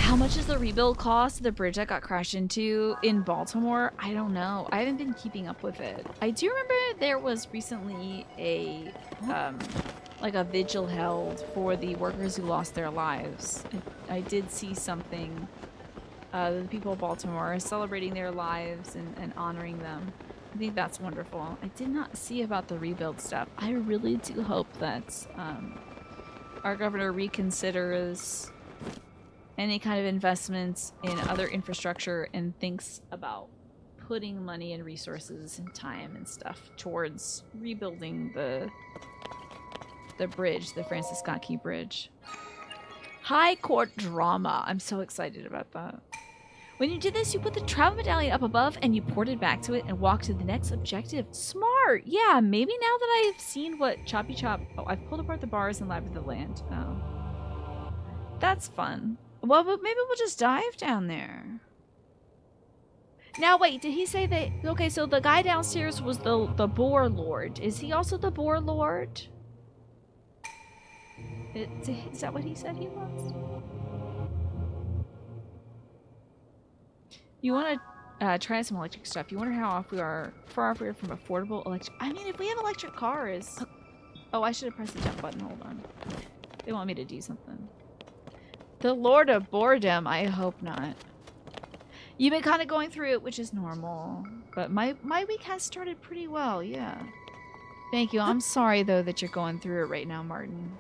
How much does the rebuild cost? The bridge that got crashed into in Baltimore? I don't know. I haven't been keeping up with it. I do remember there was recently a like a vigil held for the workers who lost their lives. I did see something. The people of Baltimore are celebrating their lives and honoring them. I think that's wonderful. I did not see about the rebuild stuff. I really do hope that our governor reconsiders any kind of investments in other infrastructure and thinks about putting money and resources and time and stuff towards rebuilding the bridge, the Francis Scott Key Bridge. High court drama. I'm so excited about that. When you did this, you put the travel medallion up above and you ported back to it and walked to the next objective. Smart! Yeah, maybe now that I've seen what Choppy Chop... Oh, I've pulled apart the bars and Labyrinth of the Land. Oh. That's fun. Well, but maybe we'll just dive down there. Now, wait, did he say that... Okay, so the guy downstairs was the Boar Lord. Is he also the Boar Lord? Is that what he said he was? You want to try some electric stuff. You wonder how far off we are from affordable electric... I mean, if we have electric cars... Oh, I should have pressed the jump button. Hold on. They want me to do something. The Lord of Boredom? I hope not. You've been kind of going through it, which is normal. But my week has started pretty well, yeah. Thank you. I'm sorry, though, that you're going through it right now, Martin.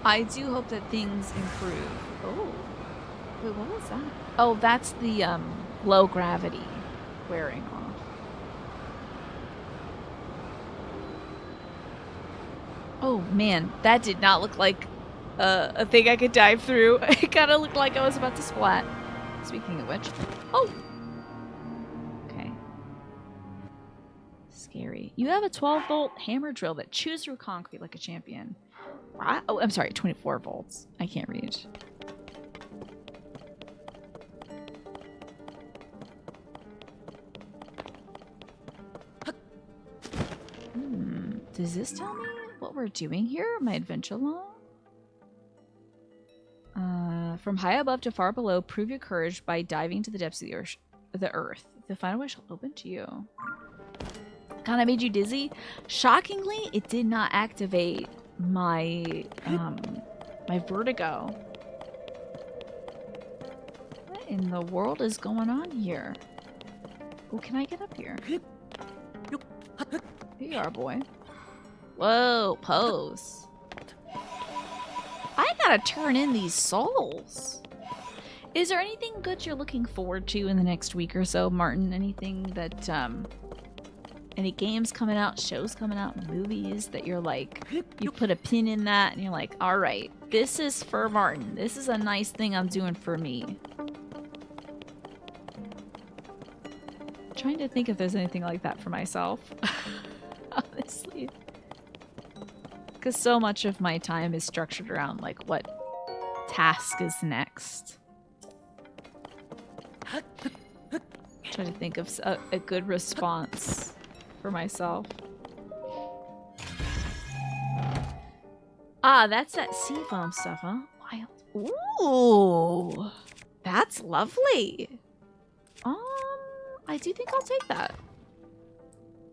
I do hope that things improve. Oh. Wait, what was that? Oh, that's the low gravity wearing off. Oh, man. That did not look like a thing I could dive through. It kind of looked like I was about to splat. Speaking of which. Oh! Okay. Scary. You have a 12-volt hammer drill that chews through concrete like a champion. Oh, I'm sorry, 24 volts. I can't read. Does this tell me what we're doing here? My adventure log? From high above to far below, prove your courage by diving to the depths of the earth. The final way shall open to you. Kinda made you dizzy? Shockingly, it did not activate my my vertigo. What in the world is going on here? Oh, can I get up here? Here you are, boy. Whoa, pose. I gotta turn in these souls. Is there anything good you're looking forward to in the next week or so, Martin? Anything that any games coming out, shows coming out, movies that you're like, you put a pin in that and you're like, all right, this is for Martin. This is a nice thing I'm doing for me. I'm trying to think if there's anything like that for myself. Honestly. Because so much of my time is structured around like what task is next. Try to think of a good response for myself. Ah, that's that sea foam stuff, huh? Wild. Ooh, that's lovely. I do think I'll take that.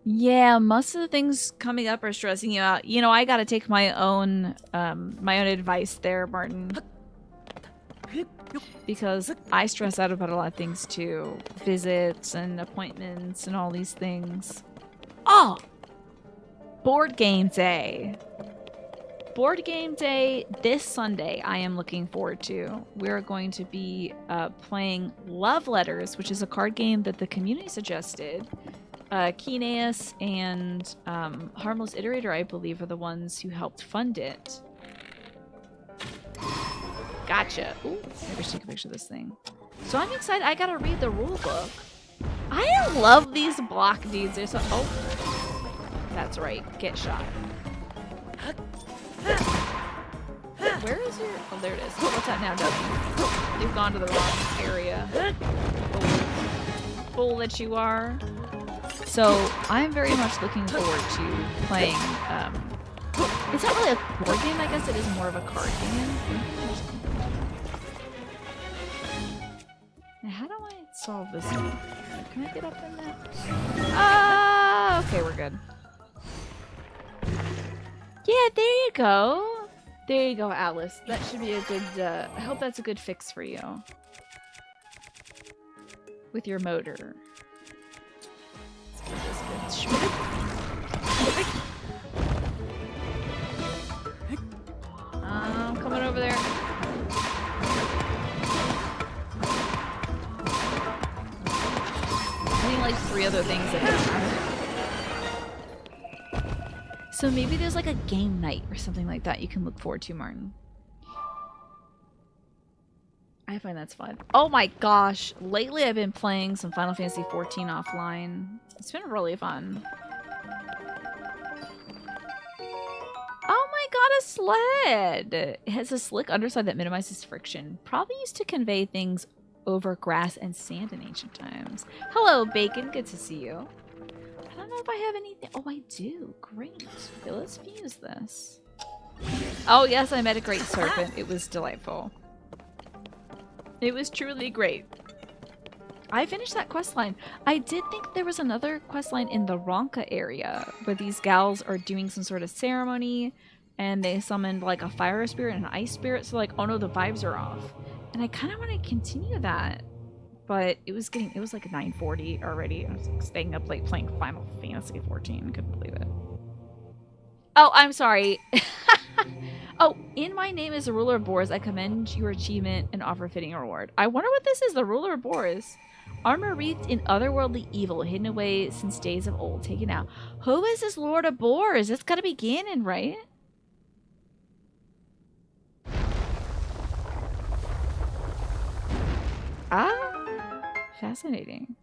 Yeah, most of the things coming up are stressing you out. You know, I gotta take my own advice there, Martin. Because I stress out about a lot of things too. Visits and appointments and all these things. Oh! Board game day. Board game day this Sunday I am looking forward to. We're going to be playing Love Letters, which is a card game that the community suggested. Kineas and Harmless Iterator, I believe, are the ones who helped fund it. Gotcha. Ooh, maybe I should take a picture of this thing. So I'm excited. I gotta read the rule book. I love these block dudes. They're so... Oh. That's right. Get shot. Where is your... Oh, there it is. What's that now, Dusty? You've gone to the wrong area. Fool that you are. So I'm very much looking forward to playing It's not really a board game, I guess it is more of a card game. Now, how do I solve this one? Can I get up in there? Ah, okay, we're good. Yeah, there you go. There you go, Alice. That should be a good, I hope that's a good fix for you. With your motor. Let's give this good. I'm coming over there. I need like 3 other things that happen. So maybe there's like a game night or something like that you can look forward to, Martin. I find that's fun. Oh my gosh. Lately I've been playing some Final Fantasy XIV offline. It's been really fun. Oh my god, a sled! It has a slick underside that minimizes friction. Probably used to convey things over grass and sand in ancient times. Hello, Bacon. Good to see you. I don't know if I have anything. Oh, I do. Great. Okay, let's fuse this. Oh, yes, I met a great serpent. It was delightful. It was truly great. I finished that questline. I did think there was another questline in the Ronka area where these gals are doing some sort of ceremony and they summoned like a fire spirit and an ice spirit. So like, oh no, the vibes are off. And I kind of want to continue that. But it was like 9:40 already. I was like staying up late playing Final Fantasy XIV. Couldn't believe it. Oh, I'm sorry. Oh, in my name is the ruler of Boars. I commend your achievement and offer a fitting reward. I wonder what this is, the ruler of Boars. Armor wreathed in otherworldly evil, hidden away since days of old. Taken out. Who is this Lord of Boars? It's gotta be Ganon, right? Ah, fascinating.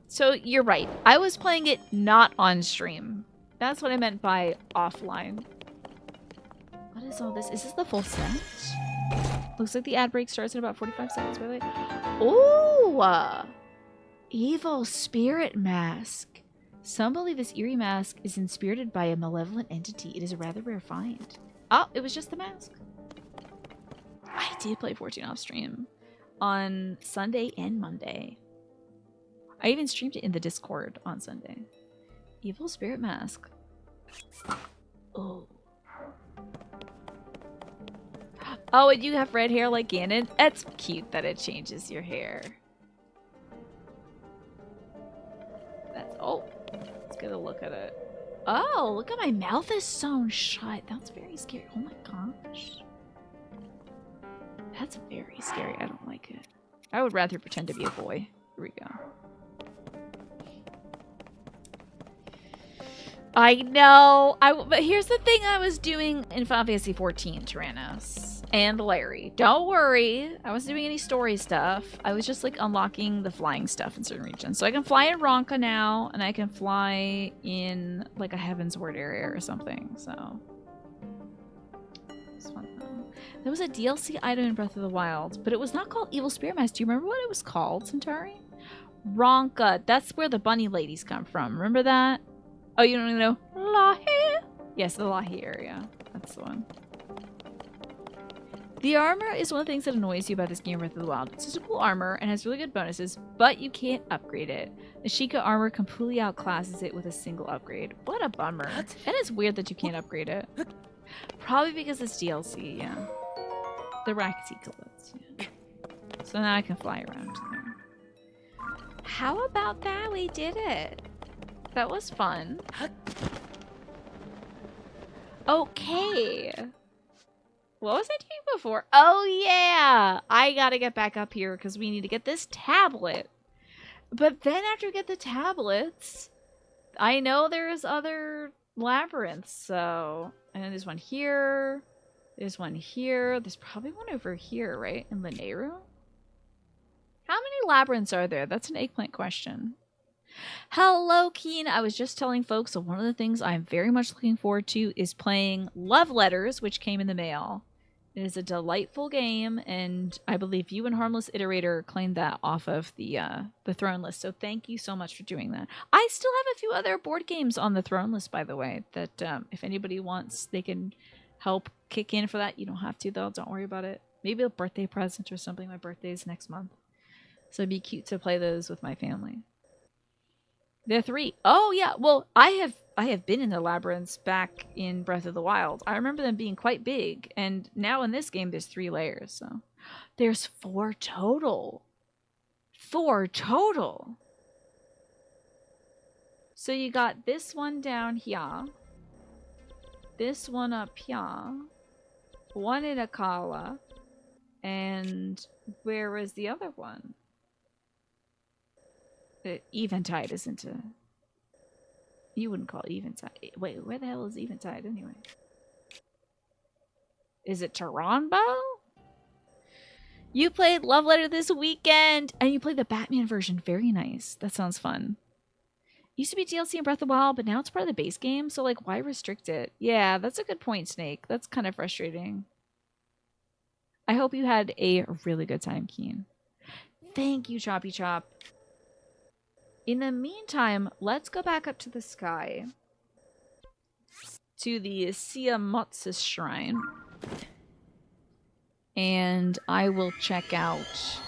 So you're right. I was playing it not on stream. That's what I meant by offline. What is all this? Is this the full set? Looks like the ad break starts in about 45 seconds, really. Ooh! Evil Spirit Mask. Some believe this eerie mask is inspirited by a malevolent entity. It is a rather rare find. Oh, it was just the mask. I did play 14 off stream on Sunday and Monday. I even streamed it in the Discord on Sunday. Evil Spirit Mask. Oh. Oh, and you have red hair like Ganon? That's cute that it changes your hair. That's... Oh. Let's get a look at it. Oh, look at my mouth is sewn shut. That's very scary. Oh my gosh. That's very scary. I don't like it. I would rather pretend to be a boy. Here we go. I know. But here's the thing I was doing in Final Fantasy XIV, Tyrannos. And Larry. Don't worry. I wasn't doing any story stuff. I was just like unlocking the flying stuff in certain regions. So I can fly in Ronka now, and I can fly in like a Heaven's Word area or something. So it's fun though. There was a DLC item in Breath of the Wild, but it was not called Evil Spirit Mask. Do you remember what it was called, Centauri? Ronka. That's where the bunny ladies come from. Remember that? Oh, you don't even know? Lahi? Yes, the Lahi area. That's the one. The armor is one of the things that annoys you about this game, Breath of the Wild. It's just a cool armor and has really good bonuses, but you can't upgrade it. The Sheikah armor completely outclasses it with a single upgrade. What a bummer. And it's weird that you can't upgrade it. Probably because it's DLC, yeah. The Rakati Collets, yeah. So now I can fly around there. How about that? We did it. That was fun. Okay. What was I doing before? Oh, yeah. I gotta get back up here because we need to get this tablet. But then after we get the tablets, I know there's other labyrinths. So, and then there's one here. There's one here. There's probably one over here, right? In Lineru? How many labyrinths are there? That's an eggplant question. Hello, Keen. I was just telling folks that one of the things I'm very much looking forward to is playing Love Letters, which came in the mail. It is a delightful game, and I believe you and Harmless Iterator claimed that off of the throne list. So thank you so much for doing that. I still have a few other board games on the throne list, by the way, that if anybody wants, they can help kick in for that. You don't have to, though. Don't worry about it. Maybe a birthday present or something. My birthday is next month. So it'd be cute to play those with my family. They're 3. Oh, yeah. Well, I have been in the Labyrinths back in Breath of the Wild. I remember them being quite big. And now in this game, there's 3 layers. So there's 4 total. 4 total. So you got this one down here. This one up here. One in Akala. And where was the other one? Eventide isn't a... You wouldn't call it Eventide. Wait, where the hell is Eventide anyway? Is it Taranbo? You played Love Letter this weekend! And you played the Batman version. Very nice. That sounds fun. Used to be DLC in Breath of the Wild, but now it's part of the base game, so like, why restrict it? Yeah, that's a good point, Snake. That's kind of frustrating. I hope you had a really good time, Keen. Thank you, Choppy Chop. In the meantime, let's go back up to the sky. To the Siamotsa Shrine. And I will check out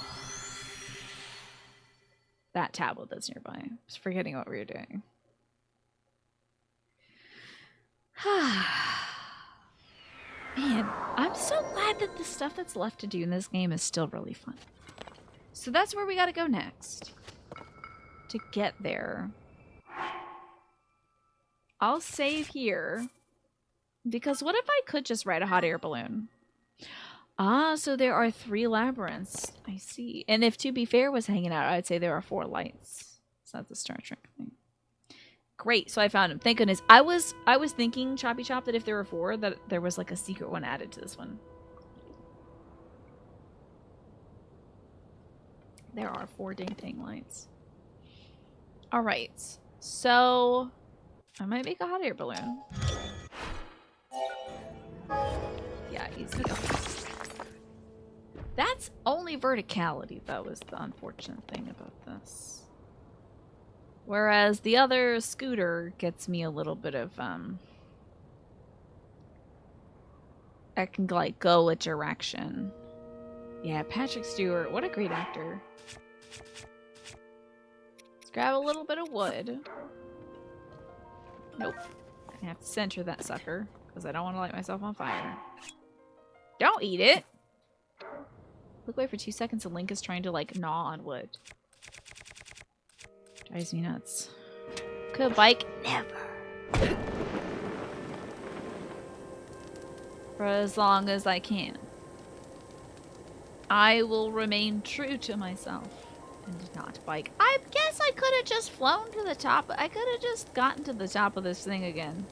that tablet that's nearby. I was forgetting what we were doing. Man, I'm so glad that the stuff that's left to do in this game is still really fun. So that's where we gotta go next. To get there. I'll save here. Because what if I could just ride a hot air balloon? Ah, so there are 3 labyrinths. I see. And if To Be Fair was hanging out, I'd say there are 4 lights. It's not the Star Trek thing. Great, so I found him. Thank goodness. I was thinking, Choppy Chop, that if there were 4, that there was like a secret one added to this one. There are 4 ding-ding lights. Alright, so I might make a hot air balloon. Yeah, easy. That's only verticality, though, is the unfortunate thing about this. Whereas the other scooter gets me a little bit of, I can, like, go a direction. Yeah, Patrick Stewart, what a great actor. Let's grab a little bit of wood. Nope. I have to center that sucker, because I don't want to light myself on fire. Don't eat it! Look away for 2 seconds and Link is trying to, like, gnaw on wood. Drives me nuts. Could bike? Never. For as long as I can. I will remain true to myself and not bike. I guess I could have just flown to the top. I could have just gotten to the top of this thing again.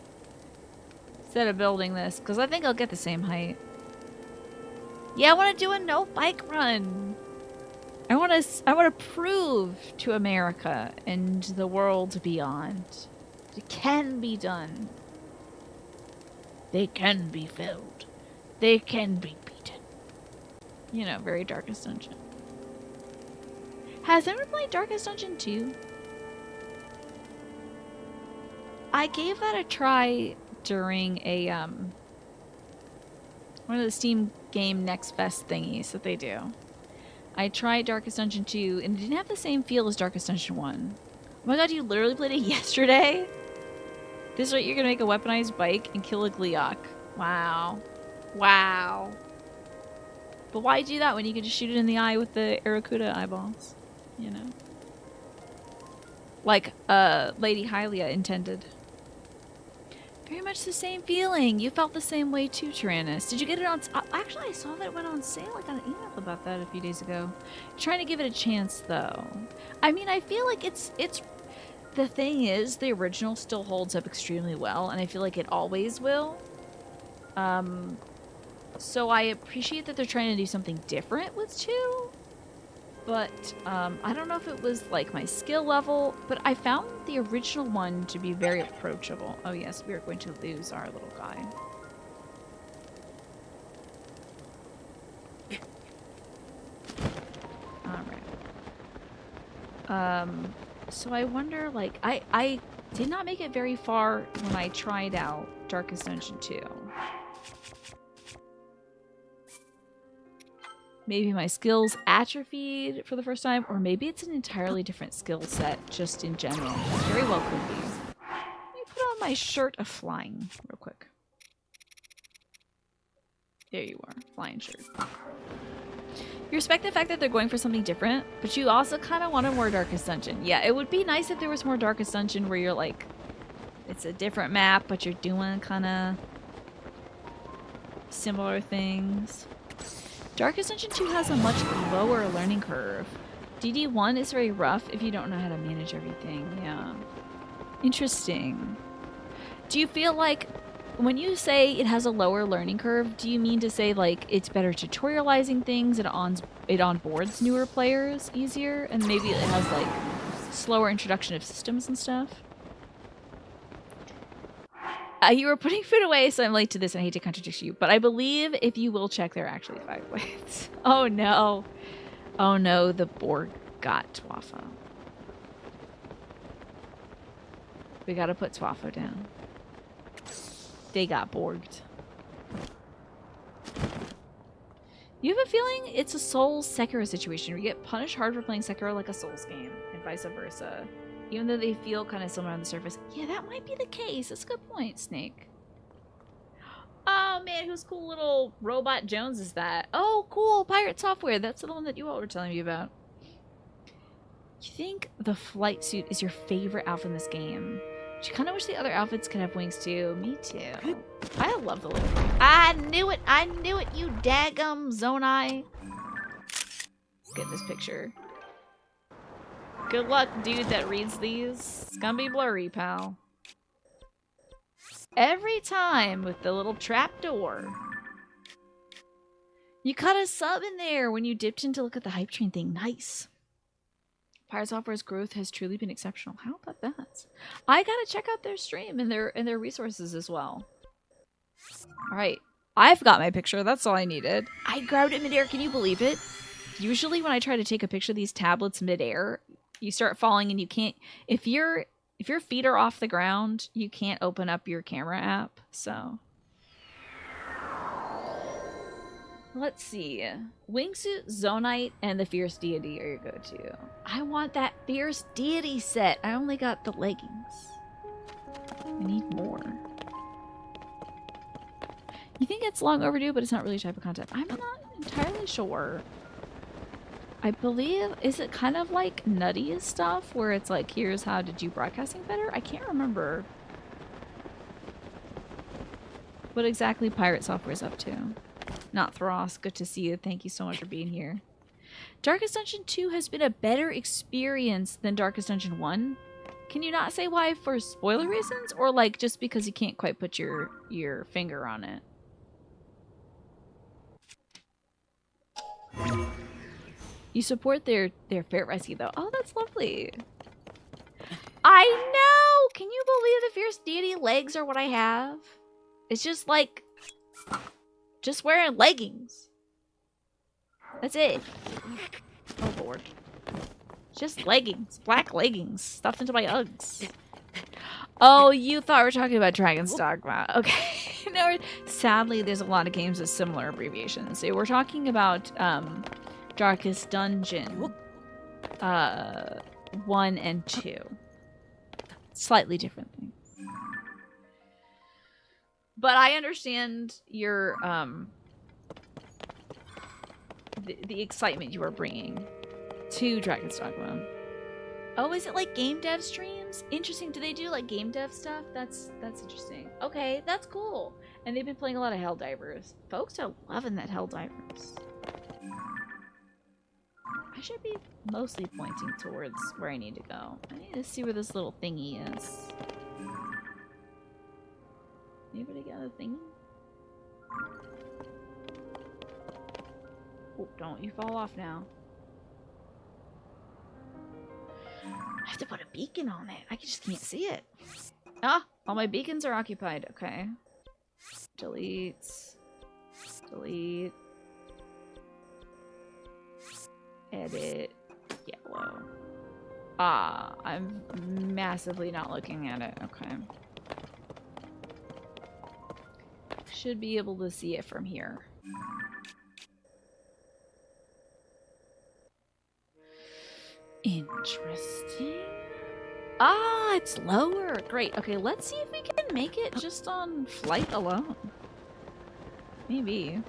Instead of building this, because I think I'll get the same height. Yeah, I want to do a no bike run. I want to prove to America and the world beyond it can be done. They can be filled. They can be beaten. You know, very Darkest Dungeon. Has anyone played Darkest Dungeon 2? I gave that a try during a one of the Steam Game Next Best thingies that they do. I tried Darkest Dungeon 2, and it didn't have the same feel as Darkest Dungeon 1. Oh my god, you literally played it yesterday? This is right, you're gonna make a weaponized bike and kill a Gleeok. Wow. Wow. But why do that when you could just shoot it in the eye with the Aracuda eyeballs? You know? Like, Lady Hylia intended. Very much the same feeling. You felt the same way too, Tyrannus. Did you get it on... Actually, I saw that it went on sale. I got an email about that a few days ago. Trying to give it a chance, though. I mean, I feel like it's... The thing is, the original still holds up extremely well, and I feel like it always will. So I appreciate that they're trying to do something different with 2. But, I don't know if it was, like, my skill level, but I found the original one to be very approachable. Oh yes, we are going to lose our little guy. So I wonder, like, I did not make it very far when I tried out Darkest Dungeon 2. Maybe my skills atrophied for the first time, or maybe it's an entirely different skill set just in general. Very well could be. Let me put on my shirt of flying real quick. There you are, flying shirt. You respect the fact that they're going for something different, but you also kind of want a more Darkest Dungeon. Yeah, it would be nice if there was more Darkest Dungeon where you're like, it's a different map, but you're doing kind of similar things. Darkest Dungeon 2 has a much lower learning curve. DD1 is very rough if you don't know how to manage everything. Yeah. Interesting. Do you feel like when you say it has a lower learning curve, do you mean to say like it's better tutorializing things, it onboards newer players easier, and maybe it has like slower introduction of systems and stuff? You were putting food away, so I'm late to this and I hate to contradict you, but I believe if you will check, there are actually 5 plates. Oh no. Oh no, the Borg got Twafo. We gotta put Twafo down. They got Borged. You have a feeling it's a Souls Sekiro situation where you get punished hard for playing Sekiro like a Souls game, and vice versa. Even though they feel kind of similar on the surface. Yeah, that might be the case. That's a good point, Snake. Oh man, whose cool little robot Jones is that? Oh, cool, Pirate Software. That's the one that you all were telling me about. You think the flight suit is your favorite outfit in this game? But you kind of wish the other outfits could have wings too. Me too. I love the look. I knew it. I knew it, you daggum Zonai. Get this picture. Good luck, dude that reads these. It's gonna be blurry, pal. Every time with the little trap door. You caught a sub in there when you dipped in to look at the hype train thing. Nice. Pirate Software's growth has truly been exceptional. How about that? I gotta check out their stream and their resources as well. Alright. I've got my picture. That's all I needed. I grabbed it midair. Can you believe it? Usually when I try to take a picture of these tablets midair, you start falling and you can't, if your feet are off the ground, you can't open up your camera app. So let's see. Wingsuit, Zonite, and the Fierce Deity are your go-to. I want that Fierce Deity set. I only got the leggings. I need more. You think it's long overdue, but it's not really a type of content. I'm not entirely sure. I believe, is it kind of like Nutty stuff where it's like, here's how to do broadcasting better? I can't remember what exactly Pirate Software is up to. Not Thross, good to see you. Thank you so much for being here. Darkest Dungeon 2 has been a better experience than Darkest Dungeon 1. Can you not say why for spoiler reasons? Or like just because you can't quite put your finger on it? You support their ferret rescue though. Oh, that's lovely. I know! Can you believe the Fierce Deity legs are what I have? It's just like, just wearing leggings. That's it. Oh lord. Just leggings. Black leggings stuffed into my Uggs. Oh, you thought we were talking about Dragon's Dogma. Okay. No, sadly, there's a lot of games with similar abbreviations. So we're talking about Darkest Dungeon 1 and 2. Slightly different things. But I understand your the excitement you are bringing to Dragon's Dogma. Oh, is it like game dev streams? Interesting. Do they do like game dev stuff? That's interesting. Okay, that's cool. And they've been playing a lot of Helldivers. Folks are loving that Helldivers. I should be mostly pointing towards where I need to go. I need to see where this little thingy is. Anybody got a thingy? Oh, don't you fall off now. I have to put a beacon on it. I just can't see it. Ah, all my beacons are occupied. Okay. Delete. Delete. Edit. Yellow. Ah, I'm massively not looking at it. Okay. Should be able to see it from here. Interesting. Ah, it's lower. Great. Okay, let's see if we can make it just on flight alone. Maybe.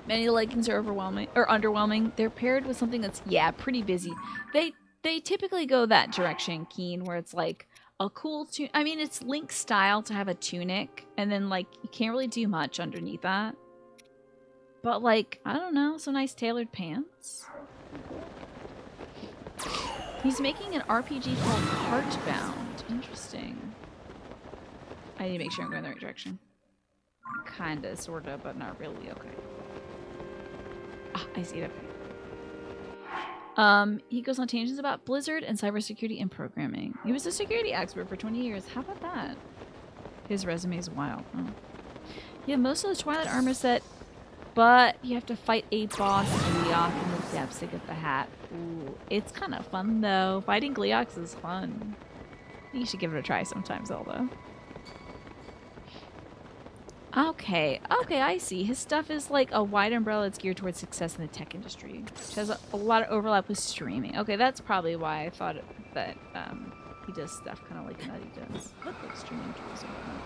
Many leggings are overwhelming or underwhelming. They're paired with something that's pretty busy. They typically go that direction, Keen, where it's like a cool tunic. I mean, it's Link style to have a tunic, and then like you can't really do much underneath that. But like, I don't know, some nice tailored pants. He's making an RPG called Heartbound. Interesting. I need to make sure I'm going the right direction. Kinda, sorta, but not really. Okay. Ah, I see it. Okay. He goes on tangents about Blizzard and cybersecurity and programming. He was a security expert for 20 years. How about that? His resume is wild. Oh. Yeah, most of the Twilight armor set, but you have to fight a boss Gleeok in the depths to get the hat. Ooh, it's kind of fun though. Fighting Gleeoks is fun. You should give it a try sometime, Zelda. Okay, I see. His stuff is like a wide umbrella that's geared towards success in the tech industry, which has a lot of overlap with streaming. Okay, that's probably why I thought that he does stuff kind of like Nutty does. Like streaming tools and whatnot.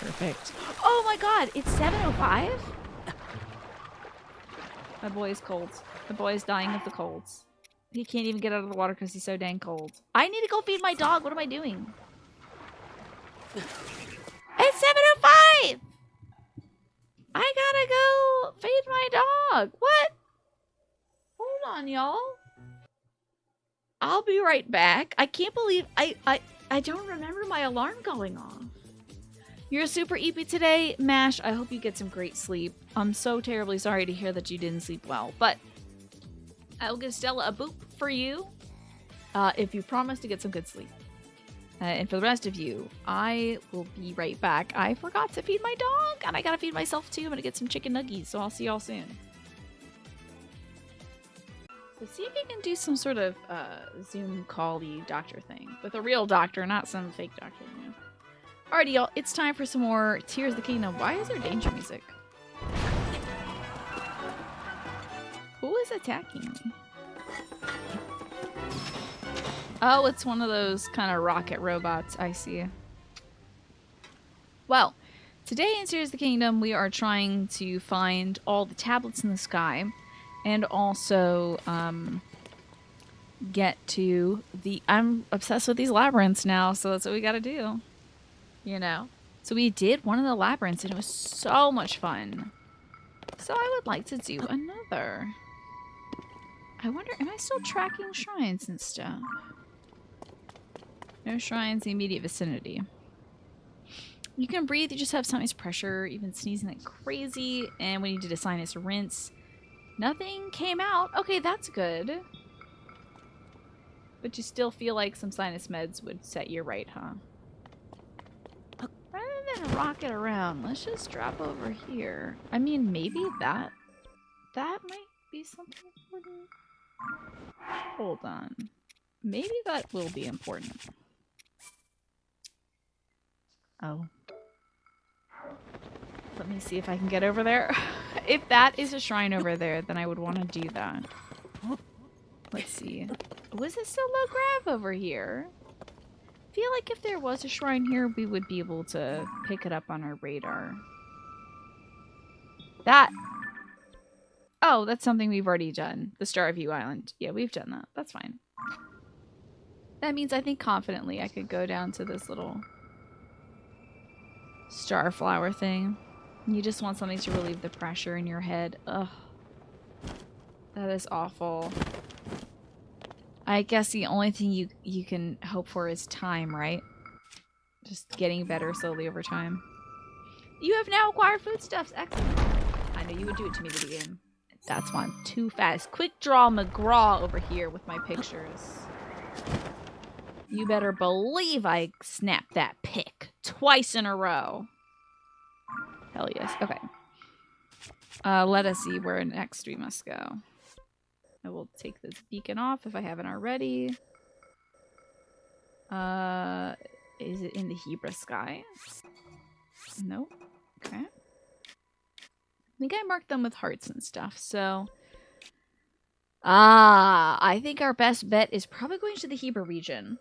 Perfect. Oh my god, it's 7:05? My boy is cold. My boy is dying of the colds. He can't even get out of the water because he's so dang cold. I need to go feed my dog. What am I doing? It's 7:05! I gotta go feed my dog. What? Hold on, y'all. I'll be right back. I can't believe I don't remember my alarm going off. You're super eepy today, Mash. I hope you get some great sleep. I'm so terribly sorry to hear that you didn't sleep well, but I will give Stella a boop for you if you promise to get some good sleep. And for the rest of you, I will be right back. I forgot to feed my dog, and I gotta feed myself too. I'm gonna get some chicken nuggies, so I'll see y'all soon. So see if you can do some sort of Zoom call-y doctor thing. With a real doctor, not some fake doctor. You know? Alrighty, y'all. It's time for some more Tears of the Kingdom. Why is there danger music? Who is attacking me? Oh, it's one of those kind of rocket robots. I see. Well, today in Tears of the Kingdom, we are trying to find all the tablets in the sky and also get to the... I'm obsessed with these labyrinths now, so that's what we gotta do. You know? So we did one of the labyrinths, and it was so much fun. So I would like to do another. I wonder, am I still tracking shrines and stuff? No shrines in the immediate vicinity. You can breathe, you just have sinus pressure, even sneezing like crazy, and we need to assign this rinse. Nothing came out. Okay, that's good. But you still feel like some sinus meds would set you right, huh? Rather than rocket around, let's just drop over here. I mean, maybe that might be something important. Hold on. Maybe that will be important. Oh. Let me see if I can get over there. If that is a shrine over there, then I would want to do that. Let's see. Was it still low grav over here? I feel like if there was a shrine here, we would be able to pick it up on our radar. That... Oh, that's something we've already done. The Starview Island. Yeah, we've done that. That's fine. That means I think confidently I could go down to this little starflower thing. You just want something to relieve the pressure in your head. Ugh. That is awful. I guess the only thing you can hope for is time, right? Just getting better slowly over time. You have now acquired foodstuffs. Excellent. I know you would do it to me, video game. That's why I'm too fast. Quick draw McGraw over here with my pictures. You better believe I snapped that pic twice in a row. Hell yes. Okay. Let us see where next we must go. I will take this beacon off if I haven't already. Is it in the Hebra sky? Nope. Okay. I think I marked them with hearts and stuff, so... I think our best bet is probably going to the Hebra region.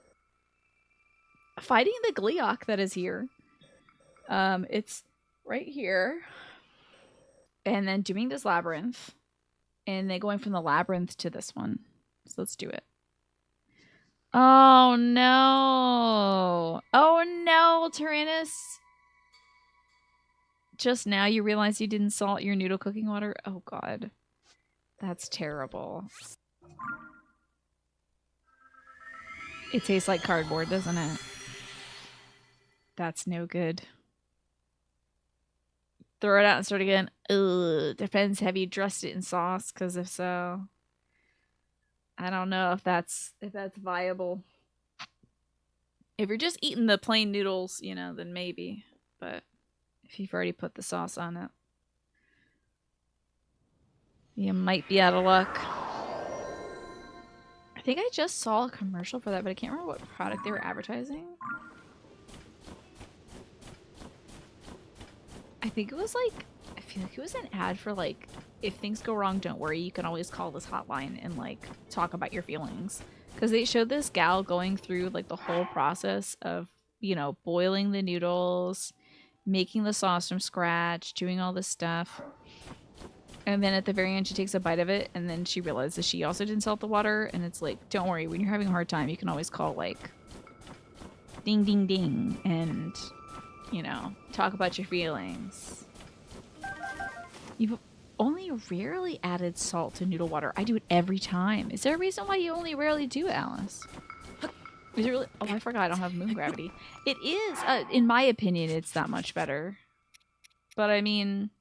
Fighting the Gleeok that is here. It's right here. And then doing this labyrinth. And then going from the labyrinth to this one. So let's do it. Oh no. Oh no, Tyrannus. Just now you realize you didn't salt your noodle cooking water? Oh god. That's terrible. It tastes like cardboard, doesn't it? That's no good. Throw it out and start again. Ugh. Depends, have you dressed it in sauce? Because if so, I don't know if that's viable. If you're just eating the plain noodles, you know, then maybe. But if you've already put the sauce on it, you might be out of luck. I think I just saw a commercial for that, but I can't remember what product they were advertising. I think it was like, I feel like it was an ad for like, if things go wrong, don't worry, you can always call this hotline and like talk about your feelings. Because they showed this gal going through like the whole process of, you know, boiling the noodles, making the sauce from scratch, doing all this stuff. And then at the very end, she takes a bite of it, and then she realizes she also didn't salt the water. And it's like, don't worry, when you're having a hard time, you can always call like ding, ding, ding, and, you know, talk about your feelings. You've only rarely added salt to noodle water. I do it every time. Is there a reason why you only rarely do it, Alice? Is it really? Oh, I forgot I don't have moon gravity. It is, in my opinion, it's that much better. But I mean,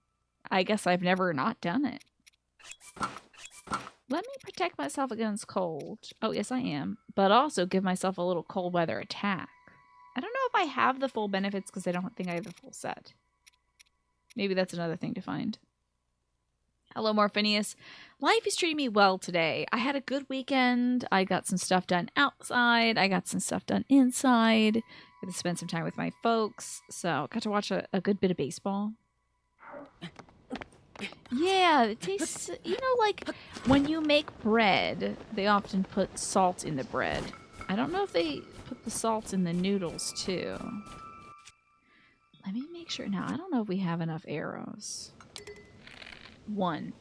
I guess I've never not done it. Let me protect myself against cold. Oh, yes, I am. But also give myself a little cold weather attack. I don't know if I have the full benefits because I don't think I have the full set. Maybe that's another thing to find. Hello, Morphinius. Life is treating me well today. I had a good weekend. I got some stuff done outside. I got some stuff done inside. Got to spend some time with my folks. So got to watch a good bit of baseball. Yeah, it tastes, you know, like when you make bread, they often put salt in the bread. I don't know if they put the salt in the noodles too. Let me make sure. Now, I don't know if we have enough arrows. 1.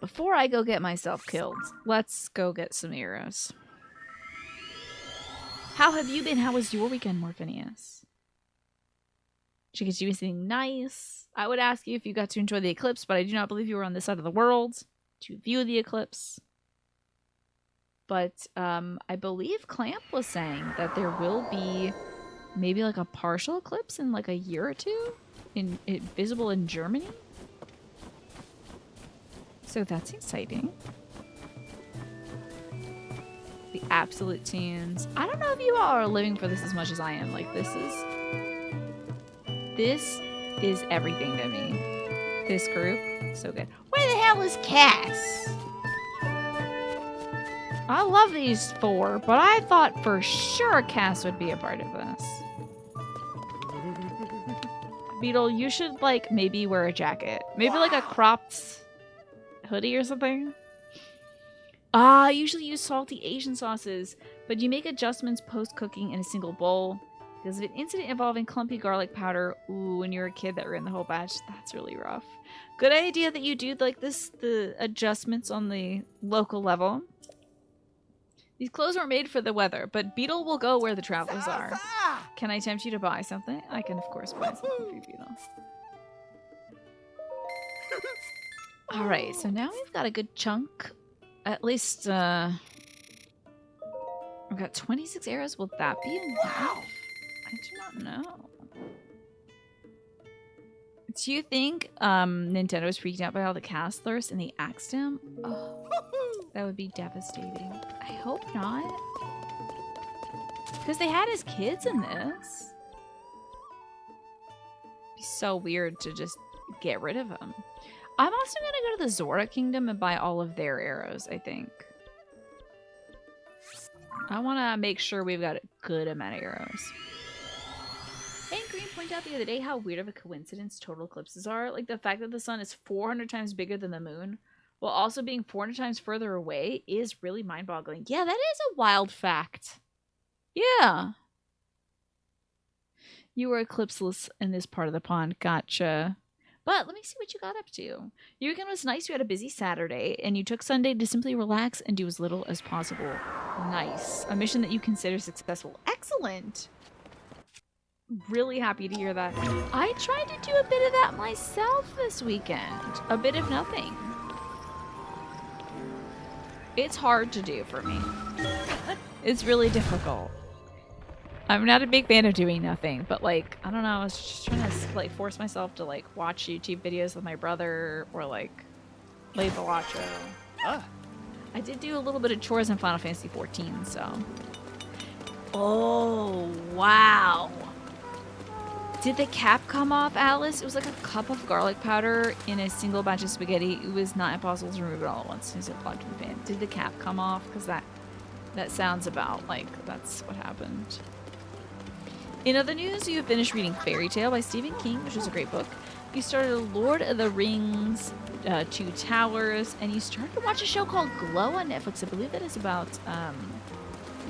Before I go get myself killed, let's go get some arrows. How have you been? How was your weekend, Morphinius? Did you get to do anything nice? I would ask you if you got to enjoy the eclipse, but I do not believe you were on this side of the world to view the eclipse. But I believe Clamp was saying that there will be maybe like a partial eclipse in like a year or two, visible in Germany. So that's exciting. The absolute tunes. I don't know if you all are living for this as much as I am. Like this is everything to me. This group, so good. Where the hell is Cass? I love these 4, but I thought for sure Cass would be a part of this. Beetle, you should like maybe wear a jacket. Maybe like a cropped hoodie or something. I usually use salty Asian sauces, but you make adjustments post-cooking in a single bowl. Because of an incident involving clumpy garlic powder, ooh, when you're a kid that ran the whole batch, that's really rough. Good idea that you do like this, the adjustments on the local level. These clothes weren't made for the weather, but Beetle will go where the travelers are. Can I tempt you to buy something? I can, of course, buy something for you, Beetle. Alright, so now we've got a good chunk. At least, we've got 26 arrows. Will that be enough? I do not know. Do you think Nintendo is freaked out by all the castlers and the axed him? Oh, that would be devastating. I hope not. Because they had his kids in this. It'd be so weird to just get rid of him. I'm also gonna go to the Zora Kingdom and buy all of their arrows, I think. I want to make sure we've got a good amount of arrows. And Green pointed out the other day how weird of a coincidence total eclipses are. Like the fact that the sun is 400 times bigger than the moon, while also being 400 times further away, is really mind-boggling. Yeah, that is a wild fact. Yeah. You were eclipseless in this part of the pond. Gotcha. But let me see what you got up to. Your weekend was nice. You had a busy Saturday, and you took Sunday to simply relax and do as little as possible. Nice. A mission that you consider successful. Excellent. Really happy to hear that. I tried to do a bit of that myself this weekend. A bit of nothing. It's hard to do for me. It's really difficult. I'm not a big fan of doing nothing, but like, I don't know, I was just trying to like force myself to like watch YouTube videos with my brother or like play Balatro. I did do a little bit of chores in Final Fantasy 14, so. Oh, wow. Did the cap come off, Alice? It was like a cup of garlic powder in a single batch of spaghetti. It was not impossible to remove it all at once as it plugged in the pan. Did the cap come off? Because that sounds about like that's what happened. In other news, you have finished reading Fairy Tale by Stephen King, which is a great book. You started Lord of the Rings, Two Towers, and you started to watch a show called Glow on Netflix. I believe that is about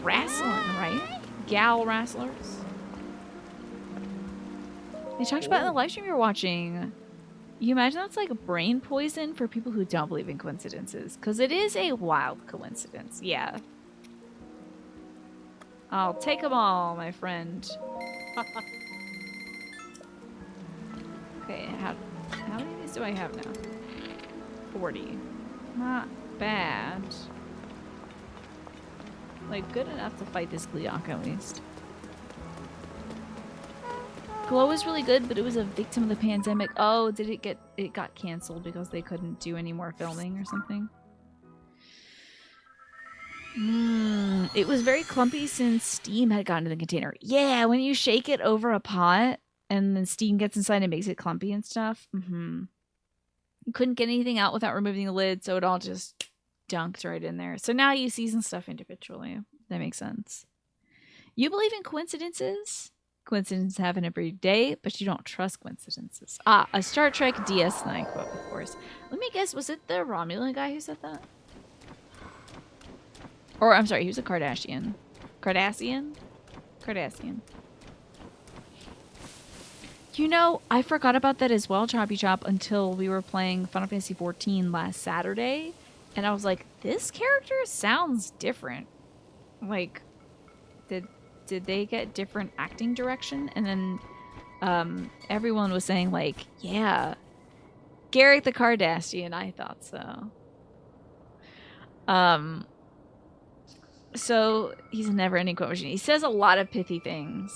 wrestling, right? Gal wrestlers. They talked about in the live stream you were watching. You imagine that's like brain poison for people who don't believe in coincidences, because it is a wild coincidence. Yeah. I'll take them all, my friend. Okay, how many of these do I have now? 40. Not bad. Like, good enough to fight this Gleeok at least. Glow was really good, but it was a victim of the pandemic. Oh, did it got canceled because they couldn't do any more filming or something? It was very clumpy since steam had gotten to the container. Yeah, when you shake it over a pot and then steam gets inside and makes it clumpy and stuff. You couldn't get anything out without removing the lid, so it all just dunked right in there. So now you season stuff individually. That makes sense. You believe in coincidences? Coincidences happen every day, but you don't trust coincidences. A Star Trek DS9 quote, of course. Let me guess, was it the Romulan guy who said that? Or, I'm sorry, he was a Kardashian. Cardassian? Cardassian. You know, I forgot about that as well, Choppy Chop, until we were playing Final Fantasy 14 last Saturday. And I was like, this character sounds different. Like, did they get different acting direction? And then everyone was saying, like, yeah, Garrick the Cardassian. I thought so. So he's a never-ending quote machine. He says a lot of pithy things.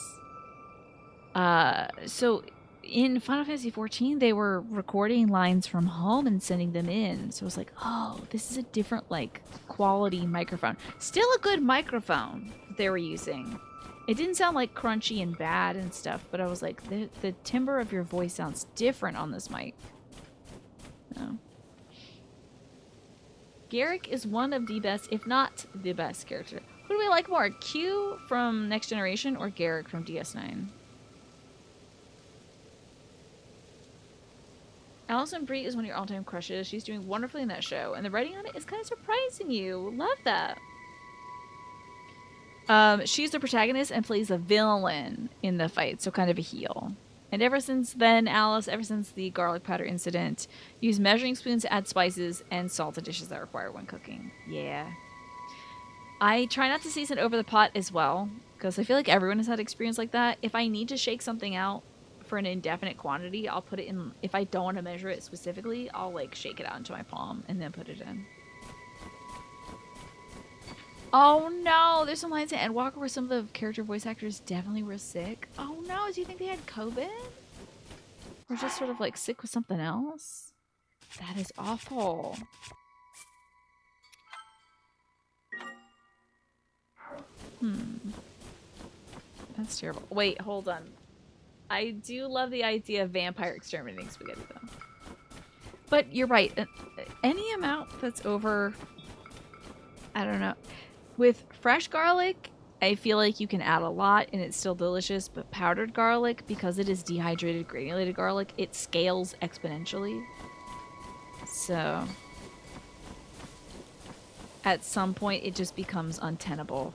So in Final Fantasy 14, they were recording lines from home and sending them in. So I was like, oh, this is a different, like, quality microphone. Still a good microphone that they were using. It didn't sound, like, crunchy and bad and stuff, but I was like, the timbre of your voice sounds different on this mic. No. Garrick is one of the best, if not the best character. Who do we like more, Q from Next Generation or Garrick from DS9? Alison Brie is one of your all-time crushes. She's doing wonderfully in that show, and the writing on it is kind of surprising you. Love that. She's the protagonist and plays a villain in the fight, so kind of a heel. And ever since then, Alice, ever since the garlic powder incident, use measuring spoons to add spices and salt to dishes that require when cooking. Yeah. I try not to season over the pot as well, because I feel like everyone has had experience like that. If I need to shake something out for an indefinite quantity, I'll put it in. If I don't want to measure it specifically, I'll like shake it out into my palm and then put it in. Oh no, there's some lines in Endwalker where some of the character voice actors definitely were sick. Oh no, do you think they had COVID? Or just sort of like sick with something else? That is awful. That's terrible. Wait, hold on. I do love the idea of vampire exterminating spaghetti though. But you're right. Any amount that's over, I don't know. With fresh garlic, I feel like you can add a lot and it's still delicious, but powdered garlic, because it is dehydrated, granulated garlic, it scales exponentially. So at some point, it just becomes untenable.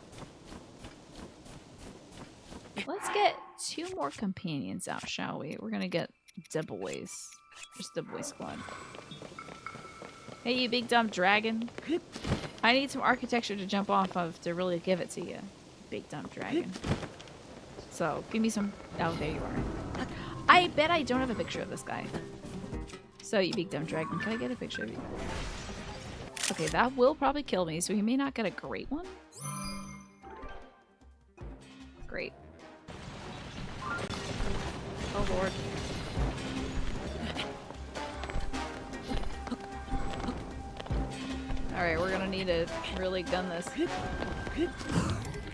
Let's get 2 more companions out, shall we? We're gonna get the boys. Just the boy squad. Hey, you big dumb dragon. I need some architecture to jump off of to really give it to you. Big dumb dragon. So, give me some... Oh, there you are. I bet I don't have a picture of this guy. So, you big dumb dragon, can I get a picture of you? Okay, that will probably kill me, so he may not get a great one. Great. Oh, Lord. Alright, we're gonna need to really gun this.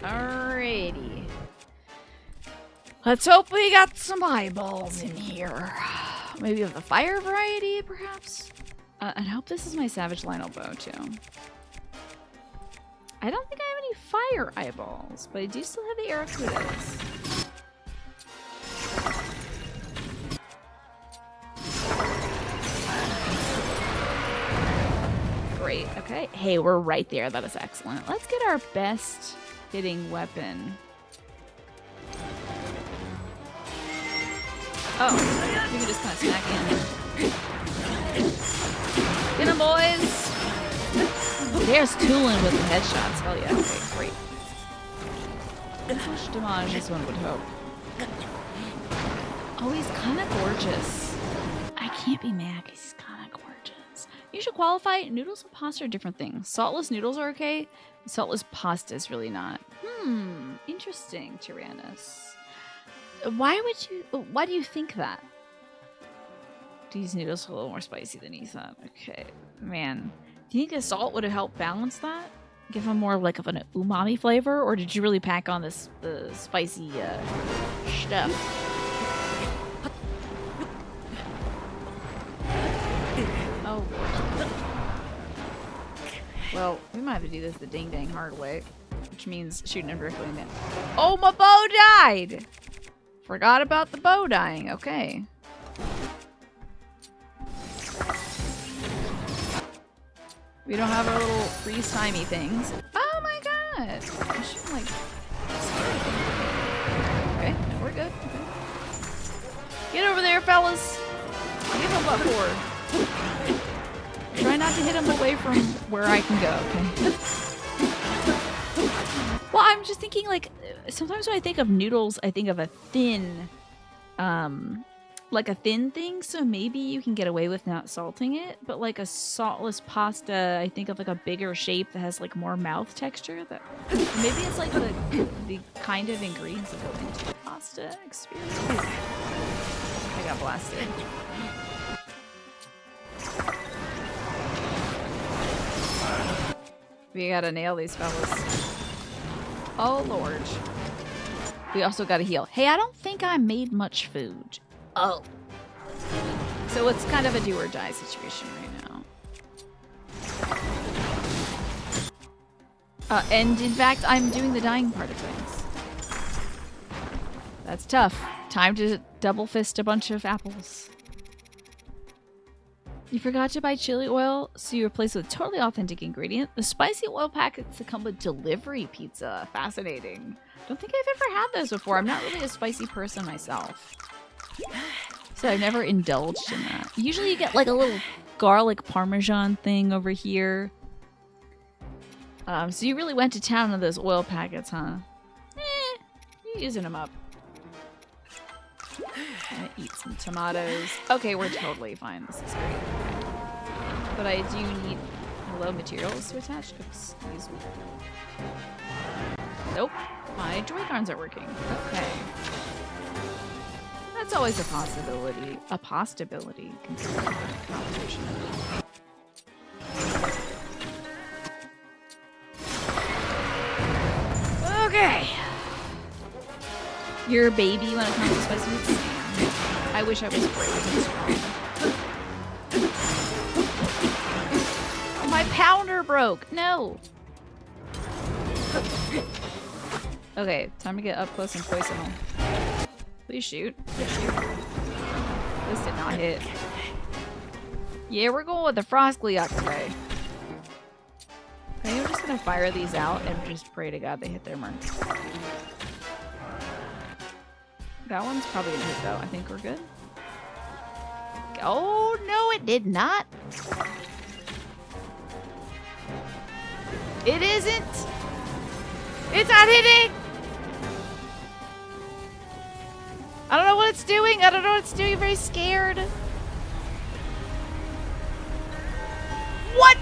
Alrighty. Let's hope we got some eyeballs in here. Maybe of the fire variety, perhaps? And I hope this is my Savage Lionel bow, too. I don't think I have any fire eyeballs, but I do still have the Aracudas. Great, okay. Hey, we're right there. That is excellent. Let's get our best hitting weapon. Oh, we can just kind of smack in. Get him, boys! There's Coolin with the headshots. Hell yeah. Okay, great. As much damage as one would hope. Oh, he's kind of gorgeous. I can't be mad. He's kind of gorgeous. You should qualify. Noodles and pasta are different things. Saltless noodles are okay. Saltless pasta is really not. Interesting, Tyrannus. Why do you think that? These noodles are a little more spicy than you thought. Okay, man. Do you think the salt would have helped balance that? Give them more like of an umami flavor? Or did you really pack on the spicy stuff? Oh, Lord. Well, we might have to do this the ding-dang hard way. Which means shooting him directly in the... Oh, my bow died! Forgot about the bow dying. Okay. We don't have our little freeze-timey things. Oh my god! I should like... Okay, no, we're good. Okay. Get over there, fellas! Give him what for. Try not to hit him away from where I can go, okay? Well, I'm just thinking, like, sometimes when I think of noodles, I think of a thin, like a thin thing, so maybe you can get away with not salting it, but like a saltless pasta, I think of like a bigger shape that has like more mouth texture. That maybe it's like the kind of ingredients that go into the pasta experience. I got blasted. We gotta nail these fellas. Oh, Lord. We also gotta heal. Hey, I don't think I made much food. Oh. So it's kind of a do or die situation right now. And in fact, I'm doing the dying part of things. That's tough. Time to double fist a bunch of apples. You forgot to buy chili oil, so you replace it with a totally authentic ingredient. The spicy oil packets that come with delivery pizza. Fascinating. Don't think I've ever had those before. I'm not really a spicy person myself. So I've never indulged in that. Usually you get like a little garlic parmesan thing over here. So you really went to town on those oil packets, huh? You're using them up. Gonna eat some tomatoes. Okay, we're totally fine. This is great. But I do need materials to attach. Excuse me. Nope. My Joy-Cons are working. Okay. That's always a possibility. A possibility. Okay. You're a baby when it comes to spicy foods. I wish I was brave and strong. My pounder broke. No. Okay, time to get up close and poison him. Please shoot. Please shoot. This did not hit. Yeah, we're going with the Frost Gleeok today. Okay, I'm just gonna fire these out and just pray to God they hit their mark. That one's probably gonna hit though. I think we're good. Oh no, it did not. It isn't. It's not hitting. I don't know what it's doing. I don't know what it's doing. I'm very scared. What?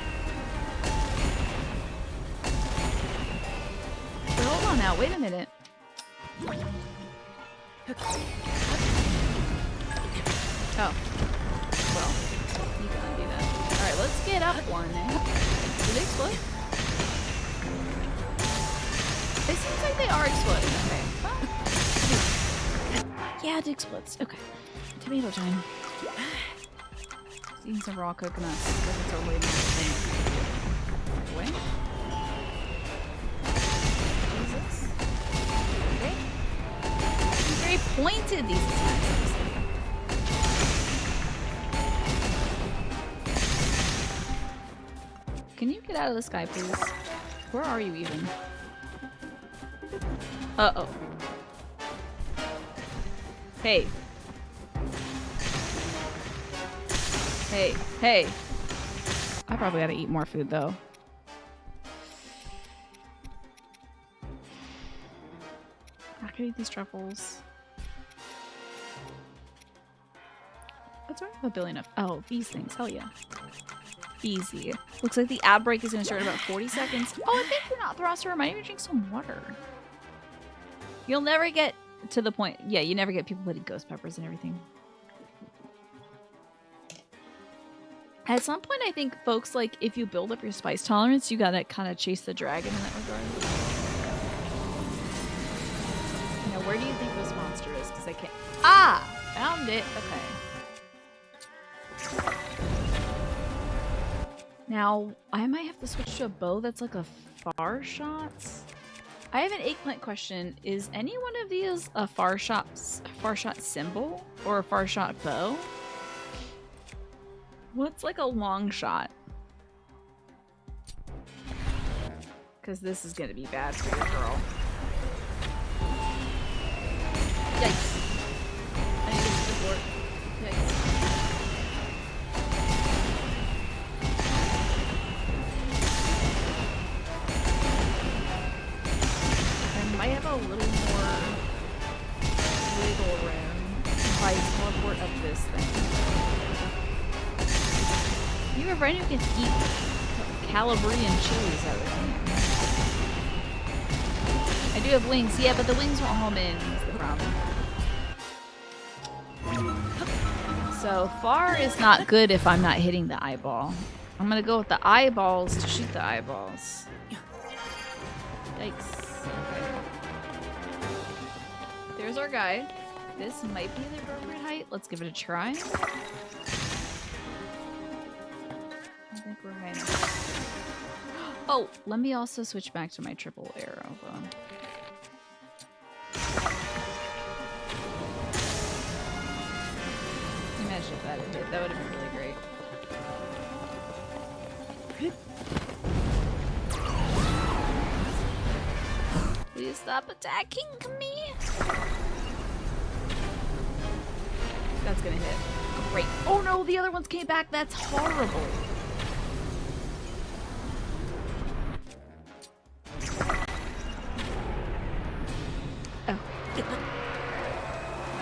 But hold on now. Wait a minute. Oh. Well, you gotta do that. Alright, let's get up one. Do they explode? It seems like they are exploding. Okay. Well. Yeah, it explodes. Okay. Tomato time. Eating some raw coconuts. That's totally not the thing. Wait. Jesus. Okay. He's very pointed, these attacks. Can you get out of the sky, please? Where are you even? Uh-oh. Hey. Hey. Hey. I probably gotta eat more food, though. I can eat these truffles. What's wrong with a billion of— oh, these things. Hell yeah. Easy. Looks like the ad break is going to start in about 40 seconds. Oh, I think we're not Throster. I might even drink some water. You'll never get to the point. Yeah, you never get people putting ghost peppers and everything. At some point, I think, folks, like, if you build up your spice tolerance, you gotta kind of chase the dragon in that regard. Now, where do you think this monster is? Because I can't— ah! Found it. Okay. Now, I might have to switch to a bow that's like a far shot. I have an eggplant question. Is any one of these a far shot symbol or a far shot bow? What's like a long shot? Because this is going to be bad for your girl. Yikes. I need to support. Yikes. I have a little more wiggle room if I teleport up this thing. You have a friend who can eat Calabrian chilies, I would think. I do have wings, yeah, but the wings won't home in, is the problem. So far is not good if I'm not hitting the eyeball. I'm gonna go with the eyeballs to shoot the eyeballs. Yikes. Okay. There's our guy. This might be the appropriate height. Let's give it a try. I think we're high enough. Oh, let me also switch back to my triple arrow bow. Imagine if that had hit. That would have been really great. Please stop attacking me. That's gonna hit. Great. Oh no, the other ones came back. That's horrible. Oh.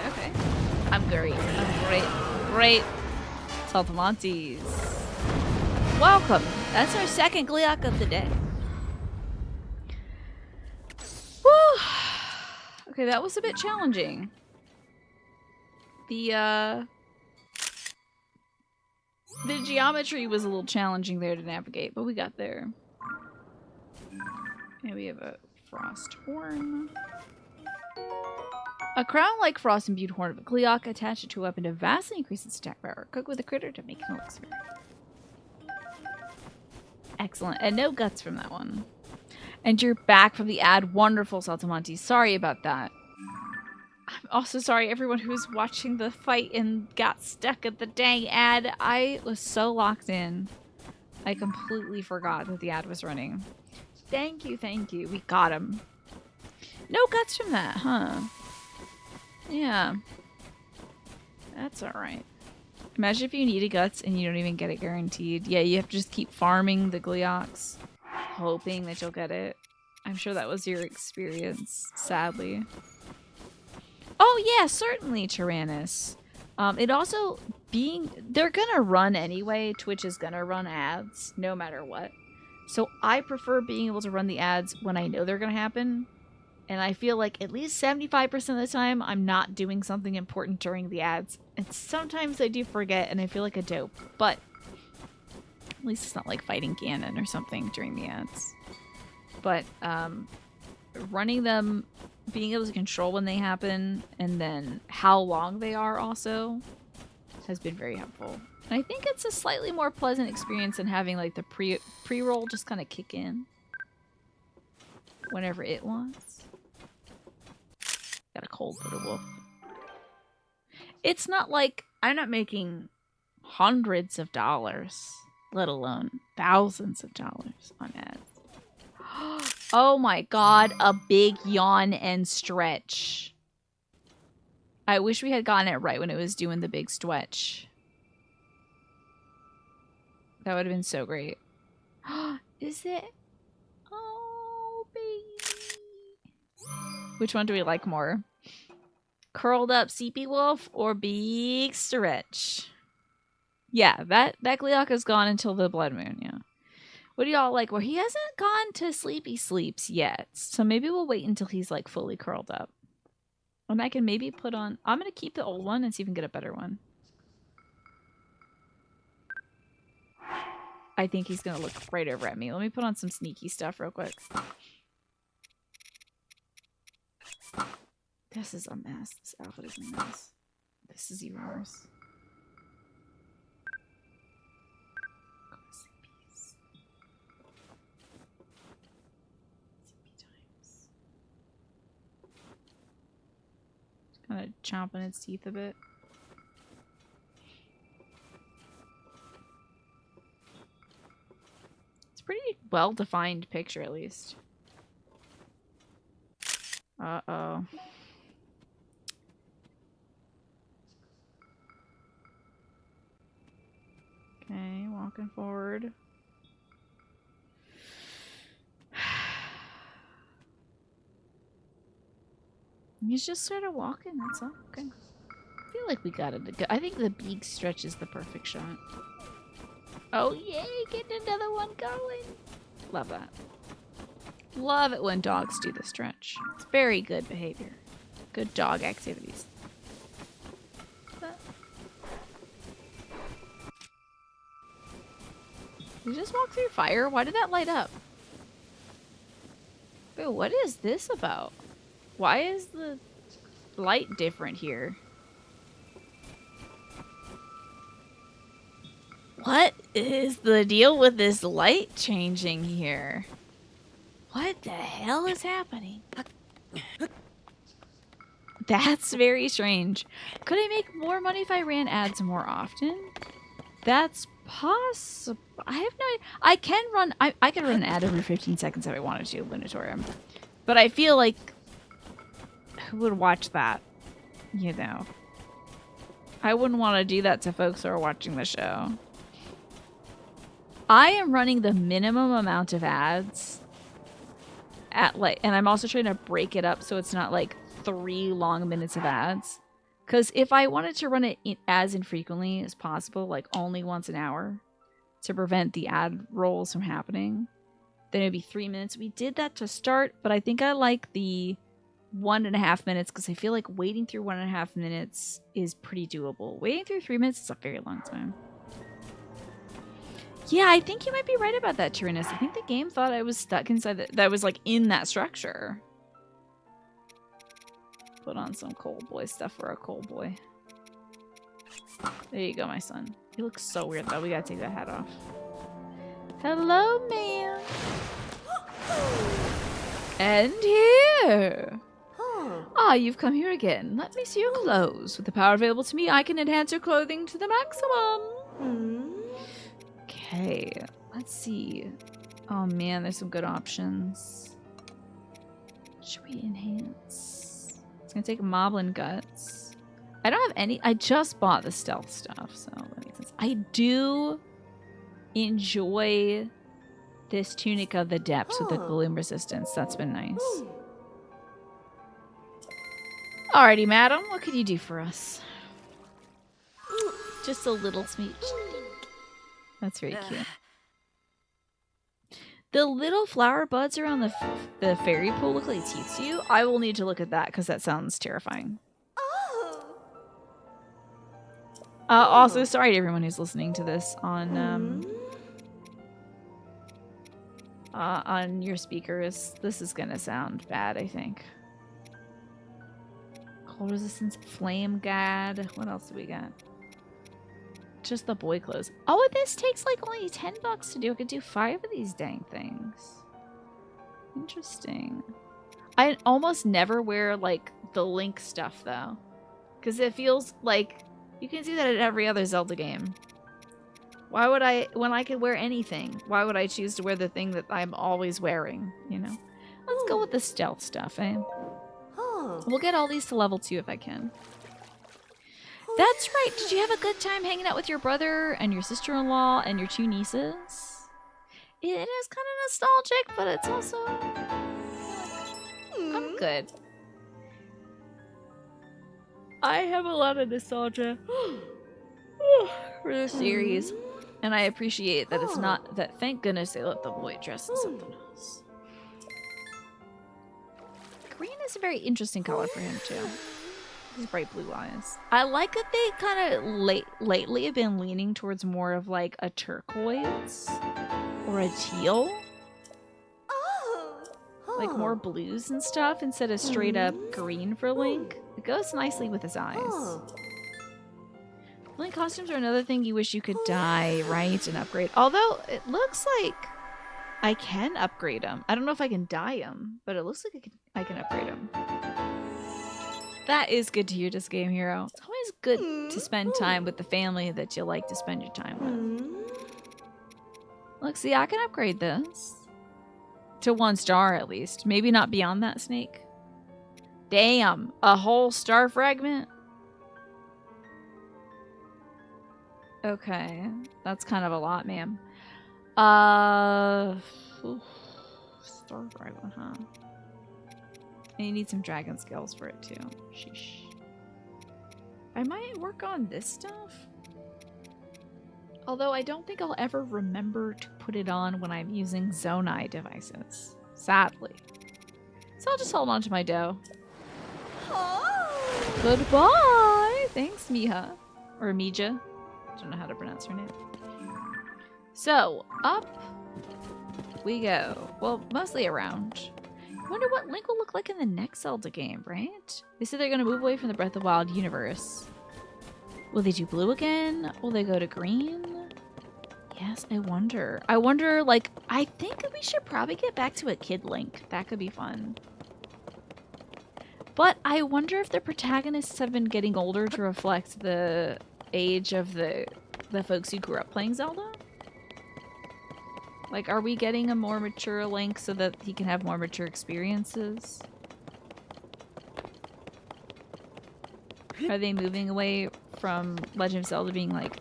Okay. I'm great. I'm great. Great. Saltamontes. Welcome. That's our second Gleeok of the day. Woo. Okay, that was a bit challenging. The geometry was a little challenging there to navigate, but we got there. And we have a frost horn. A crown like frost imbued horn of a Gleeok attached to a weapon to vastly increase its attack power. Cook with a critter to make an elixir. Excellent. And no guts from that one. And you're back from the ad. Wonderful, Saltamonte. Sorry about that. I'm also sorry everyone who's watching the fight and got stuck at the dang ad. I was so locked in. I completely forgot that the ad was running. Thank you, thank you. We got him. No guts from that, huh? Yeah. That's alright. Imagine if you needed guts and you don't even get it guaranteed. Yeah, you have to just keep farming the Gleox, hoping that you'll get it. I'm sure that was your experience, sadly. Oh yeah, certainly, Tyrannus. It also they're gonna run anyway. Twitch is gonna run ads no matter what. So I prefer being able to run the ads when I know they're gonna happen. And I feel like at least 75% of the time I'm not doing something important during the ads. And sometimes I do forget and I feel like a dope. But at least it's not like fighting Ganon or something during the ads. But running them, being able to control when they happen, and then how long they are also has been very helpful. And I think it's a slightly more pleasant experience than having like the pre-roll just kind of kick in whenever it wants. Got a cold for the wolf. It's not like I'm not making hundreds of dollars, let alone thousands of dollars on ads. Oh my god, a big yawn and stretch. I wish we had gotten it right when it was doing the big stretch. That would have been so great. Is it? Oh, baby. Which one do we like more? Curled up Sleepy Wolf or big stretch? Yeah, that Gleock is gone until the blood moon, yeah. What do y'all like? Well, he hasn't gone to sleepy sleeps yet. So maybe we'll wait until he's like fully curled up. And I can maybe put on... I'm going to keep the old one and see if we can get a better one. I think he's going to look right over at me. Let me put on some sneaky stuff real quick. This is a mess. This outfit is a mess. This is even worse. Kind of chomping its teeth a bit. It's a pretty well-defined picture, at least. Uh-oh. Okay, walking forward. He's just sort of walking, that's all. Okay. I feel like we got it. I think the big stretch is the perfect shot. Oh, yay! Getting another one going! Love that. Love it when dogs do the stretch. It's very good behavior. Good dog activities. Did you just walk through fire? Why did that light up? Wait, what is this about? Why is the light different here? What is the deal with this light changing here? What the hell is happening? That's very strange. Could I make more money if I ran ads more often? That's possible. I have no idea. I can run an ad every 15 seconds if I wanted to, Lunatorium. But I feel like who would watch that? You know. I wouldn't want to do that to folks who are watching the show. I am running the minimum amount of ads at and I'm also trying to break it up so it's not like 3 long minutes of ads. Because if I wanted to run it as infrequently as possible, like only once an hour, to prevent the ad rolls from happening, then it would be 3 minutes. We did that to start, but I think I like the 1.5 minutes because I feel like waiting through 1.5 minutes is pretty doable. Waiting through 3 minutes is a very long time. Yeah, I think you might be right about that, Tyrannus. I think the game thought I was stuck inside that I was like in that structure. Put on some cold boy stuff for a cold boy. There you go, my son. He looks so weird though. We gotta take that hat off. Hello, man. And here. Ah, you've come here again. Let me see your clothes. With the power available to me, I can enhance your clothing to the maximum. Okay, let's see. Oh man, there's some good options. Should we enhance? It's gonna take Moblin Guts. I don't have any. I just bought the stealth stuff, so that makes sense. I do enjoy this Tunic of the Depths with the gloom resistance. That's been nice. Alrighty, madam, what could you do for us? Just a little smooch. That's very cute. The little flower buds around the fairy pool look like teeth to you. I will need to look at that because that sounds terrifying. Also, sorry to everyone who's listening to this on your speakers. This is gonna sound bad, I think. Cold resistance, flame guard. What else do we got? Just the boy clothes. Oh, this takes like only $10 to do. I could do 5 of these dang things. Interesting. I almost never wear like the Link stuff though, because it feels like you can do that in every other Zelda game. Why would I, when I could wear anything? Why would I choose to wear the thing that I'm always wearing? You know. Let's go with the stealth stuff, eh? We'll get all these to level 2 if I can. That's right. Did you have a good time hanging out with your brother and your sister-in-law and your 2 nieces? It is kind of nostalgic, but it's also... I'm good. I have a lot of nostalgia for this series. And I appreciate that it's not... that thank goodness they let the boy dress in something else. Green is a very interesting color for him, too. His bright blue eyes. I like that they kind of lately have been leaning towards more of like a turquoise or a teal. Like more blues and stuff instead of straight up green for Link. It goes nicely with his eyes. Link costumes are another thing you wish you could dye, right? And upgrade. Although it looks like I can upgrade them. I don't know if I can dye them, but it looks like I can upgrade them. That is good to hear, Just Game Hero. It's always good to spend time with the family that you like to spend your time with. Look, see, I can upgrade this. To 1 star, at least. Maybe not beyond that, Snake. Damn, a whole star fragment? Okay, that's kind of a lot, ma'am. Star fragment, huh? And you need some dragon scales for it too. Sheesh. I might work on this stuff. Although I don't think I'll ever remember to put it on when I'm using Zonai devices. Sadly. So I'll just hold on to my dough. Oh. Goodbye! Thanks, Miha. Or Mija. I don't know how to pronounce her name. So, up we go. Well, mostly around. I wonder what Link will look like in the next Zelda game, right? They said they're going to move away from the Breath of the Wild universe. Will they do blue again? Will they go to green? Yes, I wonder. I wonder, like, I think we should probably get back to a Kid Link. That could be fun. But I wonder if the protagonists have been getting older to reflect the age of the folks who grew up playing Zelda. Like, are we getting a more mature Link so that he can have more mature experiences? Are they moving away from Legend of Zelda being like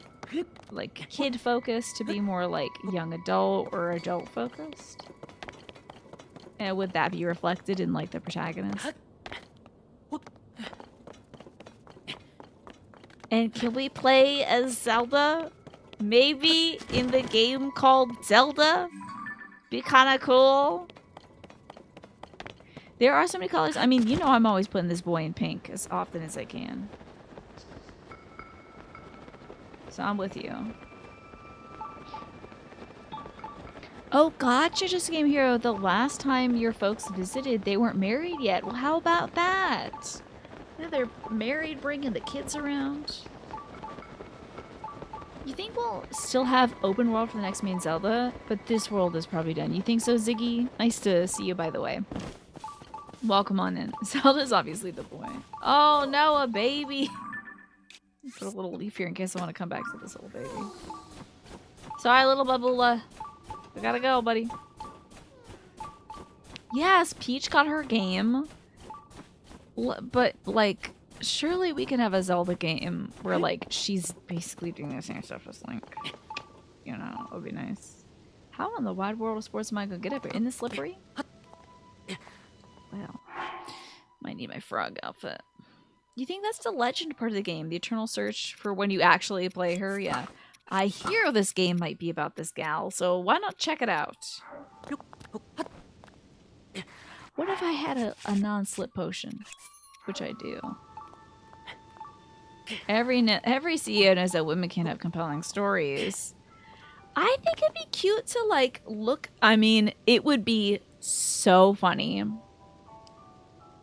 kid focused to be more like young adult or adult focused? And would that be reflected in like the protagonist? And can we play as Zelda? Maybe in the game called Zelda? Be kind of cool. There are so many colors. I mean, you know I'm always putting this boy in pink as often as I can. So I'm with you. Oh, gotcha, Just Game Hero. The last time your folks visited, they weren't married yet. Well, how about that? Yeah, they're married, bringing the kids around. You think we'll still have open world for the next main Zelda, but this world is probably done. You think so, Ziggy? Nice to see you, by the way. Welcome on in. Zelda's obviously the boy. Oh no, a baby! Put a little leaf here in case I want to come back to this little baby. Sorry, little Babula. I gotta go, buddy. Yes, Peach got her game. But, like, surely we can have a Zelda game where, like, she's basically doing the same stuff as Link. You know, it would be nice. How in the wide world of sports am I gonna get up here? In the slippery? Well, might need my frog outfit. You think that's the legend part of the game? The eternal search for when you actually play her? Yeah. I hear this game might be about this gal, so why not check it out? What if I had a non-slip potion? Which I do. Every CEO knows that women can't have compelling stories. I think it'd be cute to, like, look... I mean, it would be so funny.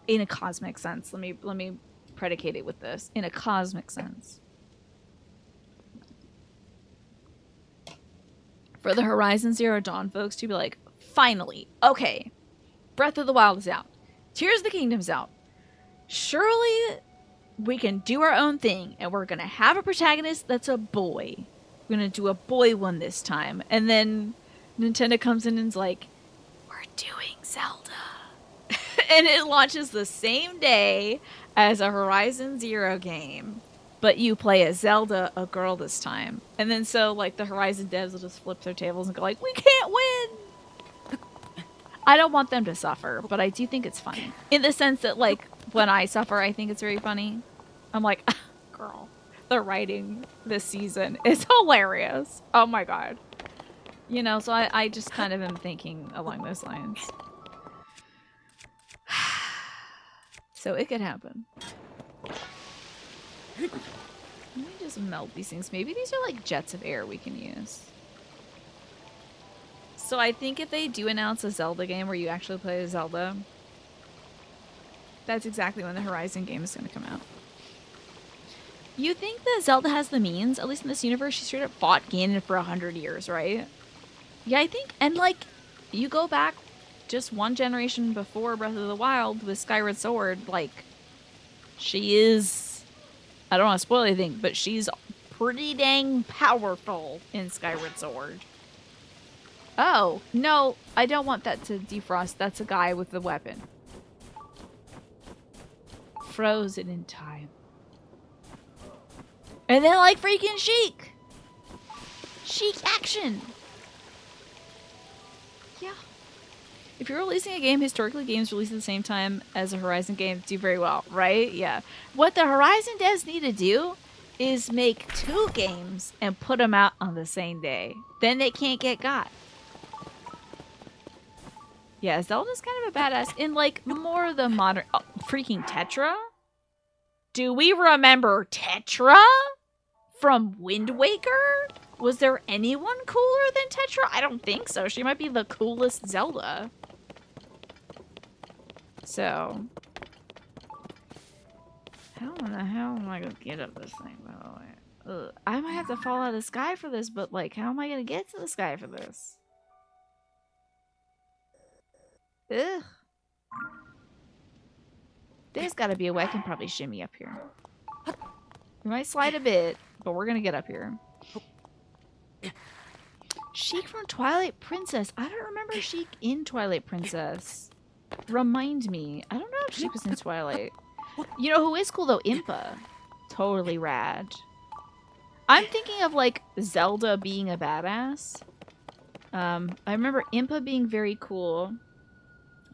In a cosmic sense. Let me predicate it with this. In a cosmic sense. For the Horizon Zero Dawn folks to be like, finally, okay, Breath of the Wild is out. Tears of the Kingdom's out. Surely we can do our own thing, and we're gonna have a protagonist that's a boy. We're gonna do a boy one this time. And then Nintendo comes in and's like, we're doing Zelda. And it launches the same day as a Horizon Zero game. But you play as Zelda, a girl this time. And then so, like, the Horizon devs will just flip their tables and go like, we can't win! I don't want them to suffer, but I do think it's funny. In the sense that, like, when I suffer, I think it's very funny. I'm like, ah, girl, the writing this season is hilarious. Oh my god. You know, so I just kind of am thinking along those lines. So it could happen. Let me just melt these things. Maybe these are like jets of air we can use. So I think if they do announce a Zelda game where you actually play as Zelda, that's exactly when the Horizon game is going to come out. You think that Zelda has the means? At least in this universe, she straight up fought Ganon for 100 years, right? Yeah, I think. And like, you go back just one generation before Breath of the Wild with Skyward Sword, like, she is... I don't want to spoil anything, but she's pretty dang powerful in Skyward Sword. Oh, no, I don't want that to defrost. That's a guy with the weapon. Frozen in time. And then, like, freaking Sheik! Sheik action! Yeah. If you're releasing a game, historically games released at the same time as a Horizon game do very well, right? Yeah. What the Horizon devs need to do is make 2 games and put them out on the same day. Then they can't get got. Yeah, Zelda's kind of a badass in, like, more of the modern... Oh, freaking Tetra? Do we remember Tetra? From Wind Waker? Was there anyone cooler than Tetra? I don't think so. She might be the coolest Zelda. So... how in the hell am I gonna get up this thing, by the way? Ugh. I might have to fall out of the sky for this, but, like, how am I gonna get to the sky for this? Ugh. There's gotta be a way I can probably shimmy up here. We might slide a bit, but we're gonna get up here. Sheik from Twilight Princess. I don't remember Sheik in Twilight Princess. Remind me. I don't know if Sheik was in Twilight. You know who is cool though? Impa. Totally rad. I'm thinking of like Zelda being a badass. I remember Impa being very cool.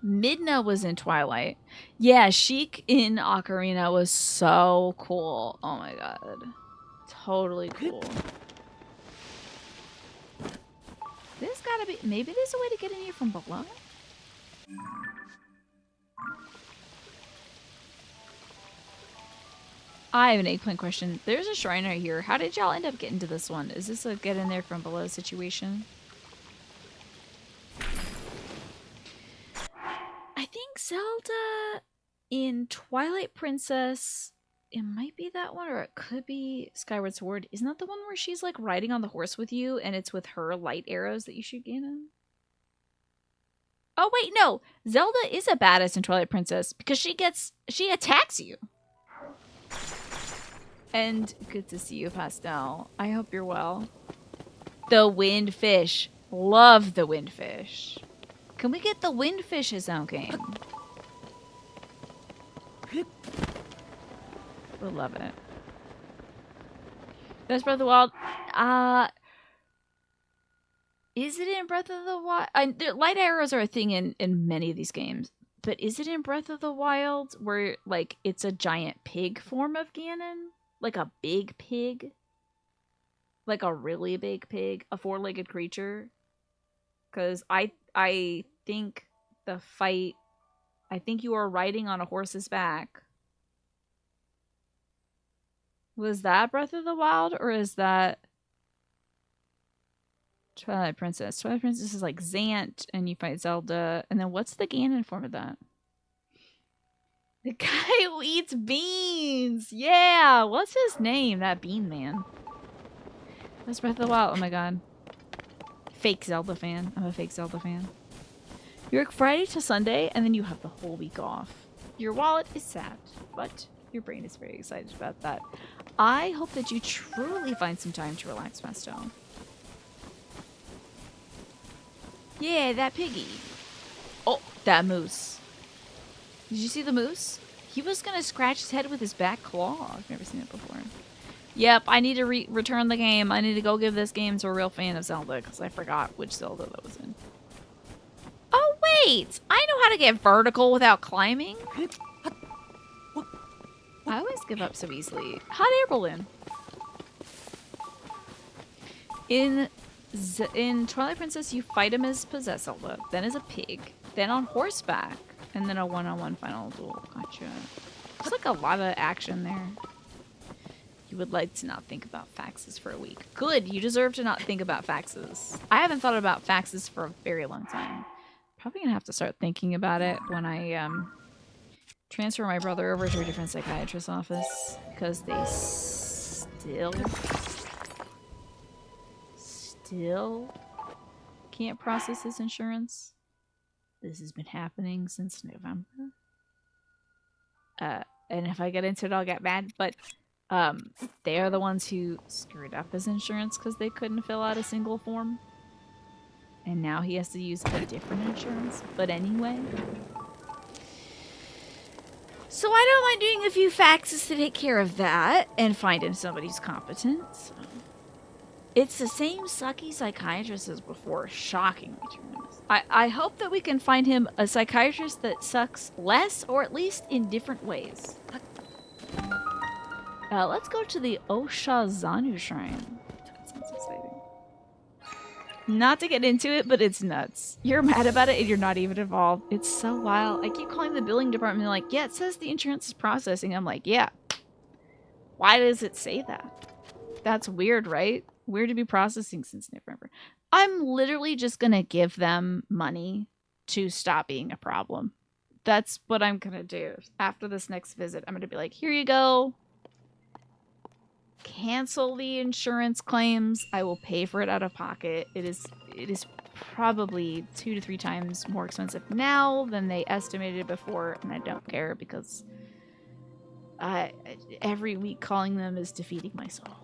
Midna was in Twilight. Yeah, Sheik in Ocarina was so cool. Oh my god. Totally cool. There's gotta be... maybe there's a way to get in here from below? I have an eggplant question. There's a shrine right here. How did y'all end up getting to this one? Is this a get in there from below situation? I think Zelda in Twilight Princess it might be that one, or it could be Skyward Sword. Isn't that the one where she's like riding on the horse with you, and it's with her light arrows that you shoot Ganon? Oh wait, no. Zelda is a badass in Twilight Princess because she attacks you. And good to see you, Pastel. I hope you're well. The Windfish. Love the Windfish. Can we get the Windfish's own game? We'll love it. Best Breath of the Wild. Is it in Breath of the Wild? Light arrows are a thing in many of these games. But is it in Breath of the Wild where, like, it's a giant pig form of Ganon? Like a big pig? Like a really big pig? A four-legged creature? Because I think the fight... I think you are riding on a horse's back. Was that Breath of the Wild, or is that Twilight Princess? Twilight Princess is like Zant, and you fight Zelda. And then what's the Ganon form of that? The guy who eats beans! Yeah! What's his name? That bean man. That's Breath of the Wild. Oh my god. Fake Zelda fan. I'm a fake Zelda fan. You work Friday to Sunday, and then you have the whole week off. Your wallet is sad, but your brain is very excited about that. I hope that you truly find some time to relax, Pastel. Yeah, that piggy. Oh, that moose. Did you see the moose? He was going to scratch his head with his back claw. I've never seen it before. Yep, I need to return the game. I need to go give this game to a real fan of Zelda, because I forgot which Zelda that was in. Oh, wait! I know how to get vertical without climbing. I always give up so easily. Hot air balloon. In Twilight Princess, you fight him as possessed Zelda, then as a pig, then on horseback, and then a one-on-one final duel. Gotcha. There's like a lot of action there. You would like to not think about faxes for a week. Good, you deserve to not think about faxes. I haven't thought about faxes for a very long time. Probably gonna have to start thinking about it when I transfer my brother over to a different psychiatrist's office, because they still can't process his insurance. This has been happening since November. And if I get into it, I'll get mad, but they are the ones who screwed up his insurance because they couldn't fill out a single form. And now he has to use a different insurance. But anyway. So I don't mind doing a few faxes to take care of that and find him somebody who's competent. So. It's the same sucky psychiatrist as before. Shockingly tremendous. I hope that we can find him a psychiatrist that sucks less, or at least in different ways. Let's go to the Oshazanu Shrine. That sounds exciting. Not to get into it, but it's nuts. You're mad about it and you're not even involved. It's so wild. I keep calling the billing department and they're like, yeah, it says the insurance is processing. I'm like, yeah. Why does it say that? That's weird, right? Weird to be processing since November. I'm literally just going to give them money to stop being a problem. That's what I'm going to do. After this next visit, I'm going to be like, here you go. Cancel the insurance claims. I will pay for it out of pocket. It is probably 2 to 3 times more expensive now than they estimated before, and I don't care because every week calling them is defeating my soul.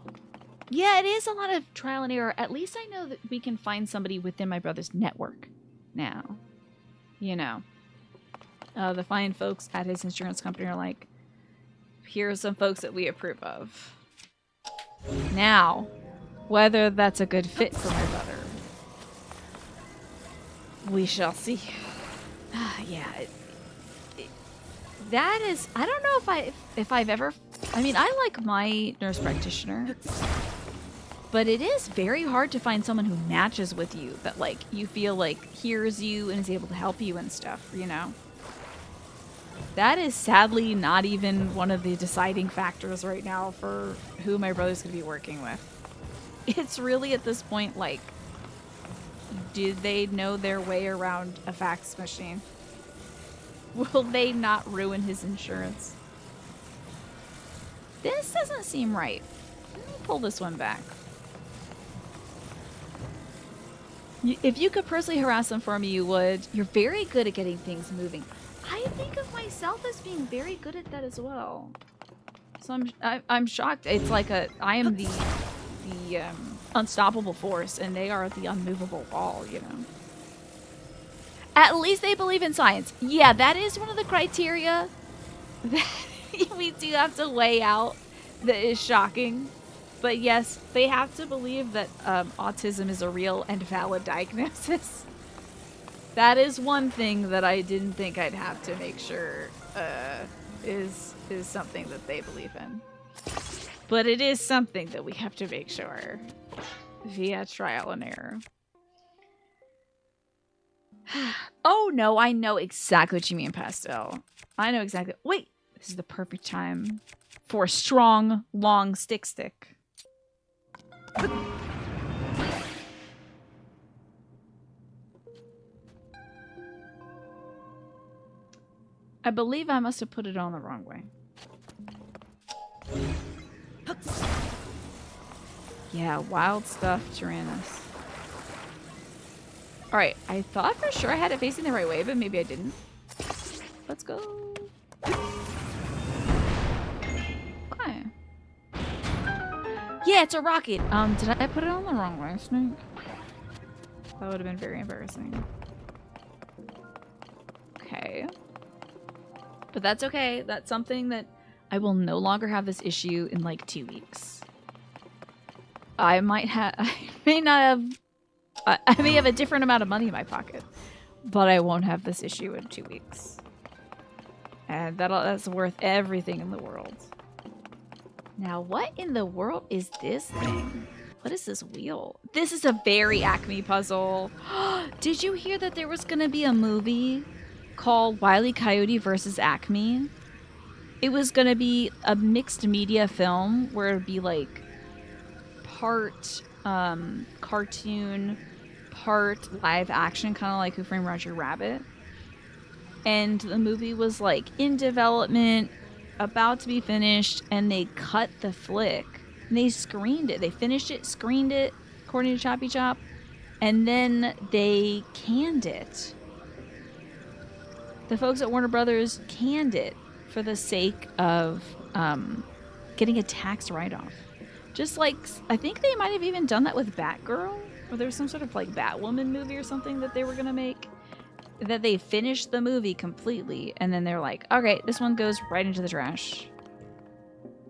Yeah, it is a lot of trial and error. At least I know that we can find somebody within my brother's network now. You know. The fine folks at his insurance company are like, here are some folks that we approve of. Now, whether that's a good fit for my brother, we shall see. Yeah, that is. I don't know if I've ever. I mean, I like my nurse practitioner, but it is very hard to find someone who matches with you, that like you feel like hears you and is able to help you and stuff. You know. That is sadly not even one of the deciding factors right now for who my brother's going to be working with. It's really at this point like, do they know their way around a fax machine? Will they not ruin his insurance? This doesn't seem right. Let me pull this one back. If you could personally harass them for me, you would. You're very good at getting things moving. I think of myself as being very good at that as well. So I'm shocked. It's like I am the unstoppable force, and they are the unmovable wall. You know. At least they believe in science. Yeah, that is one of the criteria that we do have to weigh out. That is shocking. But yes, they have to believe that autism is a real and valid diagnosis. That is one thing that I didn't think I'd have to make sure is something that they believe in. But it is something that we have to make sure via trial and error. Oh no, I know exactly what you mean, Pastel. I know exactly. Wait, this is the perfect time for a strong, long stick. I believe I must have put it on the wrong way. Yeah, wild stuff, Tyrannus. Alright, I thought for sure I had it facing the right way, but maybe I didn't. Let's go. Okay. Yeah, it's a rocket. Did I put it on the wrong way, Snake? That would have been very embarrassing. Okay. But that's okay. That's something that I will no longer have this issue in like 2 weeks. I may have a different amount of money in my pocket, but I won't have this issue in 2 weeks. And that's worth everything in the world. Now, what in the world is this thing? What is this wheel? This is a very Acme puzzle. Did you hear that there was going to be a movie called Wile E. Coyote versus Acme? It was going to be a mixed media film where it would be like part cartoon, part live action, kind of like Who Framed Roger Rabbit. And the movie was like in development, about to be finished, and they cut the flick. And they screened it. They finished it, screened it, according to Choppy Chop, and then they canned it. The folks at Warner Brothers canned it for the sake of getting a tax write-off. Just like, I think they might have even done that with Batgirl, or there was some sort of like Batwoman movie or something that they were going to make. That they finished the movie completely, and then they're like, okay, this one goes right into the trash.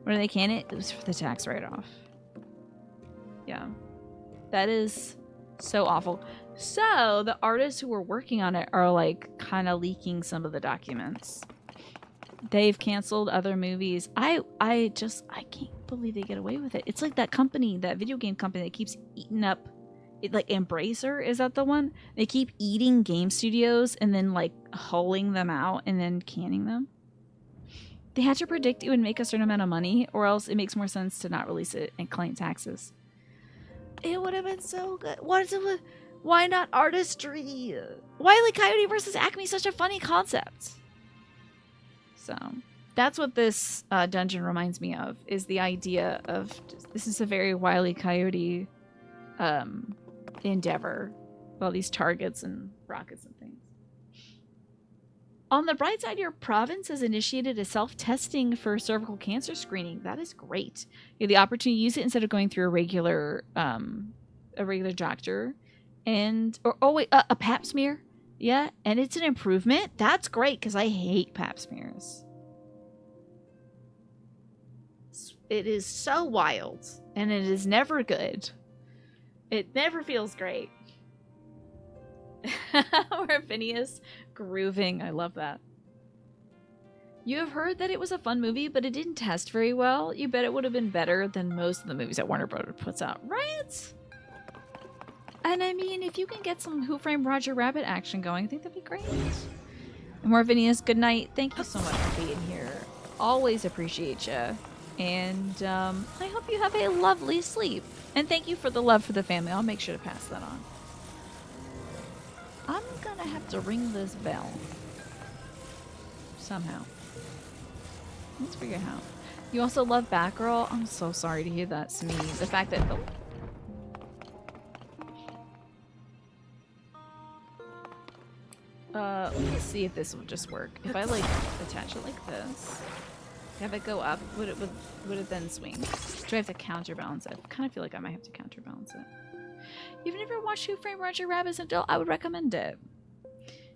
When they can it was for the tax write-off. Yeah. That is so awful. So, the artists who were working on it are like kind of leaking some of the documents. They've canceled other movies. I can't believe they get away with it. It's like that company, that video game company that keeps eating up like Embracer, is that the one? They keep eating game studios and then like hulling them out and then canning them. They had to predict it would make a certain amount of money, or else it makes more sense to not release it and claim taxes. It would have been so good. Why not artistry? Wile E. Coyote versus Acme is such a funny concept. So that's what this dungeon reminds me of, is the idea of this is a very Wile E. Coyote endeavor. All these targets and rockets and things. On the bright side, your province has initiated a self-testing for cervical cancer screening. That is great. You have the opportunity to use it instead of going through a regular doctor. And a pap smear. Yeah, and it's an improvement. That's great, because I hate pap smears. It is so wild, and it is never good. It never feels great. Or Phineas grooving. I love that. You have heard that it was a fun movie, but it didn't test very well. You bet it would have been better than most of the movies that Warner Brothers puts out, right? And I mean, if you can get some Who Framed Roger Rabbit action going, I think that'd be great. And more Phineas, good night. Thank you so much for being here. Always appreciate you. And I hope you have a lovely sleep. And thank you for the love for the family. I'll make sure to pass that on. I'm gonna have to ring this bell. Somehow. Let's figure it out. You also love Batgirl? I'm so sorry to hear that, Smee. The fact that... Oh. Let me see if this will just work. If I, like, attach it like this, have it go up, would it then swing? Do I have to counterbalance it? I kind of feel like I might have to counterbalance it. You've never watched Who Framed Roger Rabbit as an adult? I would recommend it.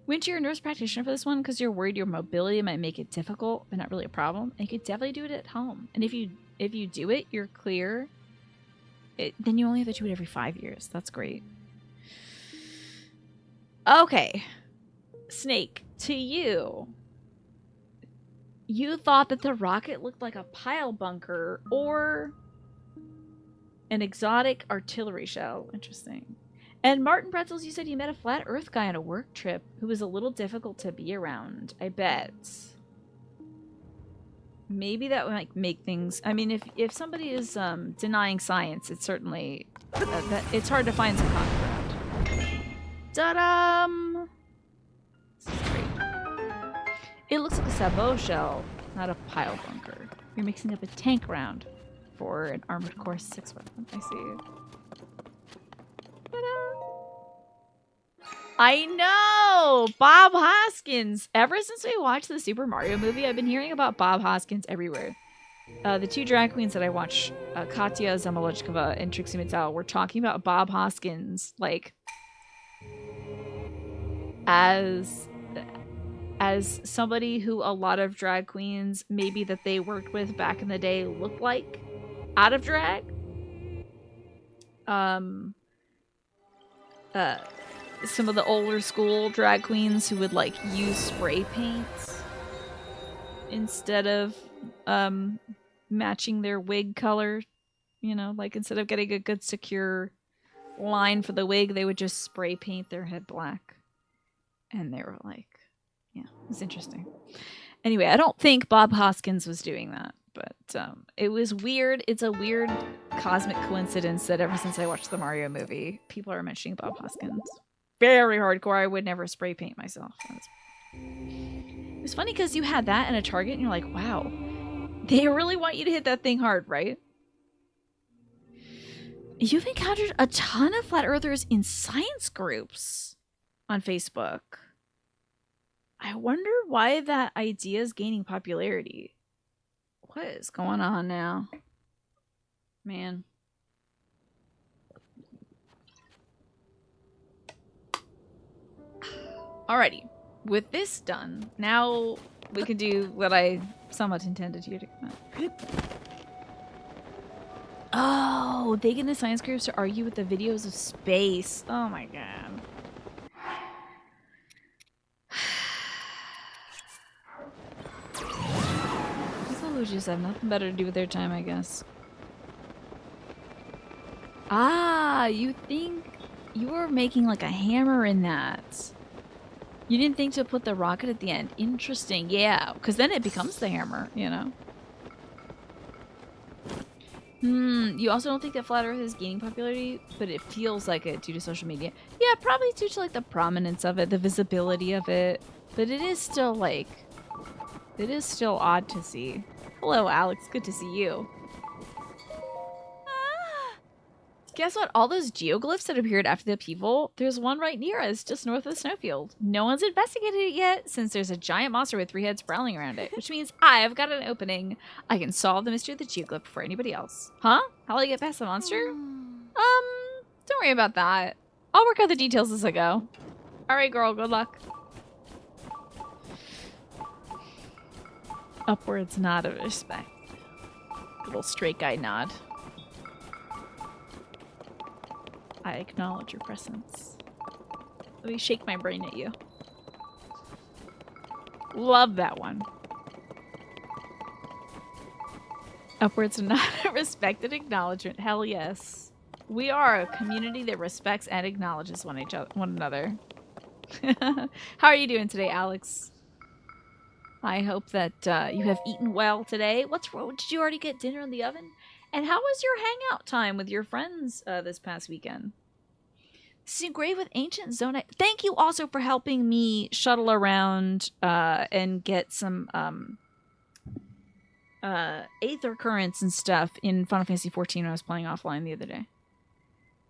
Went to your nurse practitioner for this one because you're worried your mobility might make it difficult, but not really a problem. And you could definitely do it at home. And if you do it, you're clear. Then you only have to do it every 5 years. That's great. Okay. Snake, to you. You thought that the rocket looked like a pile bunker or an exotic artillery shell. Interesting. And Martin Pretzels, you said you met a flat earth guy on a work trip who was a little difficult to be around. I bet. Maybe that might make things... I mean, if somebody is denying science, it's certainly... it's hard to find some common ground. Ta-da! This is great. It looks like a sabot shell, not a pile bunker. You're mixing up a tank round for an Armored Core 6 weapon. I see. I know! Bob Hoskins! Ever since we watched the Super Mario movie, I've been hearing about Bob Hoskins everywhere. The two drag queens that I watch, Katya Zamolodchikova and Trixie Mattel, were talking about Bob Hoskins, like, as somebody who a lot of drag queens, maybe that they worked with back in the day, looked like out of drag. Some of the older school drag queens who would like use spray paints instead of matching their wig color, you know, like instead of getting a good secure line for the wig, they would just spray paint their head black. And they were like, yeah, it was interesting. Anyway, I don't think Bob Hoskins was doing that, but it was weird. It's a weird cosmic coincidence that ever since I watched the Mario movie, people are mentioning Bob Hoskins. Very hardcore. I would never spray paint myself. It was funny because you had that and a target and you're like, wow, they really want you to hit that thing hard, right? You've encountered a ton of flat earthers in science groups on Facebook. I wonder why that idea is gaining popularity. What is going on now? Man. Alrighty. With this done, now we can do what I somewhat intended you to come out. Oh, they get into science groups to argue with the videos of space. Oh my god. These just have nothing better to do with their time, I guess. Ah, you think you were making like a hammer in that. You didn't think to put the rocket at the end. Interesting. Yeah, because then it becomes the hammer, you know? You also don't think that Flat Earth is gaining popularity, but it feels like it due to social media. Yeah, probably due to like the prominence of it, the visibility of it. But it is still like... it is still odd to see. Hello, Alex. Good to see you. Guess what? All those geoglyphs that appeared after the upheaval, there's one right near us, just north of the snowfield. No one's investigated it yet, since there's a giant monster with 3 heads prowling around it, which means I've got an opening. I can solve the mystery of the geoglyph before anybody else. Huh? How will I get past the monster? Don't worry about that. I'll work out the details as I go. Alright, girl, good luck. Upwards nod of respect. Little straight guy nod. I acknowledge your presence. Let me shake my brain at you. Love that one. Upwards and not respect and acknowledgement. Hell yes. We are a community that respects and acknowledges one another. How are you doing today, Alex? I hope that you have eaten well today. What's wrong? Did you already get dinner in the oven? And how was your hangout time with your friends this past weekend? This is engraved with ancient zonite. Thank you also for helping me shuttle around and get some Aether currents and stuff in Final Fantasy 14 when I was playing offline the other day.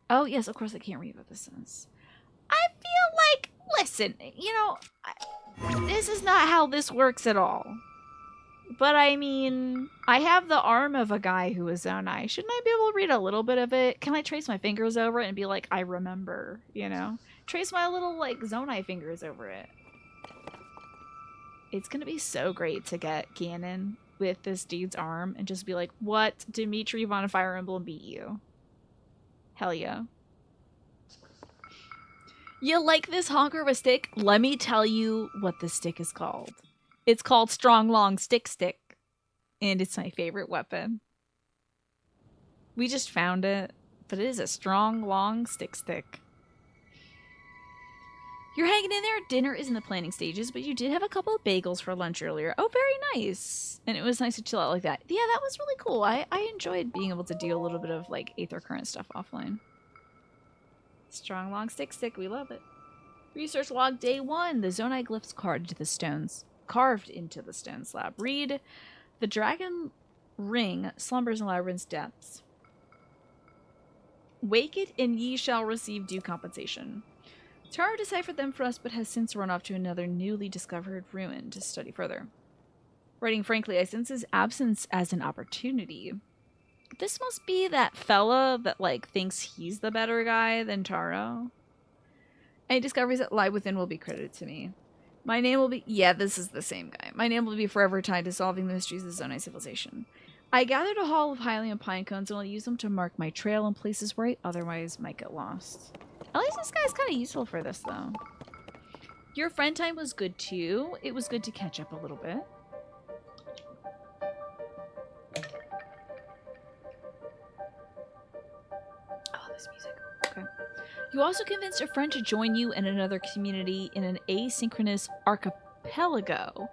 Oh, yes, of course I can't read what this says. I feel like, listen, you know, this is not how this works at all. But I mean, I have the arm of a guy who is Zonai. Shouldn't I be able to read a little bit of it? Can I trace my fingers over it and be like, I remember, you know? Trace my little, like, Zonai fingers over it. It's gonna be so great to get Ganon with this dude's arm and just be like, what? Dimitri Von Fire Emblem beat you. Hell yeah. You like this honker of a stick? Let me tell you what this stick is called. It's called Strong Long Stick Stick. And it's my favorite weapon. We just found it, but it is a strong, long stick stick. You're hanging in there. Dinner is in the planning stages, but you did have a couple of bagels for lunch earlier. Oh, very nice. And it was nice to chill out like that. Yeah, that was really cool. I enjoyed being able to do a little bit of like Aether Current stuff offline. Strong, long stick stick. We love it. Research log day 1. The Zonai glyphs carved into the stone slab. Read, the dragon ring slumbers in Labyrinth's depths. Wake it and ye shall receive due compensation. Tara deciphered them for us, but has since run off to another newly discovered ruin to study further. Writing frankly, I sense his absence as an opportunity. This must be that fella that, like, thinks he's the better guy than Taro. Any discoveries that lie within will be credited to me. My name will be... Yeah, this is the same guy. My name will be forever tied to solving the mysteries of the Zonai civilization. I gathered a haul of Hylian pine cones and will use them to mark my trail in places where I otherwise might get lost. At least this guy's kind of useful for this, though. Your friend time was good, too. It was good to catch up a little bit. Oh, this music. Okay. You also convinced a friend to join you in another community in an asynchronous archipelago.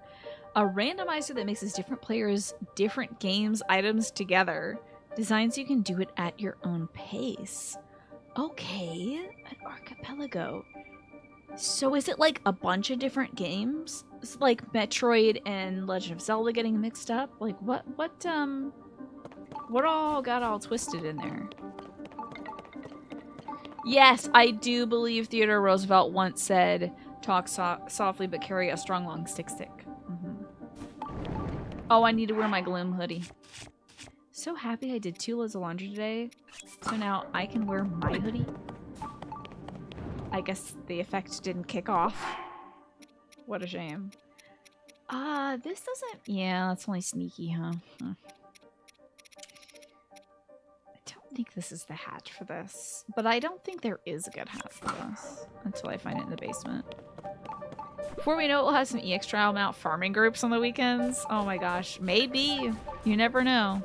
A randomizer that mixes different players, different games, items together. Designed so you can do it at your own pace. Okay, an archipelago. So is it like a bunch of different games? It's like Metroid and Legend of Zelda getting mixed up? Like what all got all twisted in there? Yes, I do believe Theodore Roosevelt once said, talk softly but carry a strong long stick. Oh, I need to wear my Gloom hoodie. So happy I did 2 loads of laundry today. So now I can wear my hoodie. I guess the effect didn't kick off. What a shame. This doesn't... Yeah, that's only sneaky, huh? I don't think this is the hat for this. But I don't think there is a good hat for this. Until I find it in the basement. Before we know it, we'll have some EX trial mount farming groups on the weekends. Oh my gosh. Maybe. You never know.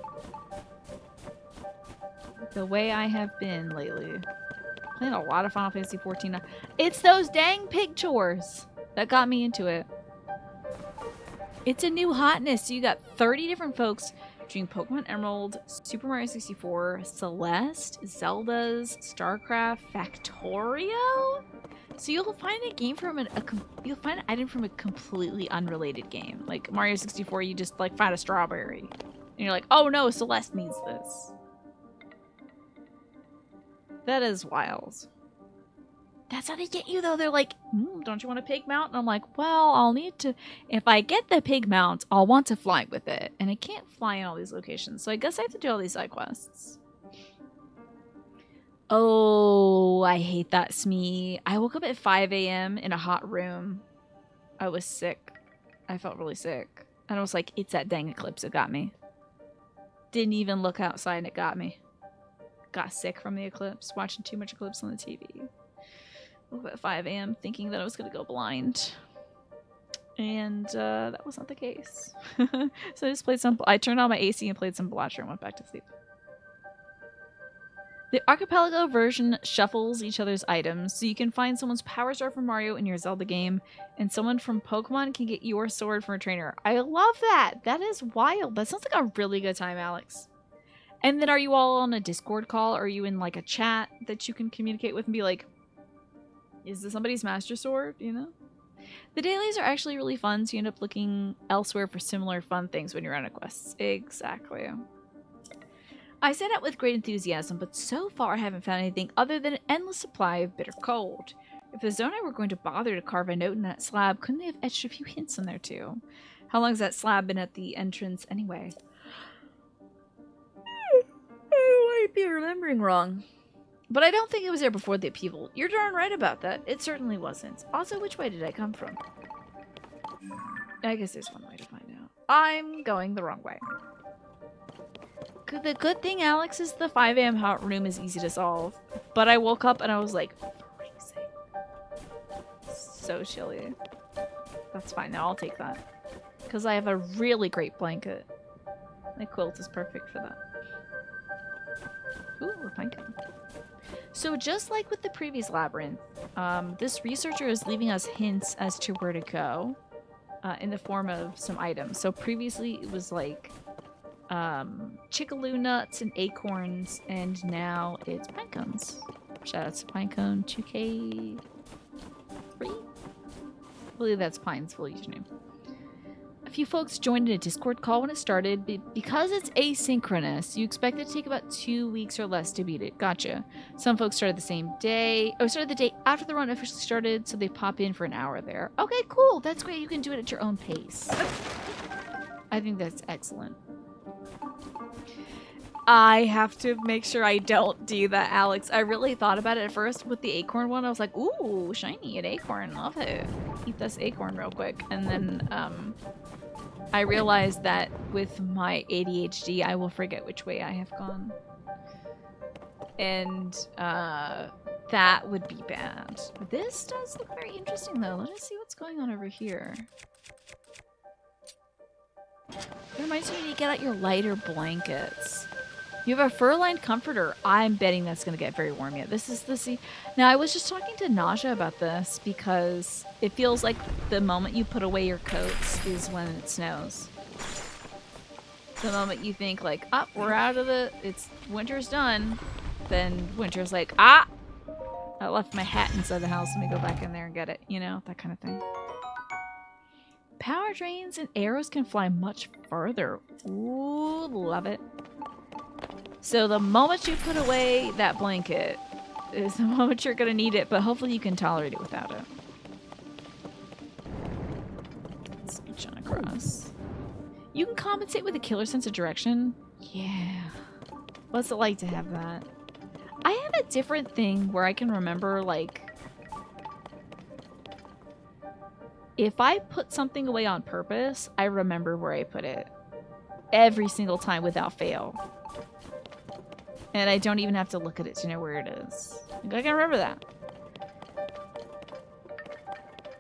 The way I have been lately. Playing a lot of Final Fantasy 14. It's those dang pig chores that got me into it. It's a new hotness. So you got 30 different folks doing Pokemon Emerald, Super Mario 64, Celeste, Zelda's, StarCraft, Factorio. So you'll find a game from you'll find an item from a completely unrelated game. Like Mario 64, you just like find a strawberry, and you're like, oh no, Celeste needs this. That is wild. That's how they get you, though. They're like, don't you want a pig mount? And I'm like, well, I'll need to... If I get the pig mount, I'll want to fly with it. And I can't fly in all these locations, so I guess I have to do all these side quests. Oh, I hate that, Smee. I woke up at 5 a.m. in a hot room. I was sick. I felt really sick. And I was like, it's that dang eclipse. It got me. Didn't even look outside and it got me. Got sick from the eclipse, watching too much eclipse on the TV. Woke up at 5 a.m. thinking that I was going to go blind. And that was not the case. So I just played I turned on my AC and played some Blatcher and went back to sleep. The Archipelago version shuffles each other's items, so you can find someone's Power Star from Mario in your Zelda game, and someone from Pokemon can get your sword from a trainer. I love that! That is wild. That sounds like a really good time, Alex. And then are you all on a Discord call? Or are you in like a chat that you can communicate with and be like, is this somebody's Master Sword? You know? The dailies are actually really fun, so you end up looking elsewhere for similar fun things when you're on a quest. Exactly. I set out with great enthusiasm, but so far I haven't found anything other than an endless supply of bitter cold. If the Zonai were going to bother to carve a note in that slab, couldn't they have etched a few hints in there too? How long has that slab been at the entrance anyway? I might be remembering wrong. But I don't think it was there before the upheaval. You're darn right about that. It certainly wasn't. Also, which way did I come from? I guess there's one way to find out. I'm going the wrong way. The good thing, Alex, is the 5 a.m. hot room is easy to solve. But I woke up and I was like, freezing. So chilly. That's fine. Now I'll take that. Because I have a really great blanket. My quilt is perfect for that. Ooh, a pine cone. So just like with the previous labyrinth, this researcher is leaving us hints as to where to go in the form of some items. So previously it was like chickaloo nuts and acorns, and now it's pine cones. Shout out to Pinecone 2K3. I believe that's Pine's full username. A few folks joined in a Discord call when it started. Because it's asynchronous, you expect it to take about 2 weeks or less to beat it. Gotcha. Some folks started the same day. Oh, started the day after the run officially started, so they pop in for an hour there. Okay, cool. That's great. You can do it at your own pace. I think that's excellent. I have to make sure I don't do that, Alex. I really thought about it at first with the acorn one. I was like, ooh, shiny, an acorn. Love it. Eat this acorn real quick. And then I realized that with my ADHD, I will forget which way I have gone. And that would be bad. This does look very interesting, though. Let us see what's going on over here. It reminds me to get out your lighter blankets. You have a fur-lined comforter. I'm betting that's going to get very warm yet. This is the sea. Now, I was just talking to Naja about this because it feels like the moment you put away your coats is when it snows. The moment you think like, ah, we're out of winter's done, then winter's like, ah, I left my hat inside the house. Let me go back in there and get it. You know, that kind of thing. Power drains and arrows can fly much further. Ooh, love it. So the moment you put away that blanket is the moment you're going to need it, but hopefully you can tolerate it without it. Let's scooch on across. You can compensate with a killer sense of direction. Yeah. What's it like to have that? I have a different thing where I can remember, like, if I put something away on purpose, I remember where I put it. Every single time without fail. And I don't even have to look at it to know where it is. I can remember that.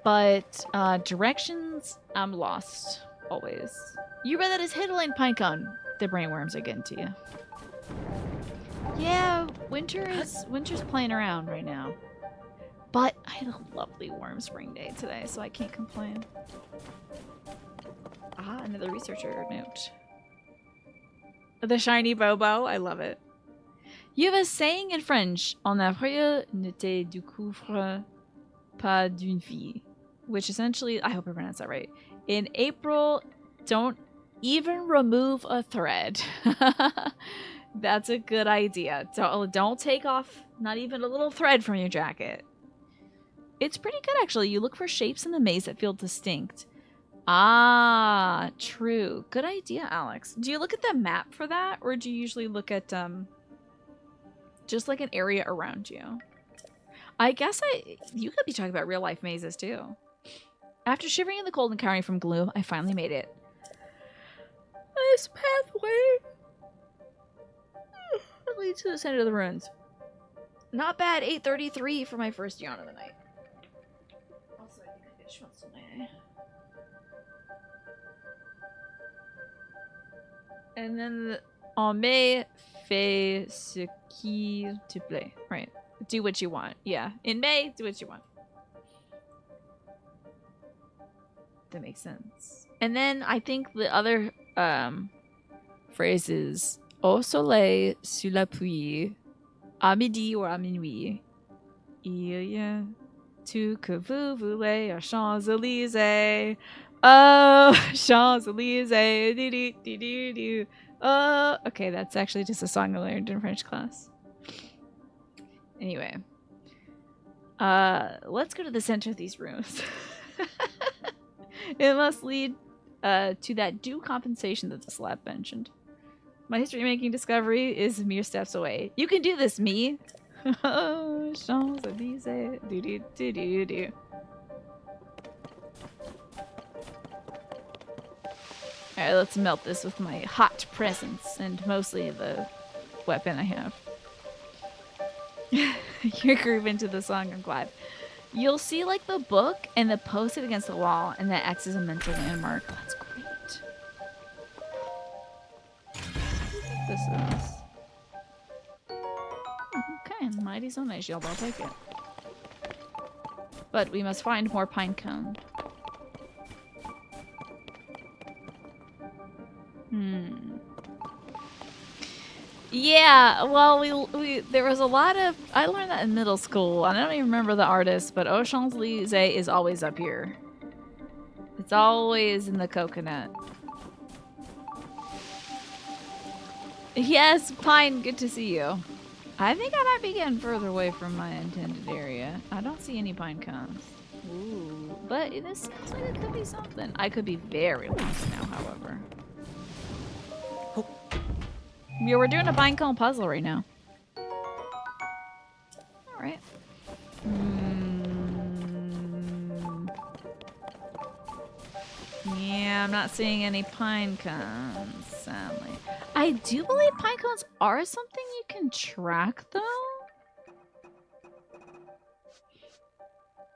But directions, I'm lost. Always. You read that as Hiddling Pinecone. The brainworms are getting to you. Yeah, winter's playing around right now. But I had a lovely warm spring day today, so I can't complain. Ah, another researcher note. The shiny Bobo, I love it. You have a saying in French, en avril ne te découvre pas d'une fille. Which essentially, I hope I pronounced that right. In April, don't even remove a thread. That's a good idea. Don't take off not even a little thread from your jacket. It's pretty good, actually. You look for shapes in the maze that feel distinct. Ah, true. Good idea, Alex. Do you look at the map for that? Or do you usually look at just like an area around you? I guess you could be talking about real life mazes too. After shivering in the cold and cowering from gloom, I finally made it. This pathway leads to the center of the ruins. Not bad, 8:33 for my first yawn of the night. Also, I think I did schmutz today. And then en mai, fais ce qui te plaît. Right. Do what you want. Yeah. In May, do what you want. That makes sense. And then I think the other phrase is au soleil, sous la pluie, à midi or à minuit. Yeah. To que vous voulez aux Champs-Élysées. Oh, Champs-Élysées. Do, do, do, do, do. Oh, okay, that's actually just a song I learned in French class. Anyway. Let's go to the center of these rooms. It must lead to that due compensation that the slab mentioned. My history-making discovery is mere steps away. You can do this, me. Oh, Champs-Élysées. Do do do do do. Alright, let's melt this with my hot presence and mostly the weapon I have. You're grooving to the song, I'm glad. You'll see like the book and the post it against the wall, and that acts as a mental landmark. That's great. This is. Okay, mighty so nice, shield. I'll take it. But we must find more pine cone. Yeah, well, we there was a lot of. I learned that in middle school, and I don't even remember the artist, but Champs-Élysées is always up here. It's always in the coconut. Yes, Pine, good to see you. I think I might be getting further away from my intended area. I don't see any pine cones. Ooh, but this seems like it could be something. I could be very lost now, however. Yeah, we're doing a pine cone puzzle right now. Alright. Yeah, I'm not seeing any pine cones, sadly. I do believe pine cones are something you can track, though.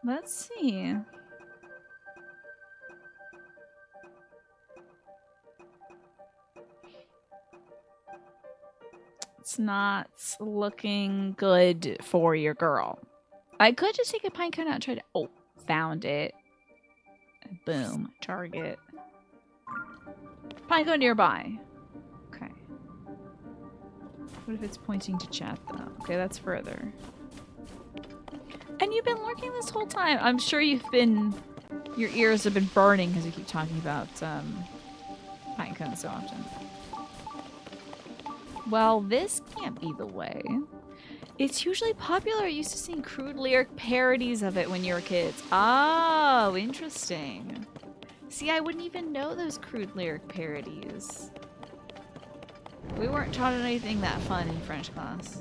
Let's see. It's not looking good for your girl. I could just take a pine cone out and try to... Oh, found it. Boom. Target. Pine cone nearby. Okay. What if it's pointing to chat, though? Okay, that's further. And you've been lurking this whole time. I'm sure you've been... Your ears have been burning because you keep talking about pine cones so often. Well, this can't be the way. It's hugely popular. I used to sing crude lyric parodies of it when you were kids. Oh, interesting. See, I wouldn't even know those crude lyric parodies. We weren't taught anything that fun in French class.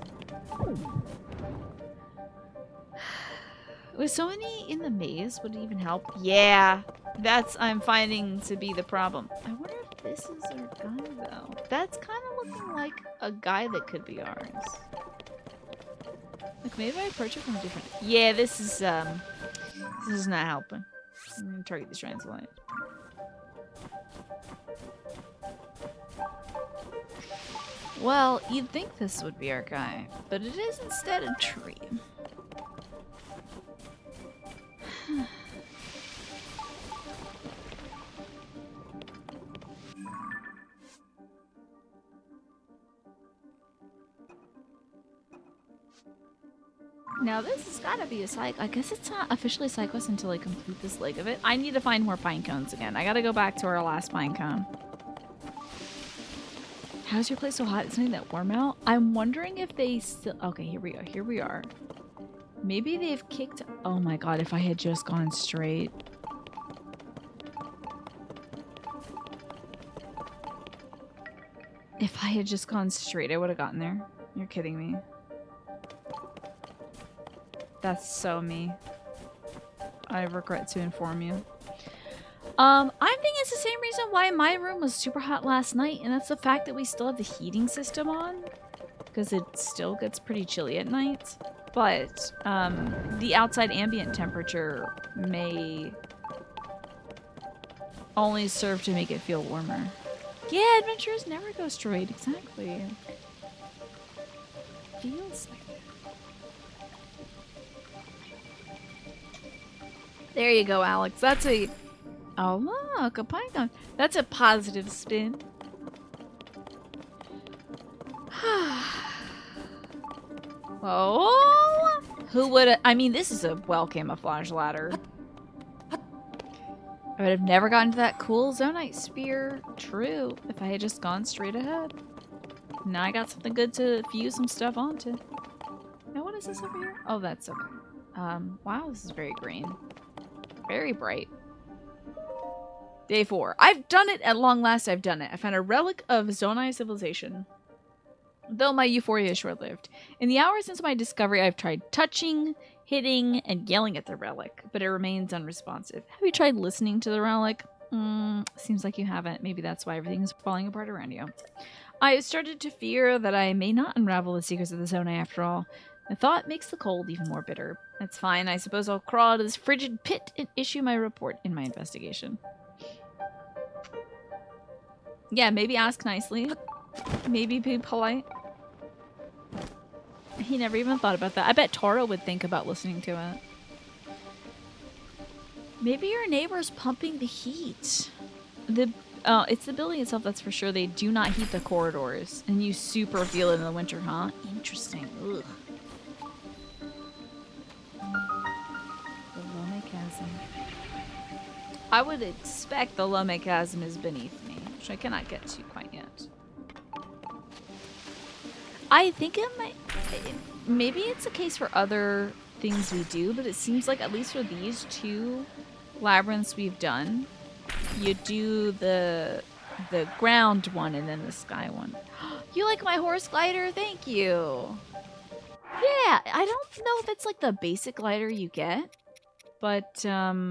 With so many in the maze, would it even help? Yeah, that's I'm finding to be the problem. I wonder if this is our guy, though. That's kind of looking like a guy that could be ours. Like, maybe I approach it from a different... Yeah, this is not helping. I'm gonna target these shrines light. Well, you'd think this would be our guy, but it is instead a tree. Now this has got to be a side. I guess it's not officially a side quest until I complete this leg of it. I need to find more pine cones again. I got to go back to our last pine cone. How's your place so hot? It's not that warm out. I'm wondering if they still... Okay, here we go. Here we are. Maybe they've kicked... Oh my god, if I had just gone straight. If I had just gone straight, I would have gotten there. You're kidding me. That's so me. I regret to inform you. I'm thinking it's the same reason why my room was super hot last night, and that's the fact that we still have the heating system on. Because it still gets pretty chilly at night. But the outside ambient temperature may only serve to make it feel warmer. Yeah, adventurers never go straight. Exactly. Feels like it. There you go, Alex. That's a... Oh, look, a pine cone. That's a positive spin. Oh, Who would? I mean, this is a well camouflaged ladder. I would have never gotten to that cool Zonite sphere. True, if I had just gone straight ahead. Now I got something good to fuse some stuff onto. Now what is this over here? Oh, that's okay. Wow, this is very green. Very bright. Day 4. I've done it at long last. I've done it. I found a relic of Zonai civilization. Though my euphoria is short-lived. In the hours since my discovery, I've tried touching, hitting, and yelling at the relic, but it remains unresponsive. Have you tried listening to the relic? Seems like you haven't. Maybe that's why everything is falling apart around you. I started to fear that I may not unravel the secrets of the Zonai after all. The thought makes the cold even more bitter. That's fine. I suppose I'll crawl out of this frigid pit and issue my report in my investigation. Yeah, maybe ask nicely. Maybe be polite. He never even thought about that. I bet Taro would think about listening to it. Maybe your neighbor's pumping the heat. It's the building itself, that's for sure. They do not heat the corridors. And you super feel it in the winter, huh? Interesting. Ugh. The Lome Chasm. I would expect the Lome Chasm is beneath me, which I cannot get to quite yet. I think it might... Maybe it's a case for other things we do, but it seems like at least for these 2 labyrinths we've done, you do the ground one and then the sky one. You like my horse glider? Thank you. Yeah, I don't know if it's like the basic glider you get, but I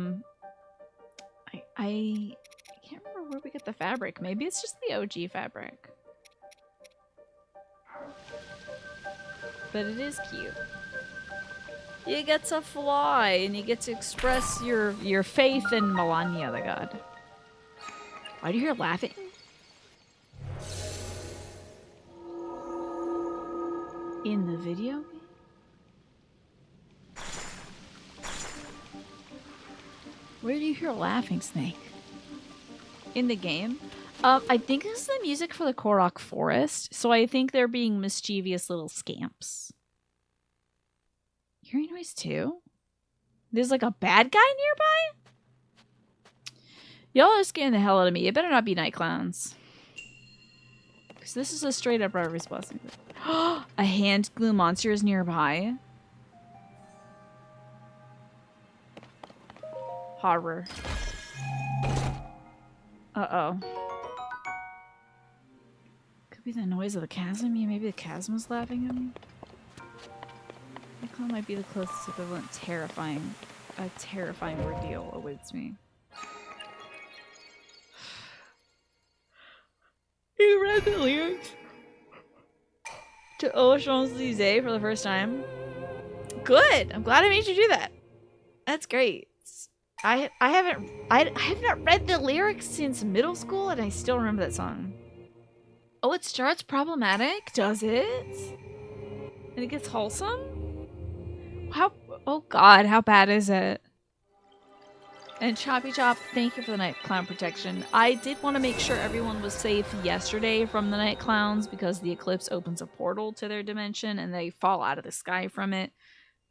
can't remember where we get the fabric. Maybe it's just the OG fabric. But it is cute. You get to fly and you get to express your faith in Melania the god. Why do you hear laughing? In the video game? Where do you hear laughing, Snake? In the game? I think this is the music for the Korok Forest, so I think they're being mischievous little scamps. Hearing noise too? There's like a bad guy nearby? Y'all are scaring the hell out of me. It better not be night clowns. Because this is a straight up Reveries Blessing. A hand glue monster is nearby. Horror. Uh-oh. Could be the noise of the chasm. Yeah, maybe the chasm is laughing at me. That might be the closest equivalent. Terrifying. A terrifying ordeal awaits me. You read the lyrics to Aux Champs-Élysées for the first time? Good! I'm glad I made you do that. That's great. I have not read the lyrics since middle school and I still remember that song. Oh, it starts problematic? Does it? And it gets wholesome? How? Oh god, how bad is it? And Choppy Chop, thank you for the night clown protection. I did want to make sure everyone was safe yesterday from the night clowns because the eclipse opens a portal to their dimension and they fall out of the sky from it.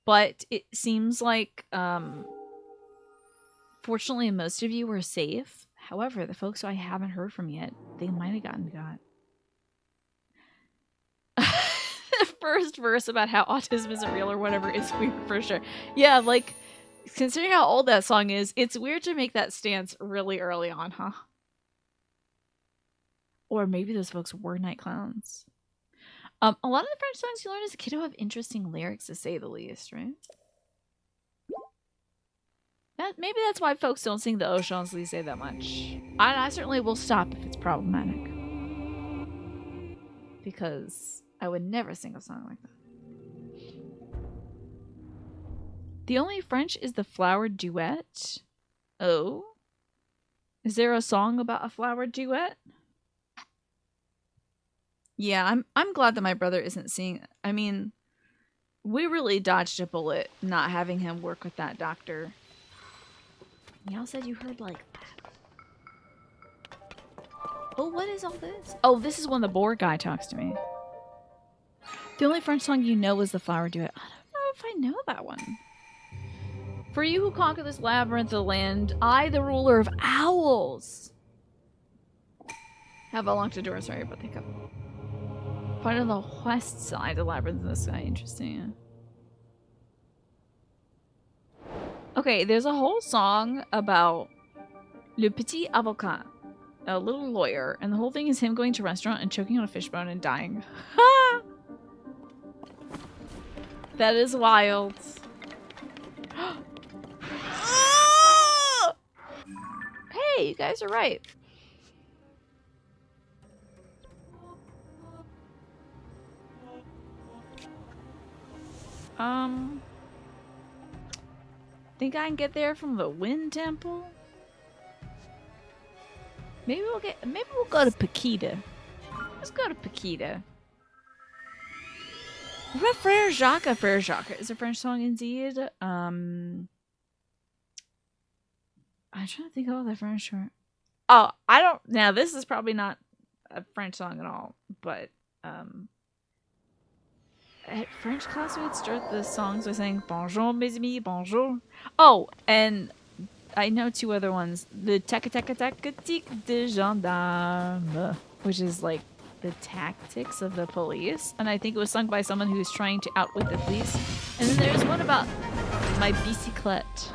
But it seems like, fortunately, most of you were safe. However, the folks who I haven't heard from yet, they might have gotten got. The first verse about how autism isn't real or whatever is weird for sure. Yeah, like, considering how old that song is, it's weird to make that stance really early on, huh? Or maybe those folks were night clowns. A lot of the French songs you learn as a kid have interesting lyrics, to say the least, right? Maybe that's why folks don't sing the Aux Champs-Élysées that much. I certainly will stop if it's problematic. Because I would never sing a song like that. The only French is the flower duet. Oh? Is there a song about a flower duet? Yeah, I'm glad that my brother isn't seeing... I mean, we really dodged a bullet not having him work with that doctor. Y'all said you heard like that. Oh, what is all this? Oh, this is when the boar guy talks to me. The only French song you know is the flower duet. I don't know if I know that one. For you who conquer this labyrinth of land, I, the ruler of owls, have a long to endure. Sorry about the hiccup. Find on the west side of the labyrinth in the sky. Interesting. Okay, there's a whole song about Le Petit Avocat, a little lawyer, and the whole thing is him going to a restaurant and choking on a fishbone and dying. That is wild. Hey, you guys are right. Think I can get there from the Wind Temple? Maybe we'll go to Paquita. Let's go to Paquita. What about Frère Jacques? Frère Jacques is a French song indeed. I'm trying to think of all the French song. Oh, I don't. Now this is probably not a French song at all, but at French class we'd start the songs by saying "Bonjour, mes amis, bonjour." Oh, and I know two other ones. The tactique de gendarme, which is like the tactics of the police, and I think it was sung by someone who was trying to outwit the police. And then there's one about my bicyclette.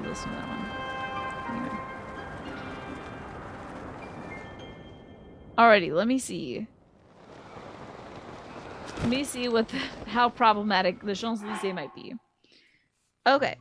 Listen to that one. Anyway. Alrighty, let me see. Let me see what how problematic the Champs-Elysees might be. Okay.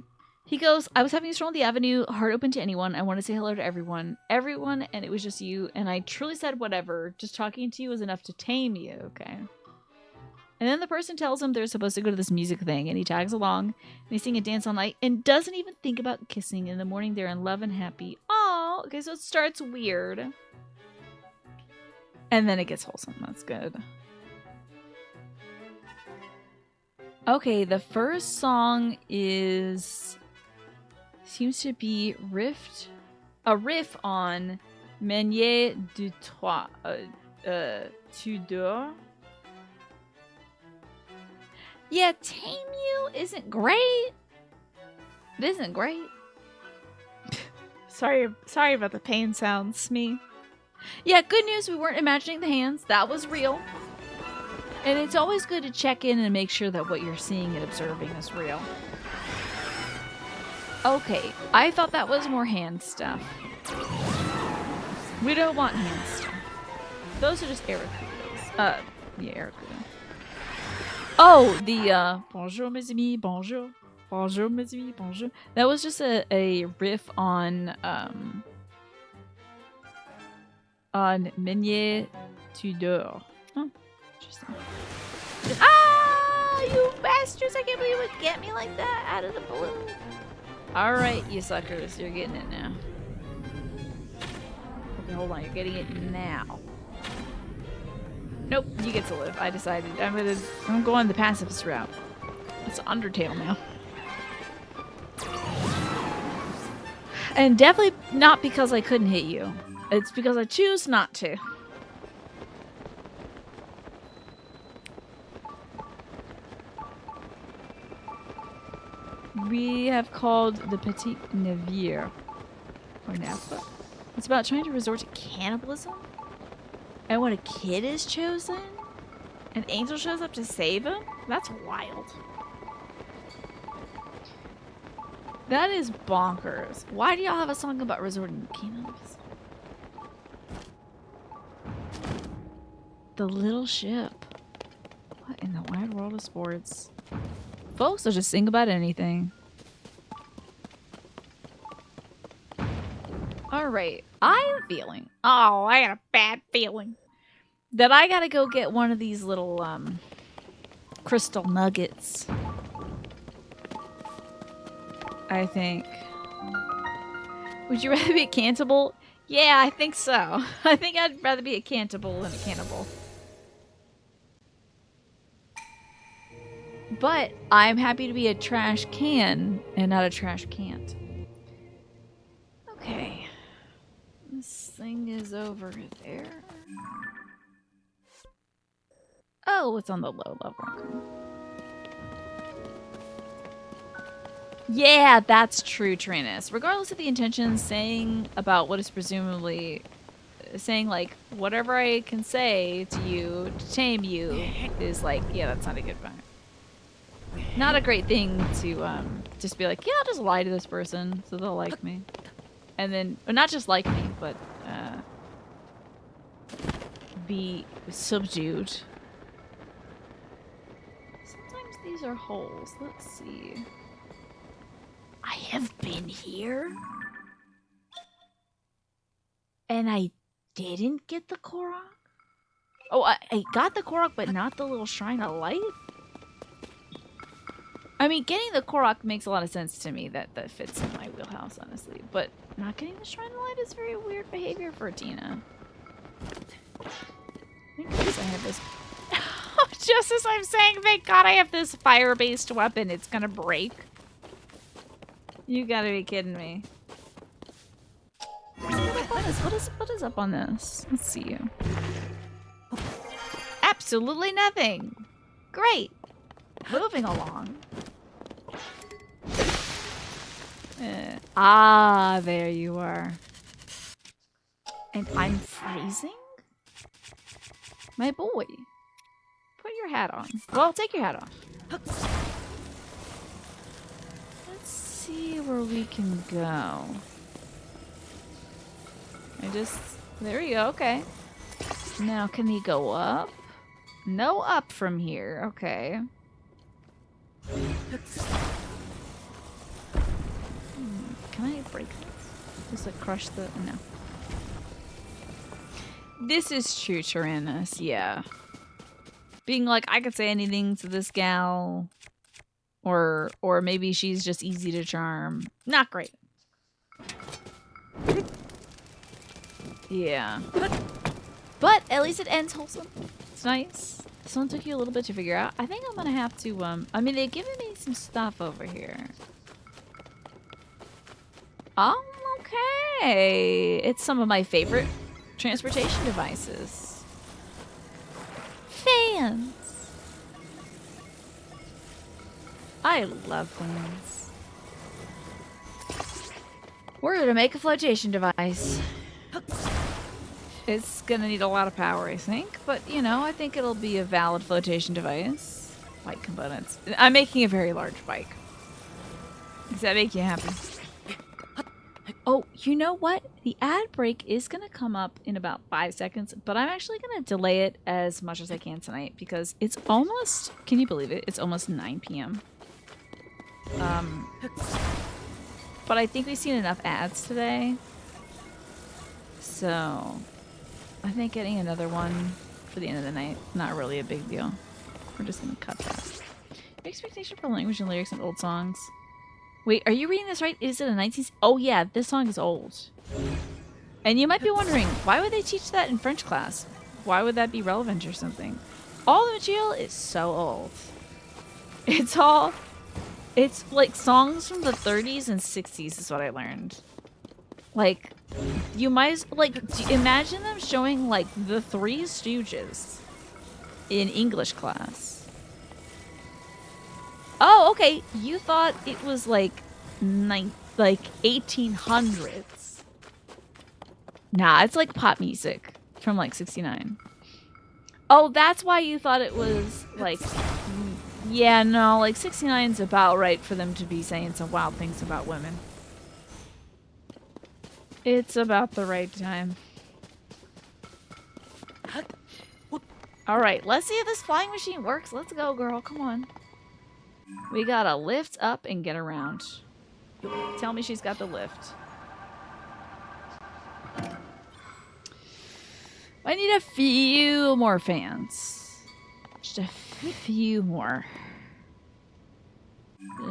He goes, I was having a stroll on the avenue, heart open to anyone. I want to say hello to everyone. Everyone, and it was just you. And I truly said whatever. Just talking to you was enough to tame you, okay? And then the person tells him they're supposed to go to this music thing. And he tags along. And they sing and dance all night. And doesn't even think about kissing. In the morning, they're in love and happy. Oh, okay, so it starts weird. And then it gets wholesome. That's good. Okay, the first song seems to be a riff on Meunier du Trois, Tudor. Yeah, Tame You isn't great. It isn't great. Sorry about the pain sounds, me. Yeah, good news, we weren't imagining the hands. That was real. And it's always good to check in and make sure that what you're seeing and observing is real. Okay, I thought that was more hand stuff. We don't want hand stuff. Those are just Arakudas. Yeah, Arakuda. Oh, the bonjour mes amis, bonjour. Bonjour mes amis, bonjour. That was just a riff on Meunier Tudor. Oh, interesting. Ah, you bastards! I can't believe you would get me like that out of the blue. Alright, you suckers, you're getting it now. Okay, hold on, you're getting it now. Nope, you get to live. I decided. I'm going the pacifist route. It's Undertale now. And definitely not because I couldn't hit you. It's because I choose not to. We have called the Petit Navire. Or Napa. It's about trying to resort to cannibalism. And when a kid is chosen, an angel shows up to save him? That's wild. That is bonkers. Why do y'all have a song about resorting to cannibalism? The little ship. What in the wide world of sports? Folks will just sing about anything. Alright. I'm feeling. Oh, I got a bad feeling. That I gotta go get one of these little, crystal nuggets. I think. Would you rather be a cannibal? Yeah, I think so. I think I'd rather be a cannibal than a cannibal. But I'm happy to be a trash can and not a trash can't. Okay. This thing is over there. Oh, it's on the low level. Yeah, that's true, Trinus. Regardless of the intentions, saying about what is presumably saying like whatever I can say to you to tame you is like, yeah, that's not a good vibe. Not a great thing to just be like, yeah, I'll just lie to this person so they'll like me. And then or not just like me, but be subdued. Sometimes these are holes. Let's see. I have been here. And I didn't get the Korok? Oh, I got the Korok, but not the little Shrine of Light? I mean, getting the Korok makes a lot of sense to me. That fits in my wheelhouse, honestly. But not getting the Shrine of Light is very weird behavior for Tina. Thank goodness I have this. Just as I'm saying, thank God I have this fire-based weapon. It's gonna break. You gotta be kidding me. What is up on this? Let's see you. Absolutely nothing. Great. Moving along. There you are. And I'm freezing? My boy. Put your hat on. Well, take your hat off. Let's see where we can go. There we go, okay. Now, can he go up? No up from here, okay. Can I break this? Just like crush the, no. This is true, Tyrannus, yeah. Being like, I could say anything to this gal. Or maybe she's just easy to charm. Not great. Yeah. But at least it ends wholesome. It's nice. This one took you a little bit to figure out. I think I'm gonna have to, I mean, they've given me some stuff over here. Oh, okay. It's some of my favorite transportation devices. Fans. I love fans. We're gonna make a flotation device. It's gonna need a lot of power, I think, but you know, I think it'll be a valid flotation device. Bike components. I'm making a very large bike. Does that make you happy? Oh, you know what? The ad break is gonna come up in about 5 seconds, but I'm actually gonna delay it as much as I can tonight because it's almost, can you believe it? It's almost 9 p.m. But I think we've seen enough ads today. So I think getting another one for the end of the night, not really a big deal. We're just gonna cut that. Your expectation for language and lyrics in old songs. Wait, are you reading this right? Is it a 19th? Oh yeah, this song is old. And you might be wondering, why would they teach that in French class? Why would that be relevant or something? All the material is so old. It's like songs from the 30s and 60s is what I learned. Like, you might, like, imagine them showing, like, the Three Stooges in English class. Oh, okay. You thought it was, like 1800s. Nah, it's, like, pop music from, like, 69. Oh, that's why you thought it was, like, yeah, no, like, 69's about right for them to be saying some wild things about women. It's about the right time. Alright, let's see if this flying machine works. Let's go, girl. Come on. We gotta lift up and get around. Tell me she's got the lift. I need a few more fans. Just a few more.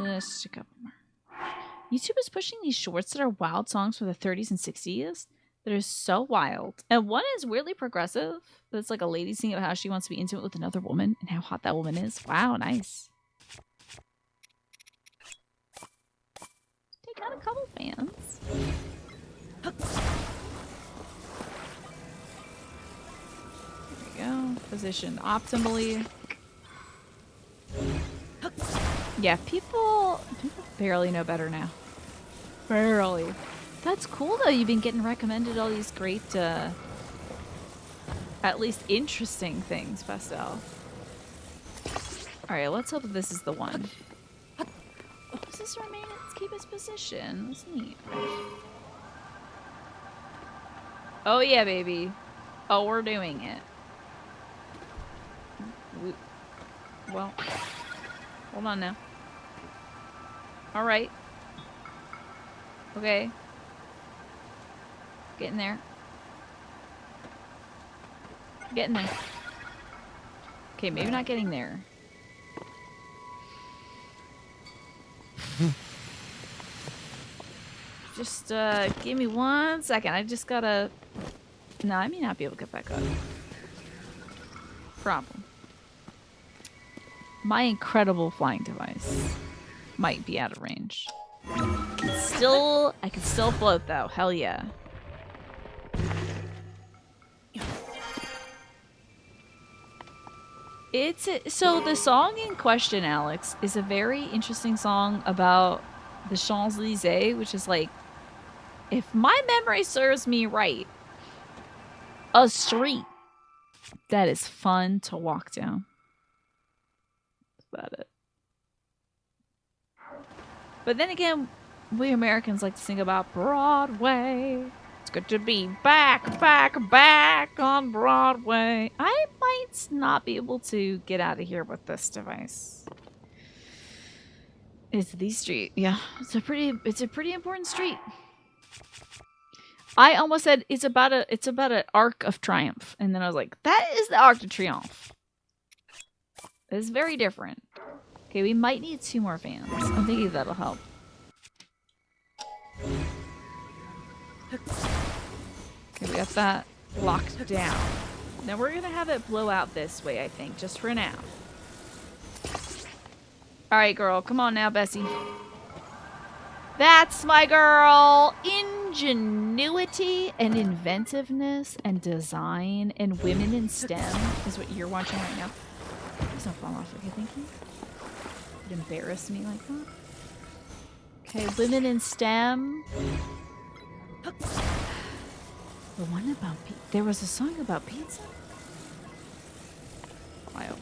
Just a couple more. YouTube is pushing these shorts that are wild songs from the 30s and 60s that are so wild. And one is weirdly progressive. That's like a lady singing about how she wants to be intimate with another woman and how hot that woman is. Wow, nice. Take out a couple fans. There we go. Positioned optimally. Yeah, people people barely know better now. Barely. That's cool though. You've been getting recommended all these great, at least interesting things, Pastel. All right, let's hope this is the one. Oh, does this remain? Let's keep its position. That's neat. Oh yeah, baby. Oh, we're doing it. Well, hold on now. All right. Okay. Getting there. Getting there. Okay, maybe not getting there. Just, give me 1 second. I just gotta... No, I may not be able to get back up. Problem. My incredible flying device might be out of range. I can still float though. Hell yeah. So the song in question, Alex, is a very interesting song about the Champs-Elysees, which is like, if my memory serves me right, a street that is fun to walk down. That's about it. But then again, we Americans like to sing about Broadway. It's good to be back on Broadway. I might not be able to get out of here with this device. It's the street. Yeah, it's a pretty important street. I almost said it's about an Arc of Triumph, and then I was like, that is the Arc de Triomphe. It's very different. Okay, we might need 2 more fans. I'm thinking that'll help. Okay, we got that locked down. Now we're gonna have it blow out this way, I think, just for now. Alright, girl, come on now, Bessie. That's my girl! Ingenuity and inventiveness and design and women in STEM is what you're watching right now. Please don't fall off, okay, thank you. It embarrassed me like that. Okay, women in STEM. The one about pizza. There was a song about pizza? Wild.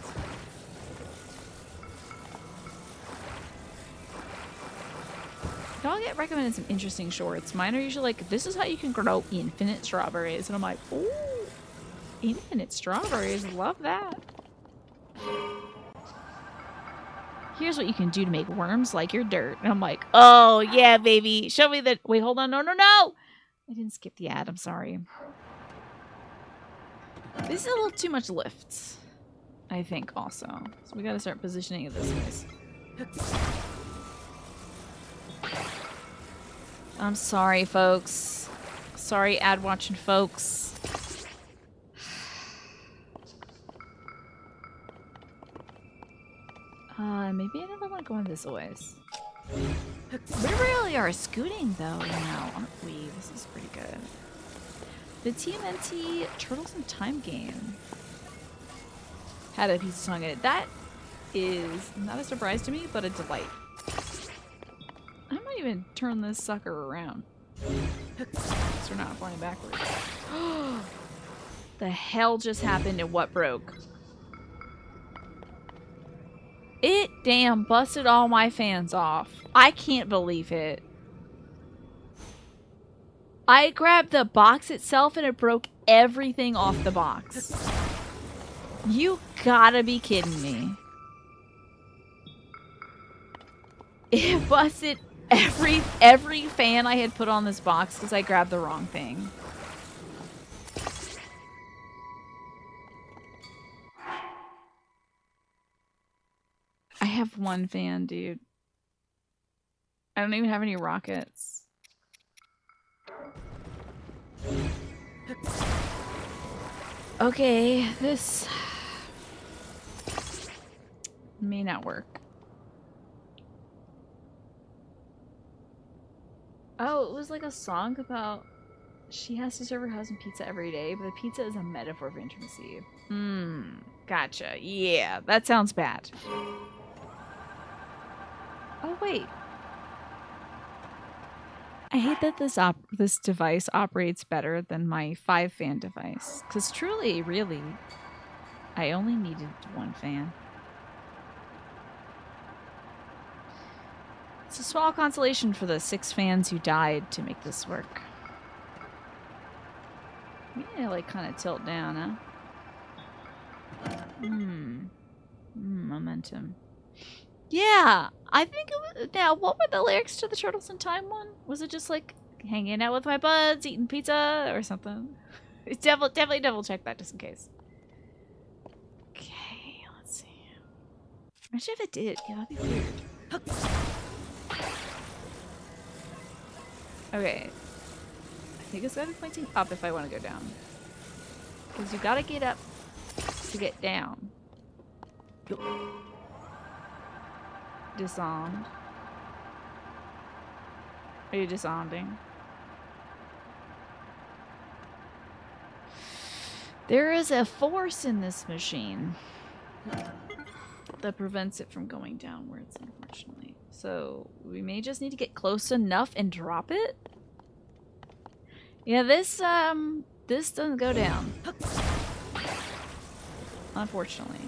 Y'all get recommended some interesting shorts. Mine are usually like, this is how you can grow infinite strawberries. And I'm like, ooh, infinite strawberries. Love that. Here's what you can do to make worms like your dirt. And I'm like, oh, yeah, baby. Show me the... Wait, hold on. No, no, no. I didn't skip the ad. I'm sorry. This is a little too much lift, I think, also. So we got to start positioning it this way. I'm sorry, folks. Sorry, ad watching folks. Maybe I never want to go in this ways. We really are scooting, though, now, aren't we? This is pretty good. The TMNT Turtles in Time game had a pizza song in it. That is not a surprise to me, but a delight. I might even turn this sucker around. So we're not flying backwards. The hell just happened and what broke? It damn busted all my fans off. I can't believe it. I grabbed the box itself and it broke everything off the box. You gotta be kidding me. It busted every fan I had put on this box because I grabbed the wrong thing. I have one fan, dude. I don't even have any rockets. Okay, this may not work. Oh, it was like a song about she has to serve her husband pizza every day, but the pizza is a metaphor for intimacy. Gotcha. Yeah, that sounds bad. Oh, Oh, wait. I hate that this device operates better than my 5-fan device. Because truly, really, I only needed 1 fan. It's a small consolation for the 6 fans who died to make this work. Yeah, like kind of tilt down, huh? Momentum. Yeah, I think it was. Now, what were the lyrics to the Turtles in Time one? Was it just like hanging out with my buds, eating pizza, or something? It's definitely double check that just in case. Okay, let's see. Imagine if it did. Yeah, that'd be weird. Okay. I think it's gotta be pointing up if I want to go down. Because you gotta get up to get down. Disarmed. Are you disarming? There is a force in this machine that prevents it from going downwards, unfortunately. So we may just need to get close enough and drop it. Yeah, this doesn't go down. Unfortunately.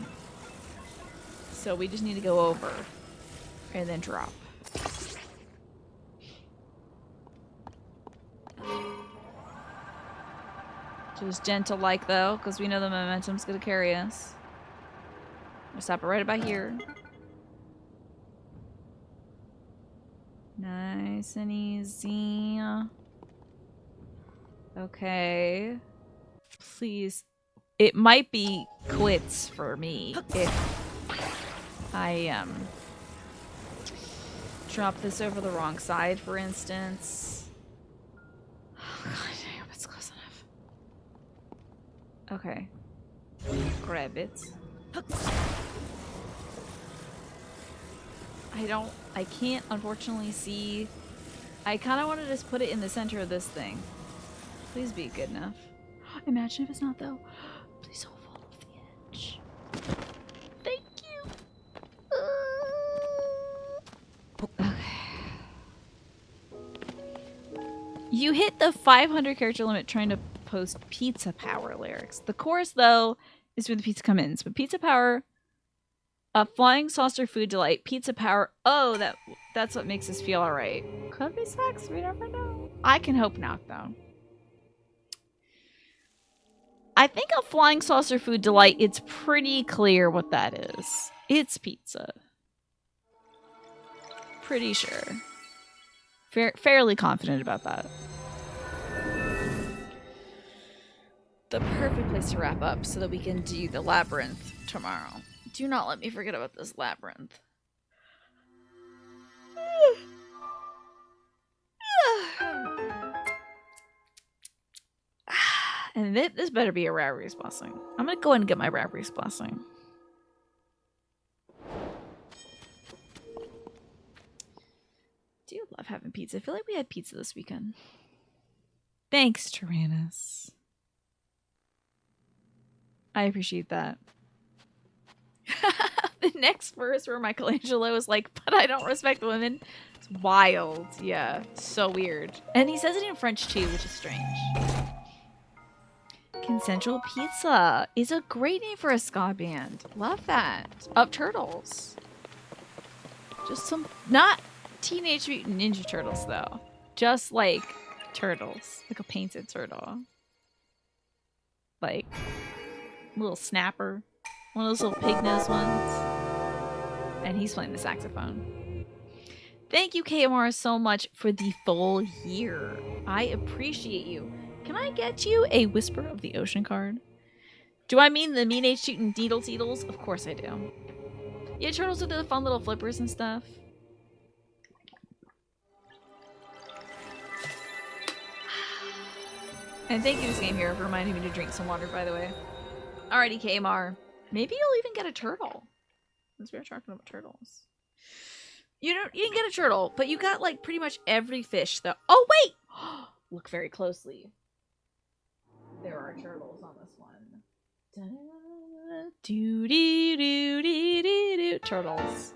So we just need to go over and then drop. Just gentle like though, because we know the momentum's gonna carry us. We'll stop it right about here. Nice and easy. Okay. Please. It might be quits for me if I drop this over the wrong side, for instance. Oh god, I hope it's close enough. Okay. Grab it. I can't unfortunately see. I kind of want to just put it in the center of this thing. Please be good enough. Imagine if it's not though. Please don't fall off the edge. Thank you. Okay. You hit the 500 character limit trying to post Pizza Power lyrics. The chorus though is when the pizza comes in. So Pizza Power, a flying saucer food delight, Pizza Power. Oh, that's what makes us feel alright. Could be sex, we never know. I can hope not though. I think a flying saucer food delight, it's pretty clear what that is. It's pizza. Pretty sure. Fairly confident about that. The perfect place to wrap up so that we can do the labyrinth tomorrow. Do not let me forget about this labyrinth. And this better be a Rari's blessing. I'm gonna go ahead and get my Rari's blessing. Do you love having pizza? I feel like we had pizza this weekend. Thanks, Tyrannus. I appreciate that. The next verse where Michelangelo is like, but I don't respect women. It's wild. Yeah, so weird. And he says it in French too, which is strange. Consensual Pizza is a great name for a ska band. Love that. Up Turtles. Just some, not Teenage Mutant Ninja Turtles though. Just like turtles. Like a painted turtle. Like little snapper. One of those little pig nose ones. And he's playing the saxophone. Thank you, KMR, so much for the full year. I appreciate you. Can I get you a Whisper of the Ocean card? Do I mean the Mean Age Shooting Needle Teetles? Of course I do. Yeah, turtles are the fun little flippers and stuff. And thank you, this game here, for reminding me to drink some water, by the way. Alrighty, KMR. Maybe you'll even get a turtle. Since we were talking about turtles. You didn't get a turtle, but you got like pretty much every fish though. Oh wait! Look very closely. There are turtles on this one. Turtles.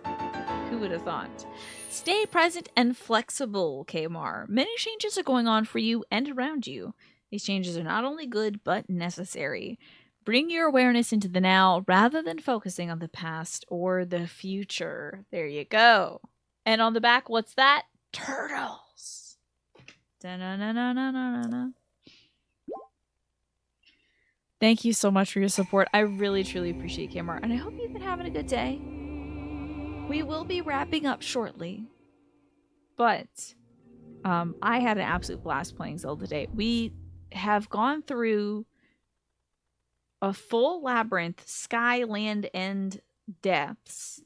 Who would have thought? Stay present and flexible, Kmar. Many changes are going on for you and around you. These changes are not only good, but necessary. Bring your awareness into the now rather than focusing on the past or the future. There you go. And on the back, what's that? Turtles. Da-na-na-na-na-na-na. Thank you so much for your support. I really, truly appreciate it, Kmart. And I hope you've been having a good day. We will be wrapping up shortly. But I had an absolute blast playing Zelda today. We have gone through a full labyrinth, sky, land, and depths.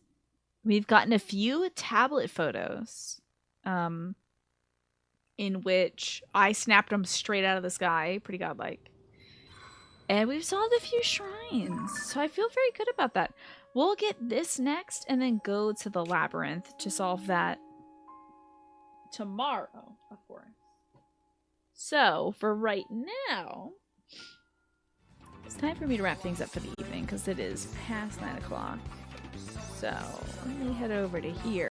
We've gotten a few tablet photos in which I snapped them straight out of the sky. Pretty godlike. And we've solved a few shrines. So I feel very good about that. We'll get this next and then go to the labyrinth to solve that tomorrow, of course. So for right now, it's time for me to wrap things up for the evening because it is past 9 o'clock. So let me head over to here.